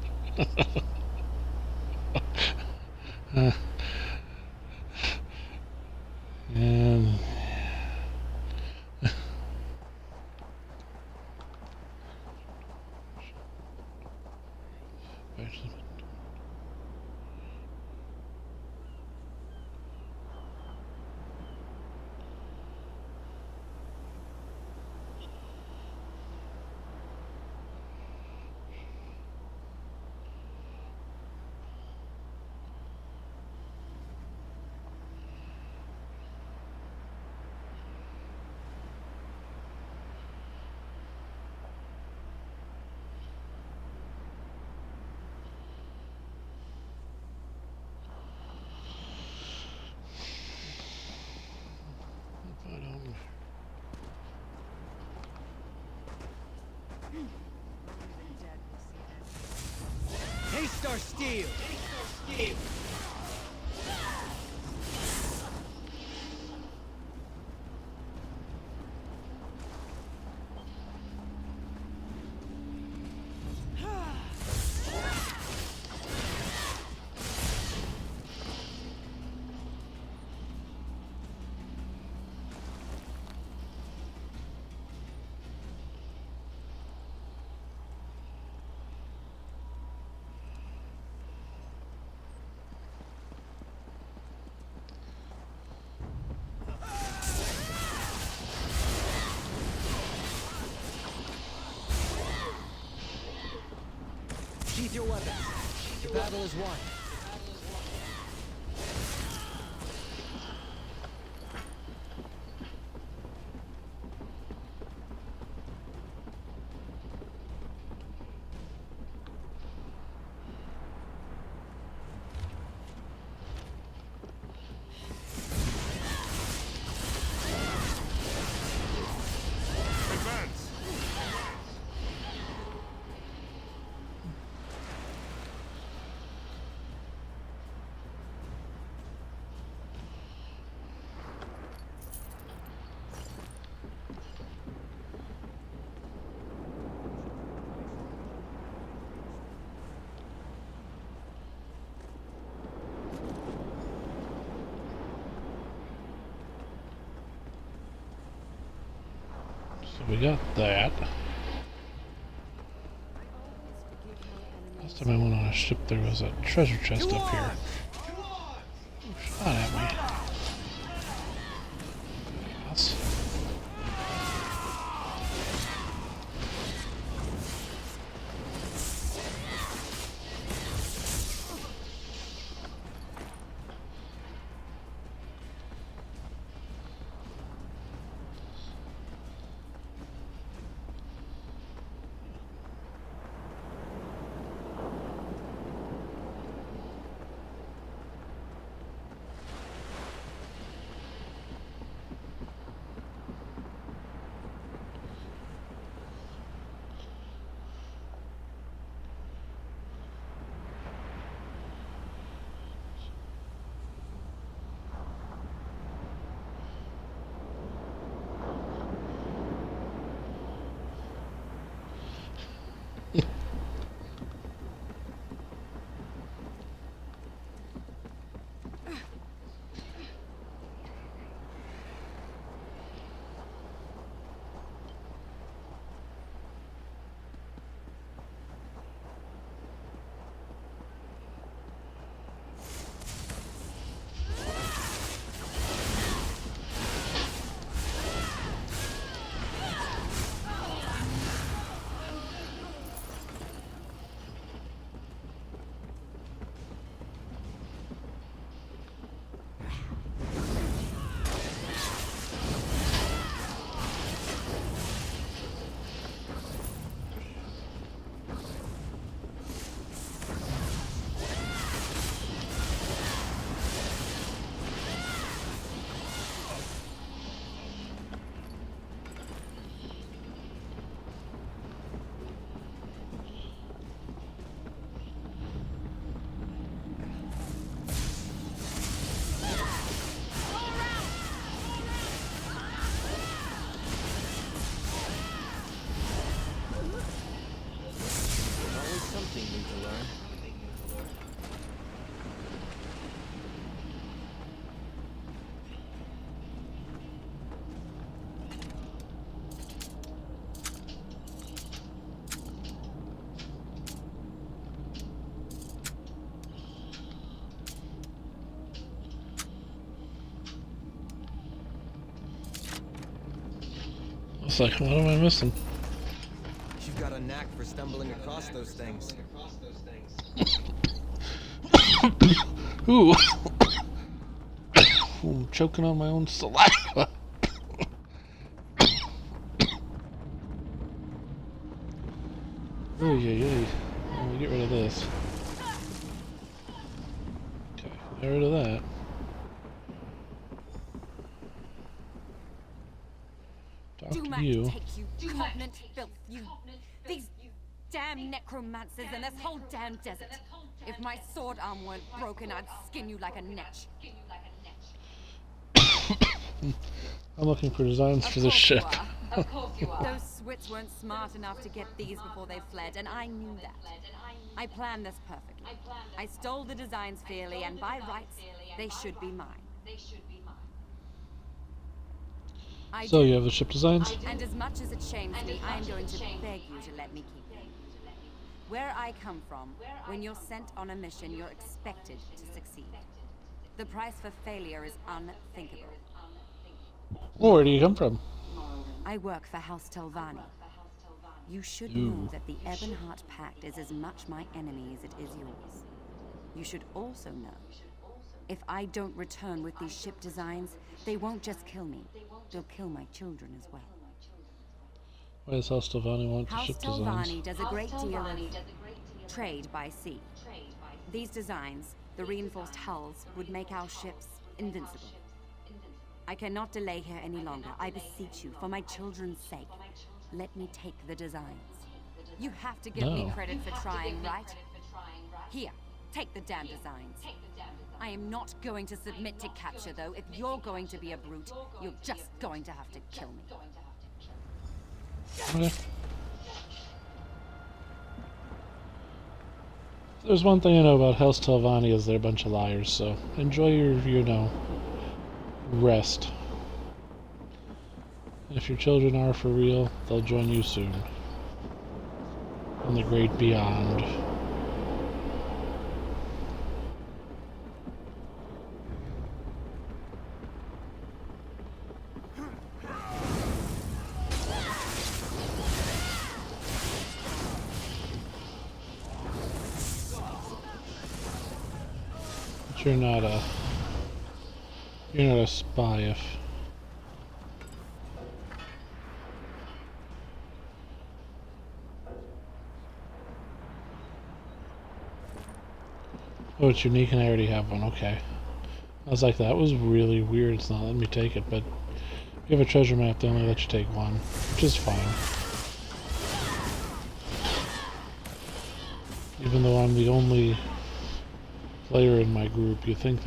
And Taste our steel! Sheath your weapons. The battle is won. so we got that. Last time I went on a ship, there was a treasure chest up here. Shot at me. That's... It's like, what am I missing? You've got a knack for stumbling across those things. Ooh. I'm choking on my own saliva. Ooh, yeah. I'll get rid of this. Okay, get rid of that. Do Talk to you. take you, covenant filth, you. These damn necromancers and this whole damn desert. If my sword arm weren't broken, I'd skin you like a netch. I'm looking for designs for the ship. Of course you are. Those Swits weren't smart enough to get these before they fled, and I knew that. I planned this perfectly. I stole the designs fairly, and by rights, they should be mine. So you have the ship designs? And as much as it shames me, I am going to beg you to let me keep them. Where I come from, when you're sent on a mission, you're expected to succeed. The price for failure is unthinkable. Well, where do you come from? I work for House Telvanni. You should know that the Ebonheart Pact is as much my enemy as it is yours. You should also know, if I don't return with these ship designs, they won't just kill me, they'll kill my children as well. Why does House Telvanni want the ship designs? House Telvanni does a great deal of trade by sea. These designs, the reinforced hulls, would make our ships invincible. I cannot delay here any longer. I beseech you, for my children's sake, let me take the designs. You have to give me credit for trying, right? Here, take the damn designs. I am not going to submit to capture, though. If you're going to be a brute, you're just going to have to kill me. Okay. There's one thing I know about House Telvanni is they're a bunch of liars, so enjoy your, rest. If your children are for real, they'll join you soon. In the great beyond. But you're not a spy if oh, it's unique and I already have one, okay. I was like, that was really weird, it's not letting me take it, but if you have a treasure map, they only let you take one, which is fine. Even though I'm the only player in my group, I think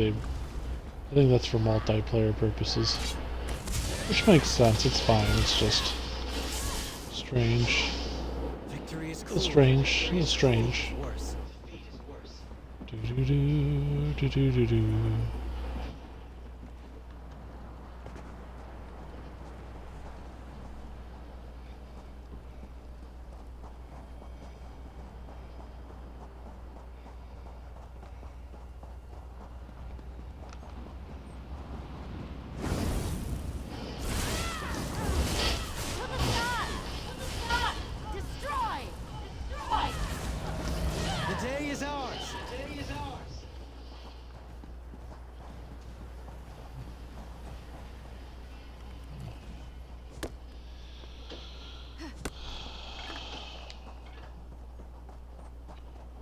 that's for multiplayer purposes. Which makes sense, it's fine, it's just strange. Victory is It's strange, it's strange. Do. The day is ours.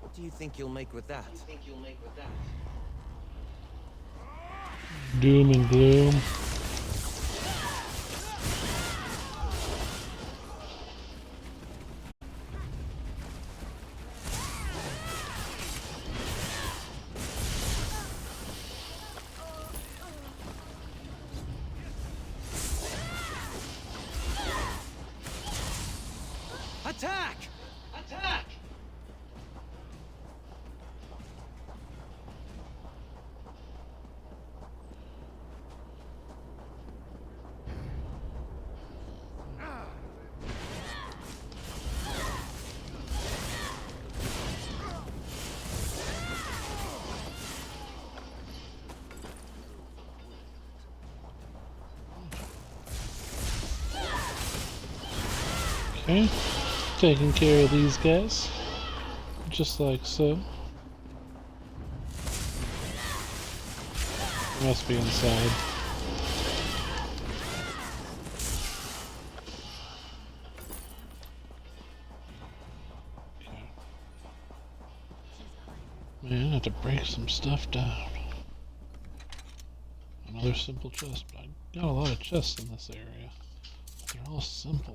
What do you think you'll make with that? Doom and gloom. Attack! Attack! Okay. Taking care of these guys. Just like so. Must be inside. Man, I have to break some stuff down. Another simple chest, but I got a lot of chests in this area. They're all simple.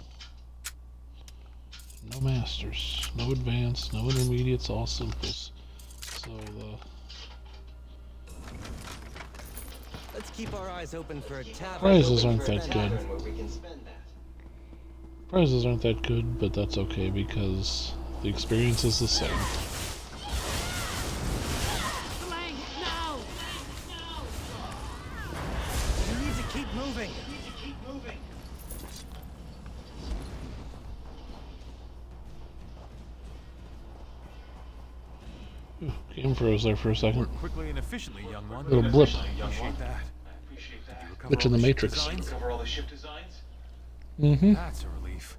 No masters, no advanced, no intermediates, all simples. So Let's keep our eyes open for a tavern. prizes aren't that good. Prizes aren't that good, but that's okay because the experience is the same. You need to keep moving. Game froze there for a second. Work quickly and efficiently, young one. Little blip. Appreciate that. Glitch in the matrix. That's a relief.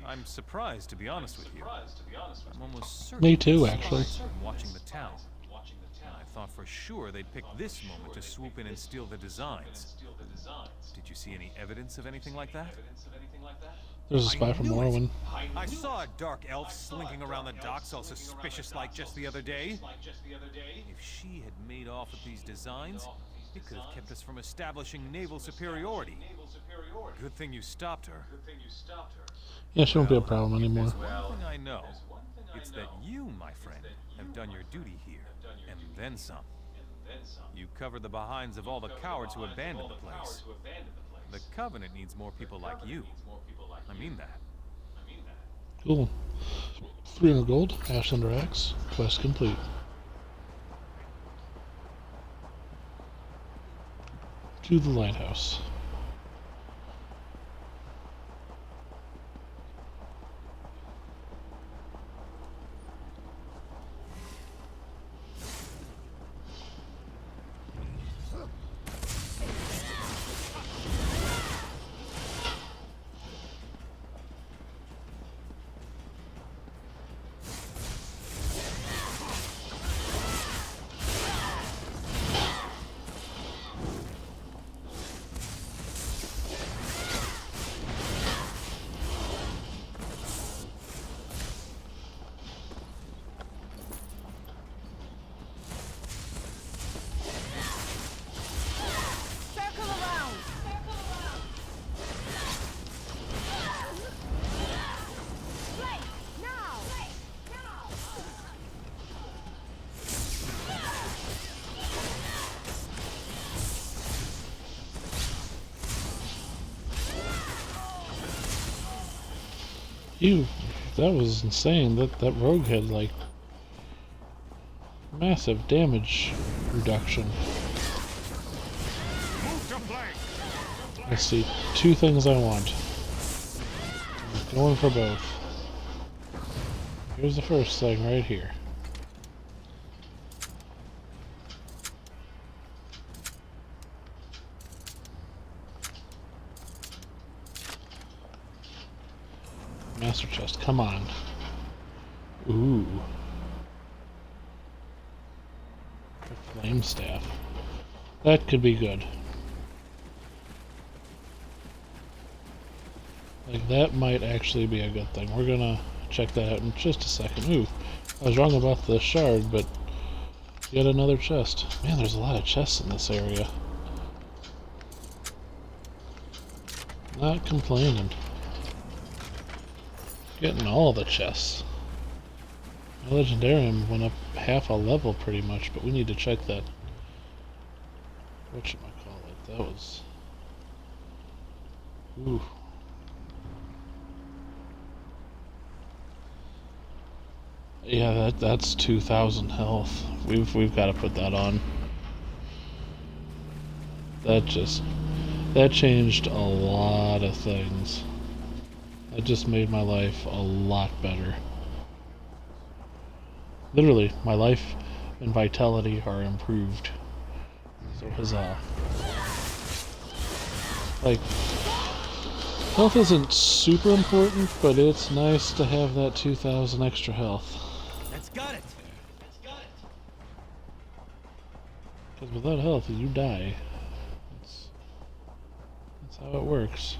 I'm surprised, to be honest with you. I'm almost certain Me too, actually. from watching the town. I thought for sure they'd pick this moment to swoop in and steal the designs. Did you see any evidence of anything like that? There's a spy from Morrowind. I saw a dark elf slinking around the docks all suspicious like just the other day. If she had made off with these designs, it could have kept us from establishing naval superiority. Good thing you stopped her. Yeah, she won't be a problem anymore. There's one thing I know. It's that you, my friend, have done your duty here, and then some. You covered the behinds of all the cowards who abandoned the place. The Covenant needs more people like you. I mean that. Cool. 300 gold, Ash Under Axe, quest complete. To the lighthouse. That was insane. That rogue had like massive damage reduction. Let's see, 2 things I want. I'm going for both. Here's the first thing right here. Master chest, come on. Ooh. The flame staff. That could be good. Like, that might actually be a good thing. We're gonna check that out in just a second. Ooh, I was wrong about the shard, but yet another chest. Man, there's a lot of chests in this area. Not complaining. Getting all the chests. My Legendarium went up half a level pretty much, but we need to check that. Whatchamacallit, that was... Ooh. Yeah, that's 2,000 health. We've got to put that on. That changed a lot of things. That just made my life a lot better. Literally, my life and vitality are improved. So huzzah. Like, Health isn't super important, but it's nice to have that 2,000 extra health. That's got it. Because without health, you die. That's how it works.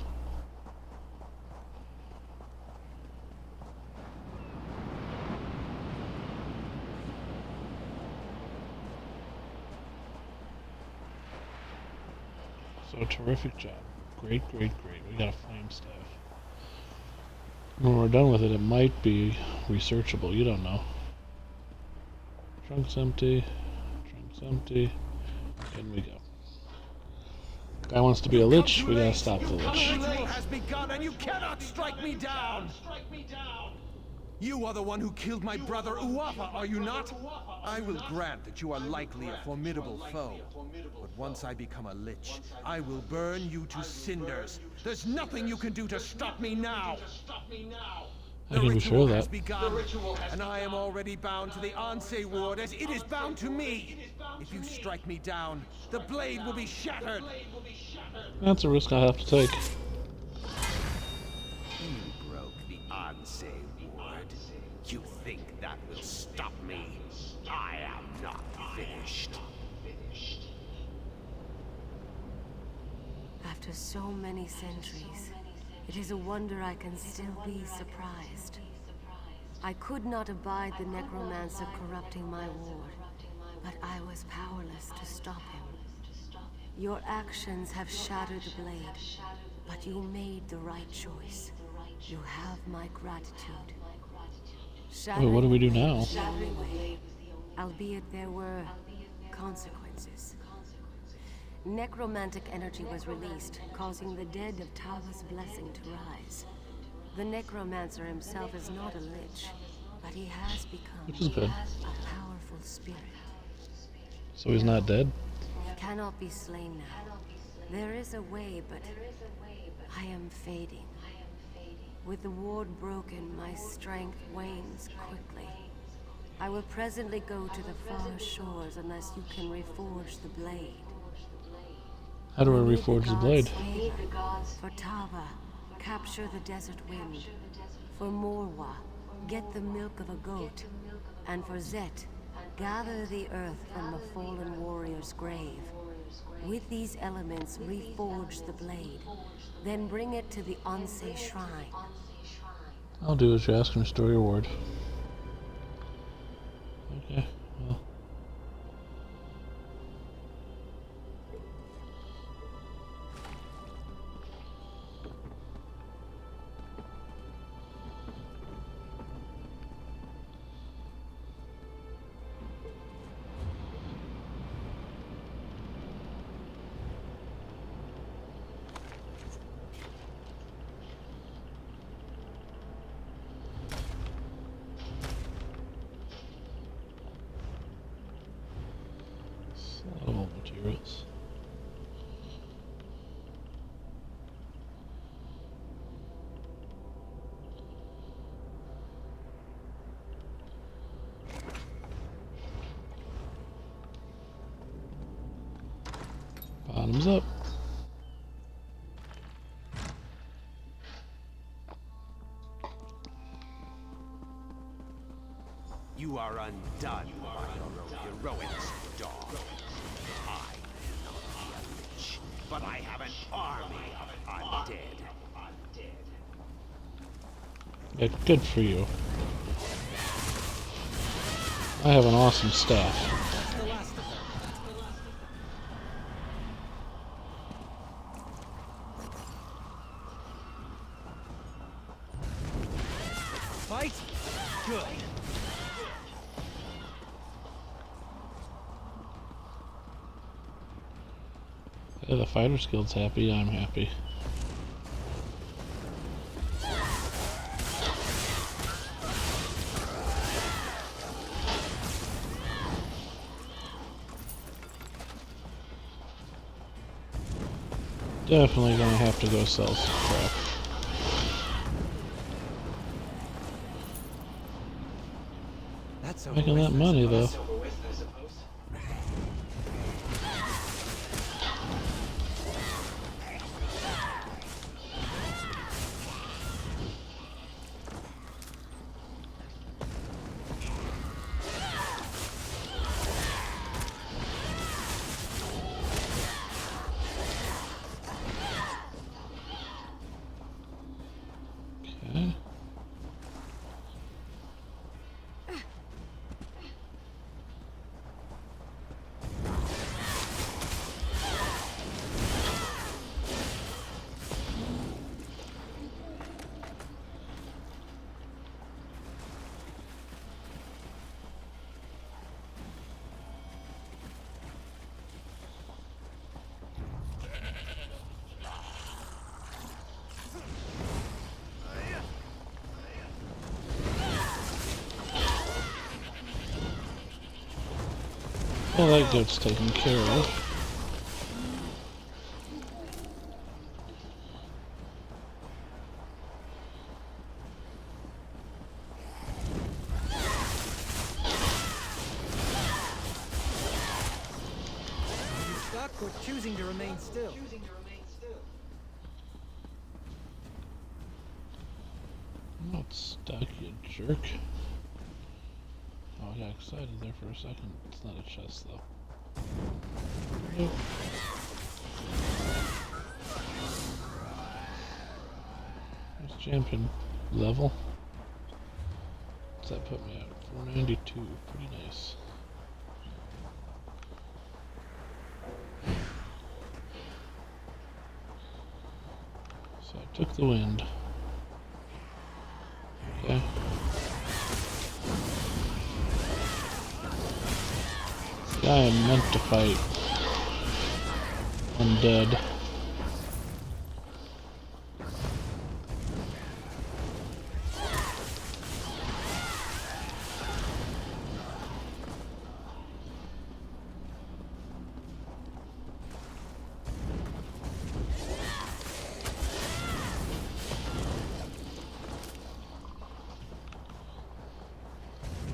So terrific job. Great, great, great. We got a flame staff. When we're done with it, it might be researchable. You don't know. Trunk's empty. Trunk's empty. In we go. Guy wants to be a lich. We gotta stop the lich. The ritual has begun, and you cannot strike me down. You are the one who killed my brother Uapa, are you not? I will grant that you are likely a formidable foe. But once I become a lich, I will burn you to cinders. There's nothing you can do to stop me now. I can be sure of that. Begun, and I am already bound to the Anse ward as it is bound to me. If you strike me down, the blade will be shattered. That's a risk I have to take. You broke the Anse ward. You think that will stop me? I am not finished. After so many centuries, it is a wonder I can still be surprised. I could not abide the necromancer corrupting my ward, but I was powerless to stop him. Your actions have shattered the blade, but you made the right choice. You have my gratitude. Wait, what do we do now? The only way, albeit there were consequences. Necromantic energy was released, causing the dead of Tava's blessing to rise. The necromancer himself is not a lich, but he has become Which is good. a powerful spirit. So he's not dead? He cannot be slain now. There is a way, but I am fading. With the ward broken, my strength wanes quickly. I will presently go to the far shores unless you can reforge the blade. How do I reforge the blade? For Tava, capture the desert wind. For Morwa, get the milk of a goat. And for Zet, gather the earth from the fallen warrior's grave. With these elements, reforge the blade. Then bring it to the Anse shrine. I'll do as you ask and restore your ward. Okay, well. All materials. Bottoms up. You are undone by your own heroics, dog. I may not be a lich, but I have an army of undead. Yeah, good for you. I have an awesome staff. Fight? Good. Yeah, the Fighter's Guild's happy, I'm happy. Definitely gonna have to go sell some crap. That's Making that money though. Well, that gets taken care of. Or choosing to remain still. I'm not stuck, you jerk. Oh, I got excited there for a second. It's not a chest, though. Nope. There's champion level. What's that put me at? 492. Pretty nice. So I took the wind. Okay. The guy I meant to fight. Undead.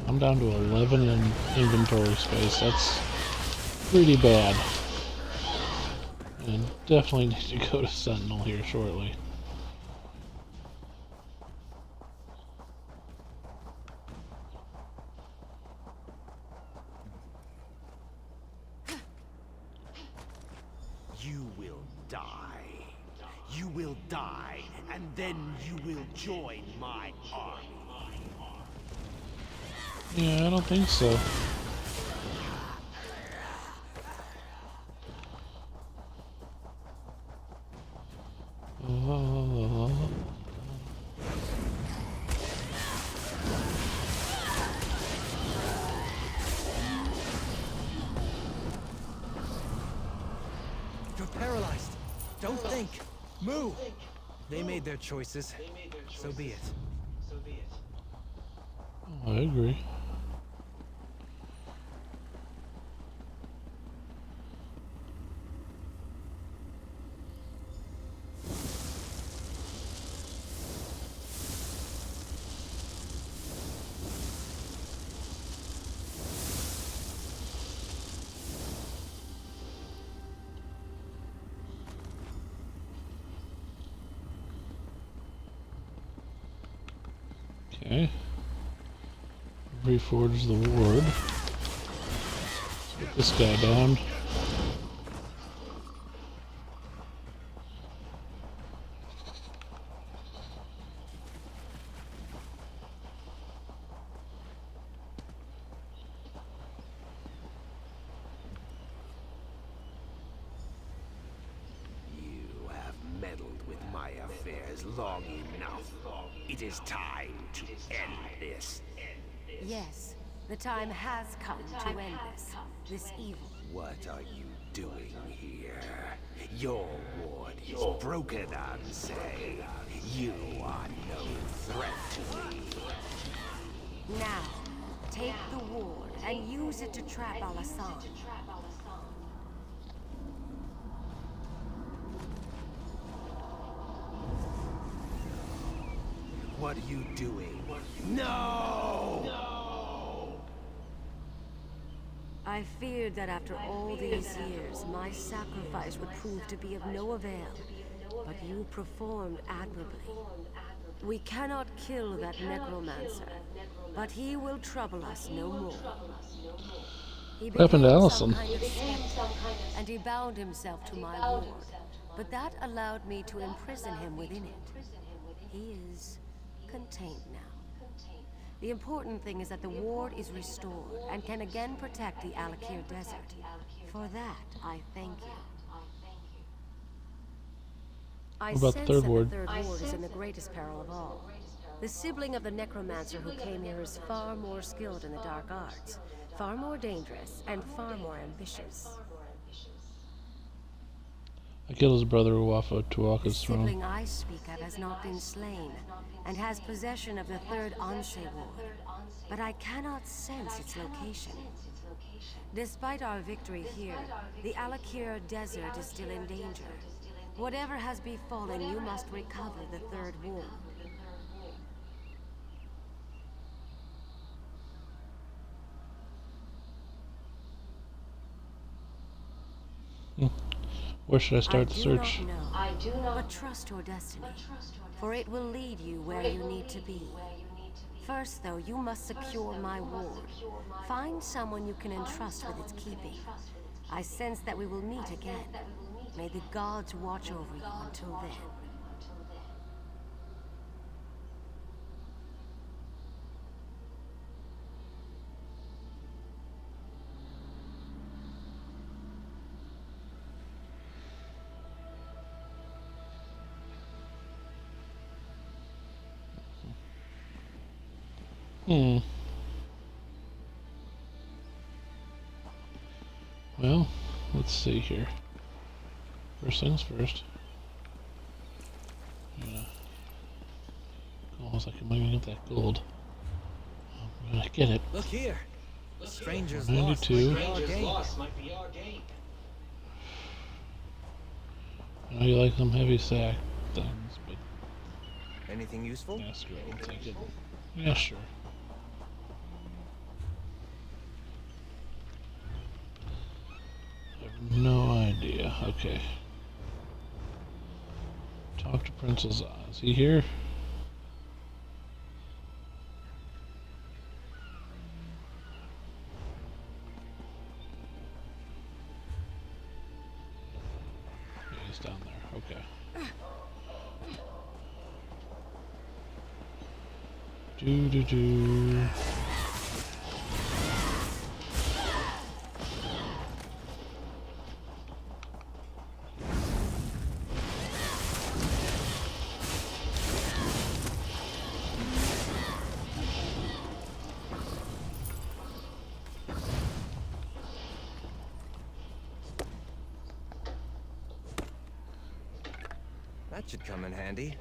I'm down to 11 in inventory space. That's pretty bad. And definitely need to go to Sentinel here shortly. You will die. You will die, and then you will join my army. Yeah, I don't think so. You're paralyzed. Don't think. Move. They made their choices. So be it. Oh, I agree. Okay. Reforge the ward. Let's get this guy down. You have meddled with my affairs long enough. It is time to end this. Yes, the time has come to end this evil. What are you doing here? Your ward is broken, Ansei. You are no threat to me. Now, take the ward and use it to trap Al-Hassan. What are you doing? No! I feared that after all these years, my sacrifice would prove to be of no avail. But you performed admirably. We cannot kill that necromancer, but he will trouble us no more. What happened to Allison? Kind of specter, and he bound himself to my ward. But that allowed me to imprison him within it. He is contained now. The important thing is that the ward is restored and can again protect the Alakir Desert. For that, I thank you. I What about the sense third that ward? the third ward is in the greatest peril of all. The sibling of the necromancer who came here is far more skilled in the dark arts, far more dangerous, and far more ambitious. I killed his brother off of The Tuaka's throne. sibling I speak of has not been slain, and has possession of the third Anshe ward, but I cannot sense its location. Despite our victory here, the Alakira Desert is still in danger. Whatever has befallen, you must recover the third wall. Where should I start the search? I do not know, but trust your destiny, for it will lead you where you need to be. First, though, you must secure my ward. Find someone you can entrust with its keeping. I sense that we will meet again. May the gods watch over you until then. Well, let's see here. First things first. Almost like I'm gonna get that gold. I'm gonna get it. Look here. Strangers 92. lost might be our game. I know you like them heavy sack things, but Anything useful? yeah, screw it, we'll take it. Yeah, sure. I have no idea. Okay. Talk to Princess Oz. Is he here? Yeah, he's down there. Okay. Do. That should come in handy.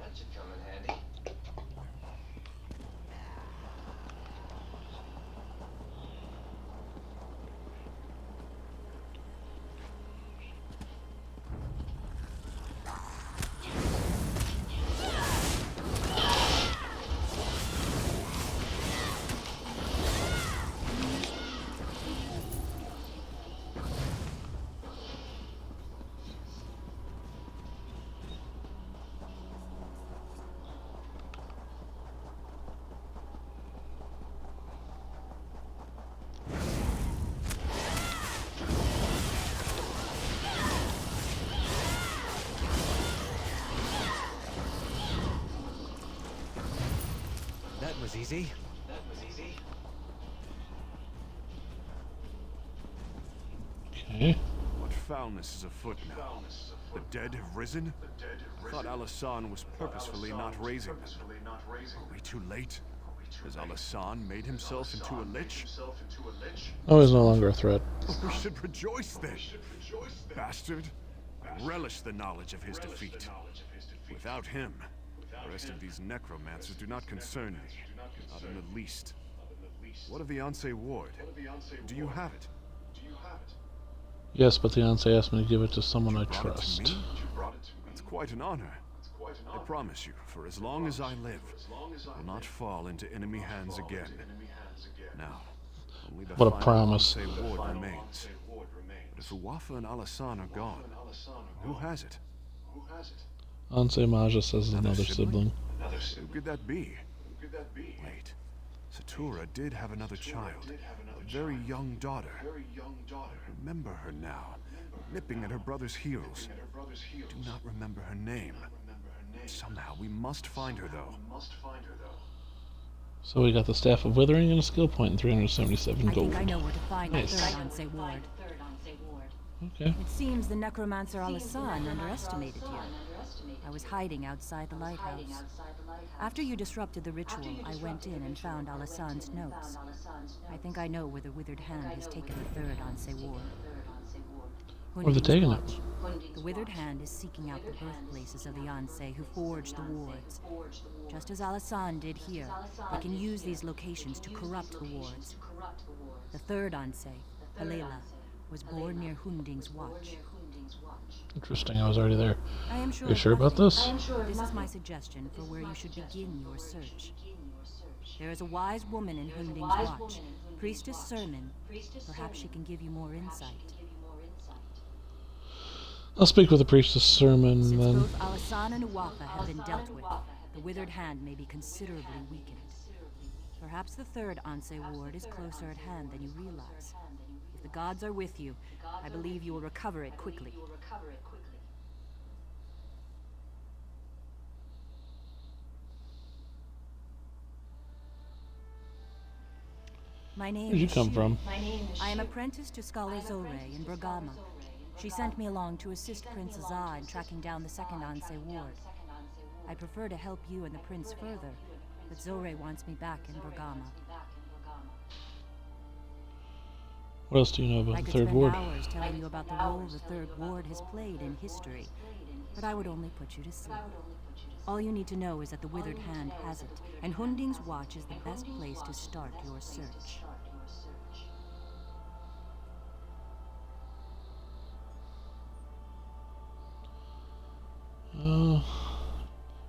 That was easy. Okay. What foulness is afoot now? The dead have risen? I thought Alasan was purposefully not raising them. Are we too late? Has Alasan made himself into a lich? Oh, he's no longer a threat. We should rejoice then. Bastard. I relish the knowledge of his defeat. Without him, the rest of these necromancers do not concern me. Not in the least. What of the Anse ward? Do you have it? Yes, but the Anse asked me to give it to someone I Brought it to trust. me? It's quite an honor. I promise you, for as long as I live, I will not fall into enemy hands again. Now, only the What a final promise. Anse ward remains. But if Uwafa and Alasan are gone, who has it? Anse Maja says another sibling. Who could that be? Wait. Satura did have another child. A very young daughter. Remember her now. Nipping at her brother's heels. Do not remember her name. Somehow we must find her, though. So we got the Staff of Withering and a skill point and 377 I gold. think I know where to find Nice. the third Anse ward. Okay. It seems the necromancer Alasan underestimated you. I was hiding outside the lighthouse. After you disrupted the ritual, I went in and found Alasan's notes. I think I know where the Withered Hand has taken the third Anse ward. Where have they taken it? The Withered Hand is seeking out the birthplaces of the Anse who forged the wards. Just as Alasan did here, they can use these locations to corrupt the wards. The third Anse, Halela, was born near Hunding's watch. Interesting, I was already there. I am sure Are you sure about this? This is my suggestion for where you should begin your search. There is a wise woman in Hunding's watch, Priestess Sermon. Perhaps she can give you more insight. I'll speak with the Priestess Sermon Since then. both Alasan and Uwatha have been dealt with, the withered hand may be considerably weakened. Perhaps the third Anse ward is closer at hand than you realize. If the gods are with you, I believe you will recover it quickly. My name Where'd you is come Shi. from? I am apprenticed to Scholar Zore in Bergama. She sent me along to assist Prince Azah in tracking down the second Anse ward. I prefer to help you and the prince further, but Zore wants me back in Bergama. What else do you know about I the could third spend ward? hours telling you about the role the third ward has played in history, but I would only put you to sleep. All you need to know is that the withered hand has it, and Hunding's watch is the best place to start your search.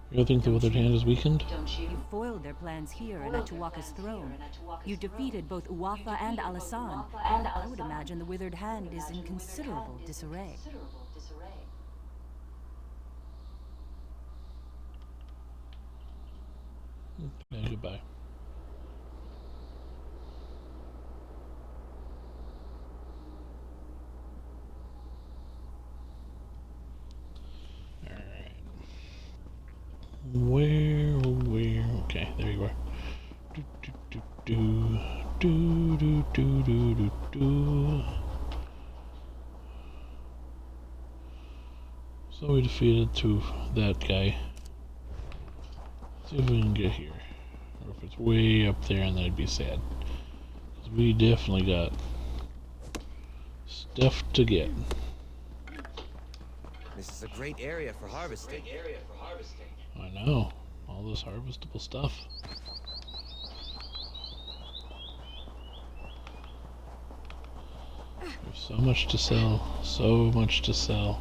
You think the withered hand is weakened? You foiled their plans here and at Tuwaka's throne. You defeated both Uwatha and Alasan. I would imagine the withered hand is in considerable disarray. Yeah, goodbye. Alright. Where? Okay, there you are. So we defeated that guy. See if we can get here. Or if it's way up there, and that'd be sad. 'Cause we definitely got stuff to get. This is a great area for harvesting. I know. All this harvestable stuff. There's so much to sell. So much to sell.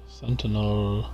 Sentinel.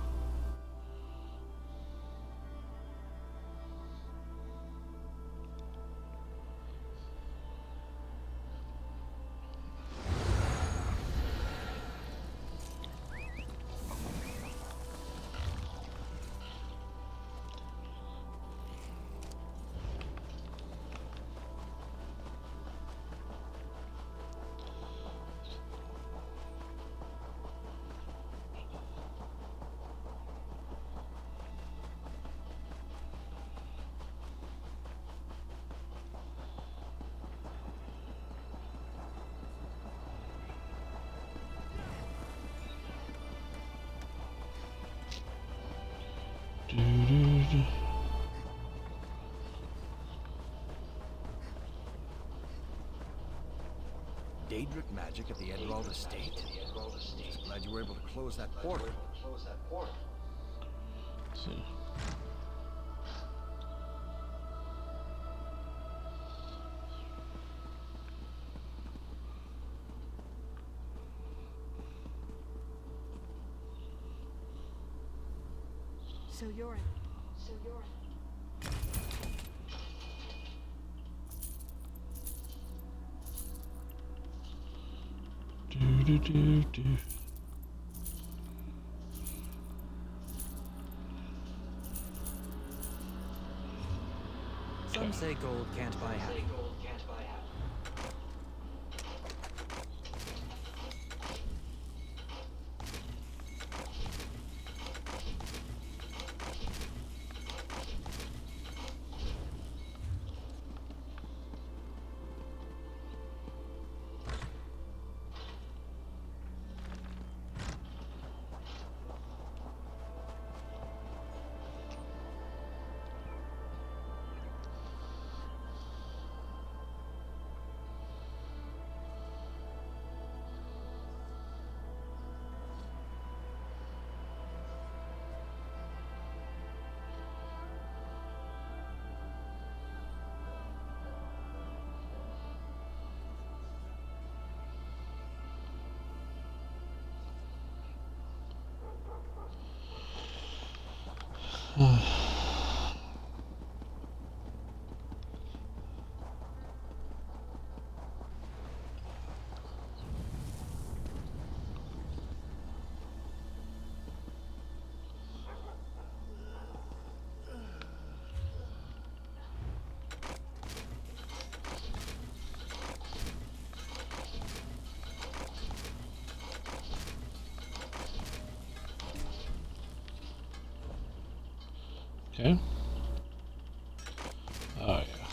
Daedric magic at the Emerald Estate. Just glad you were able to close that portal. Let's see. So you're Some say gold can't buy happy. Okay. Oh, yeah.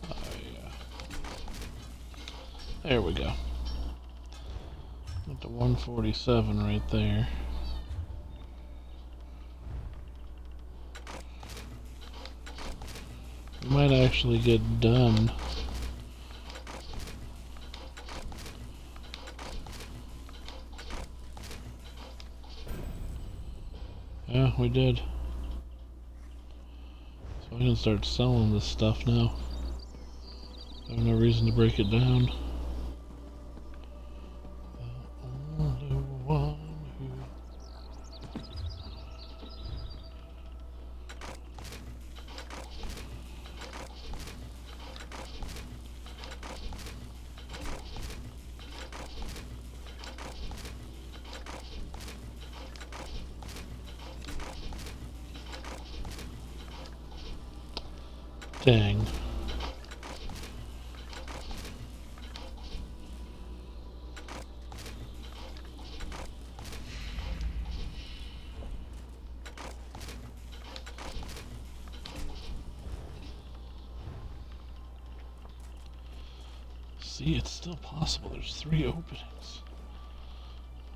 Oh, yeah. There we go. Got the 147 right there. We might actually get done. Yeah, we did. So I can start selling this stuff now. I have no reason to break it down. The only one who... Dang. See, it's still possible. There's 3 openings.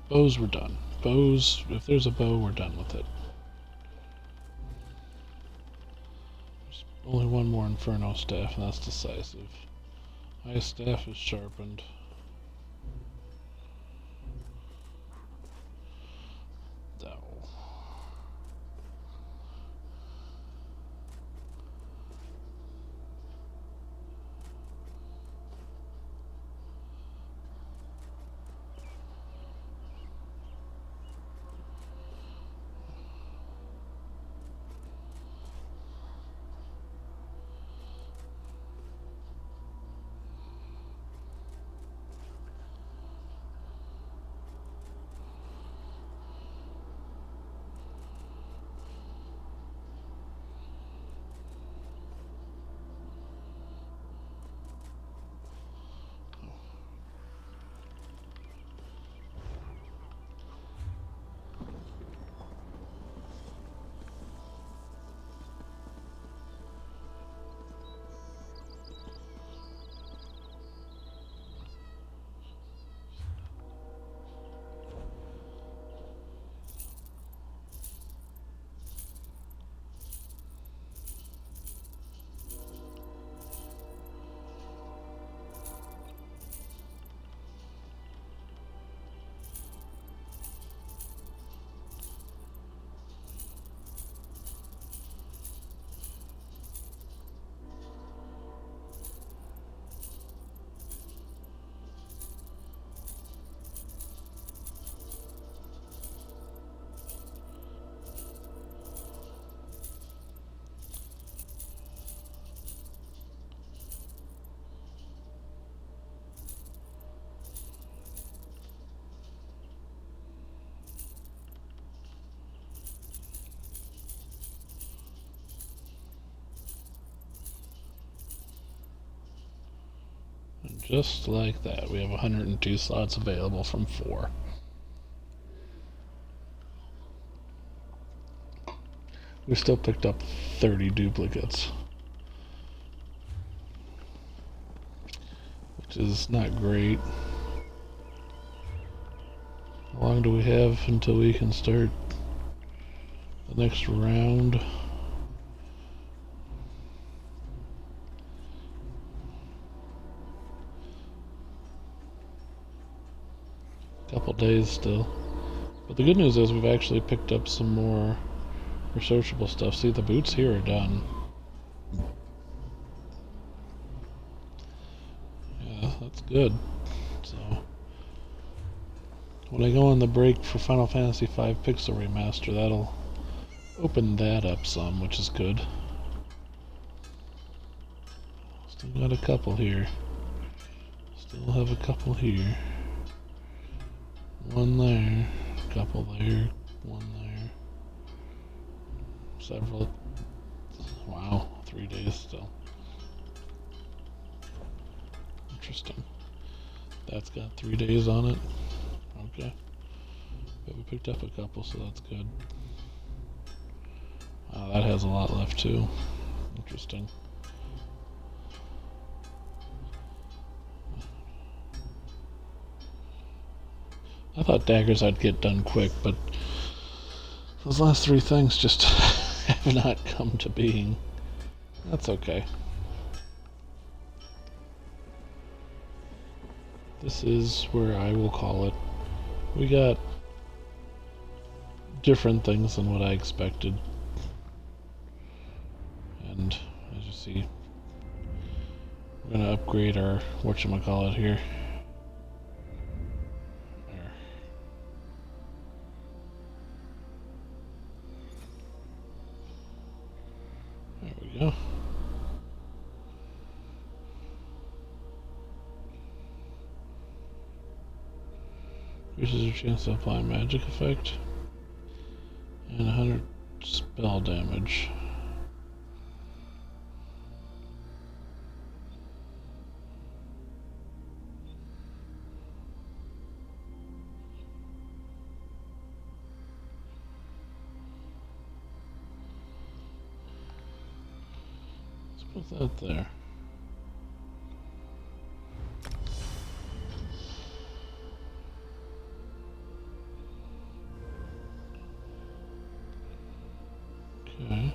Bows were done. Bows, if there's a bow, we're done with it. There's only one more Inferno staff, and that's decisive. Highest staff is sharpened. No. And just like that, we have 102 slots available from 4. We still picked up 30 duplicates, which is not great. How long do we have until we can start the next round? Couple days still. But the good news is we've actually picked up some more researchable stuff. See, the boots here are done. Yeah, that's good. So when I go on the break for Final Fantasy V Pixel Remaster, that'll open that up some, which is good. Still got a couple here. Still have a couple here. One there, couple there, one there. Several. Wow, 3 days still. Interesting. That's got 3 days on it. Okay. But we picked up a couple, so that's good. Wow, that has a lot left too. Interesting. I thought daggers I'd get done quick, but those last 3 things just have not come to being. That's okay. This is where I will call it. We got different things than what I expected. And as you see, we're going to upgrade our whatchamacallit here. There we go. Increases your chance to apply magic effect. And 100 spell damage. Let's put that there. Okay.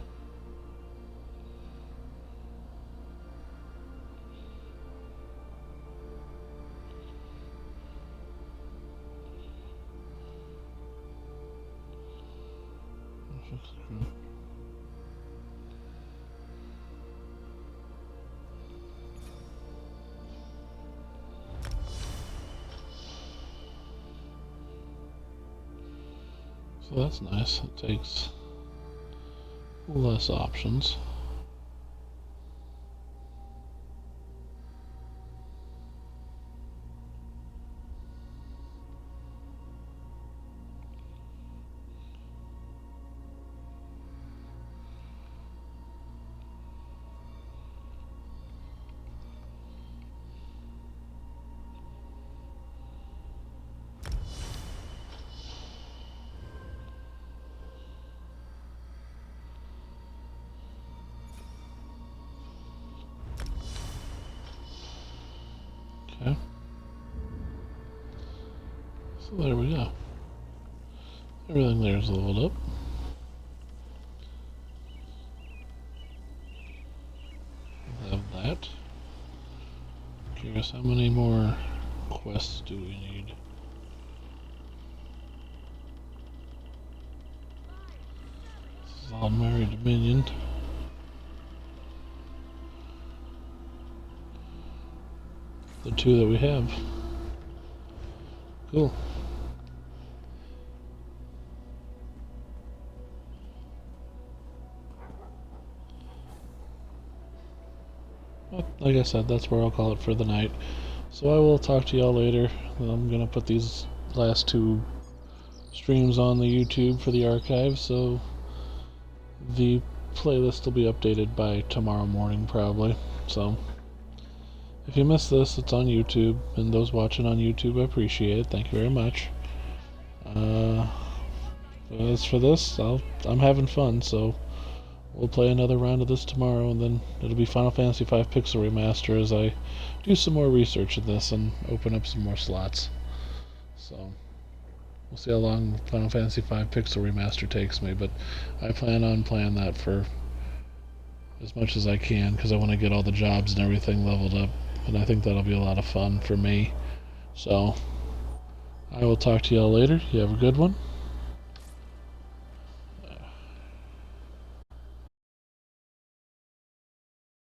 So that's nice. It takes less options. Okay. So there we go. Everything there is leveled up. We'll have that. Curious, how many more quests do we need? This is all Mary Dominion. The 2 that we have. Cool. Well, like I said, that's where I'll call it for the night. So I will talk to y'all later. I'm gonna put these last 2 streams on the YouTube for the archive, so the playlist will be updated by tomorrow morning probably. So if you missed this, it's on YouTube, and those watching on YouTube, I appreciate it. Thank you very much. As for this, I'm having fun, so we'll play another round of this tomorrow, and then it'll be Final Fantasy V Pixel Remaster as I do some more research in this and open up some more slots. So we'll see how long Final Fantasy V Pixel Remaster takes me, but I plan on playing that for as much as I can, because I want to get all the jobs and everything leveled up. And I think that'll be a lot of fun for me. So I will talk to y'all later. You have a good one.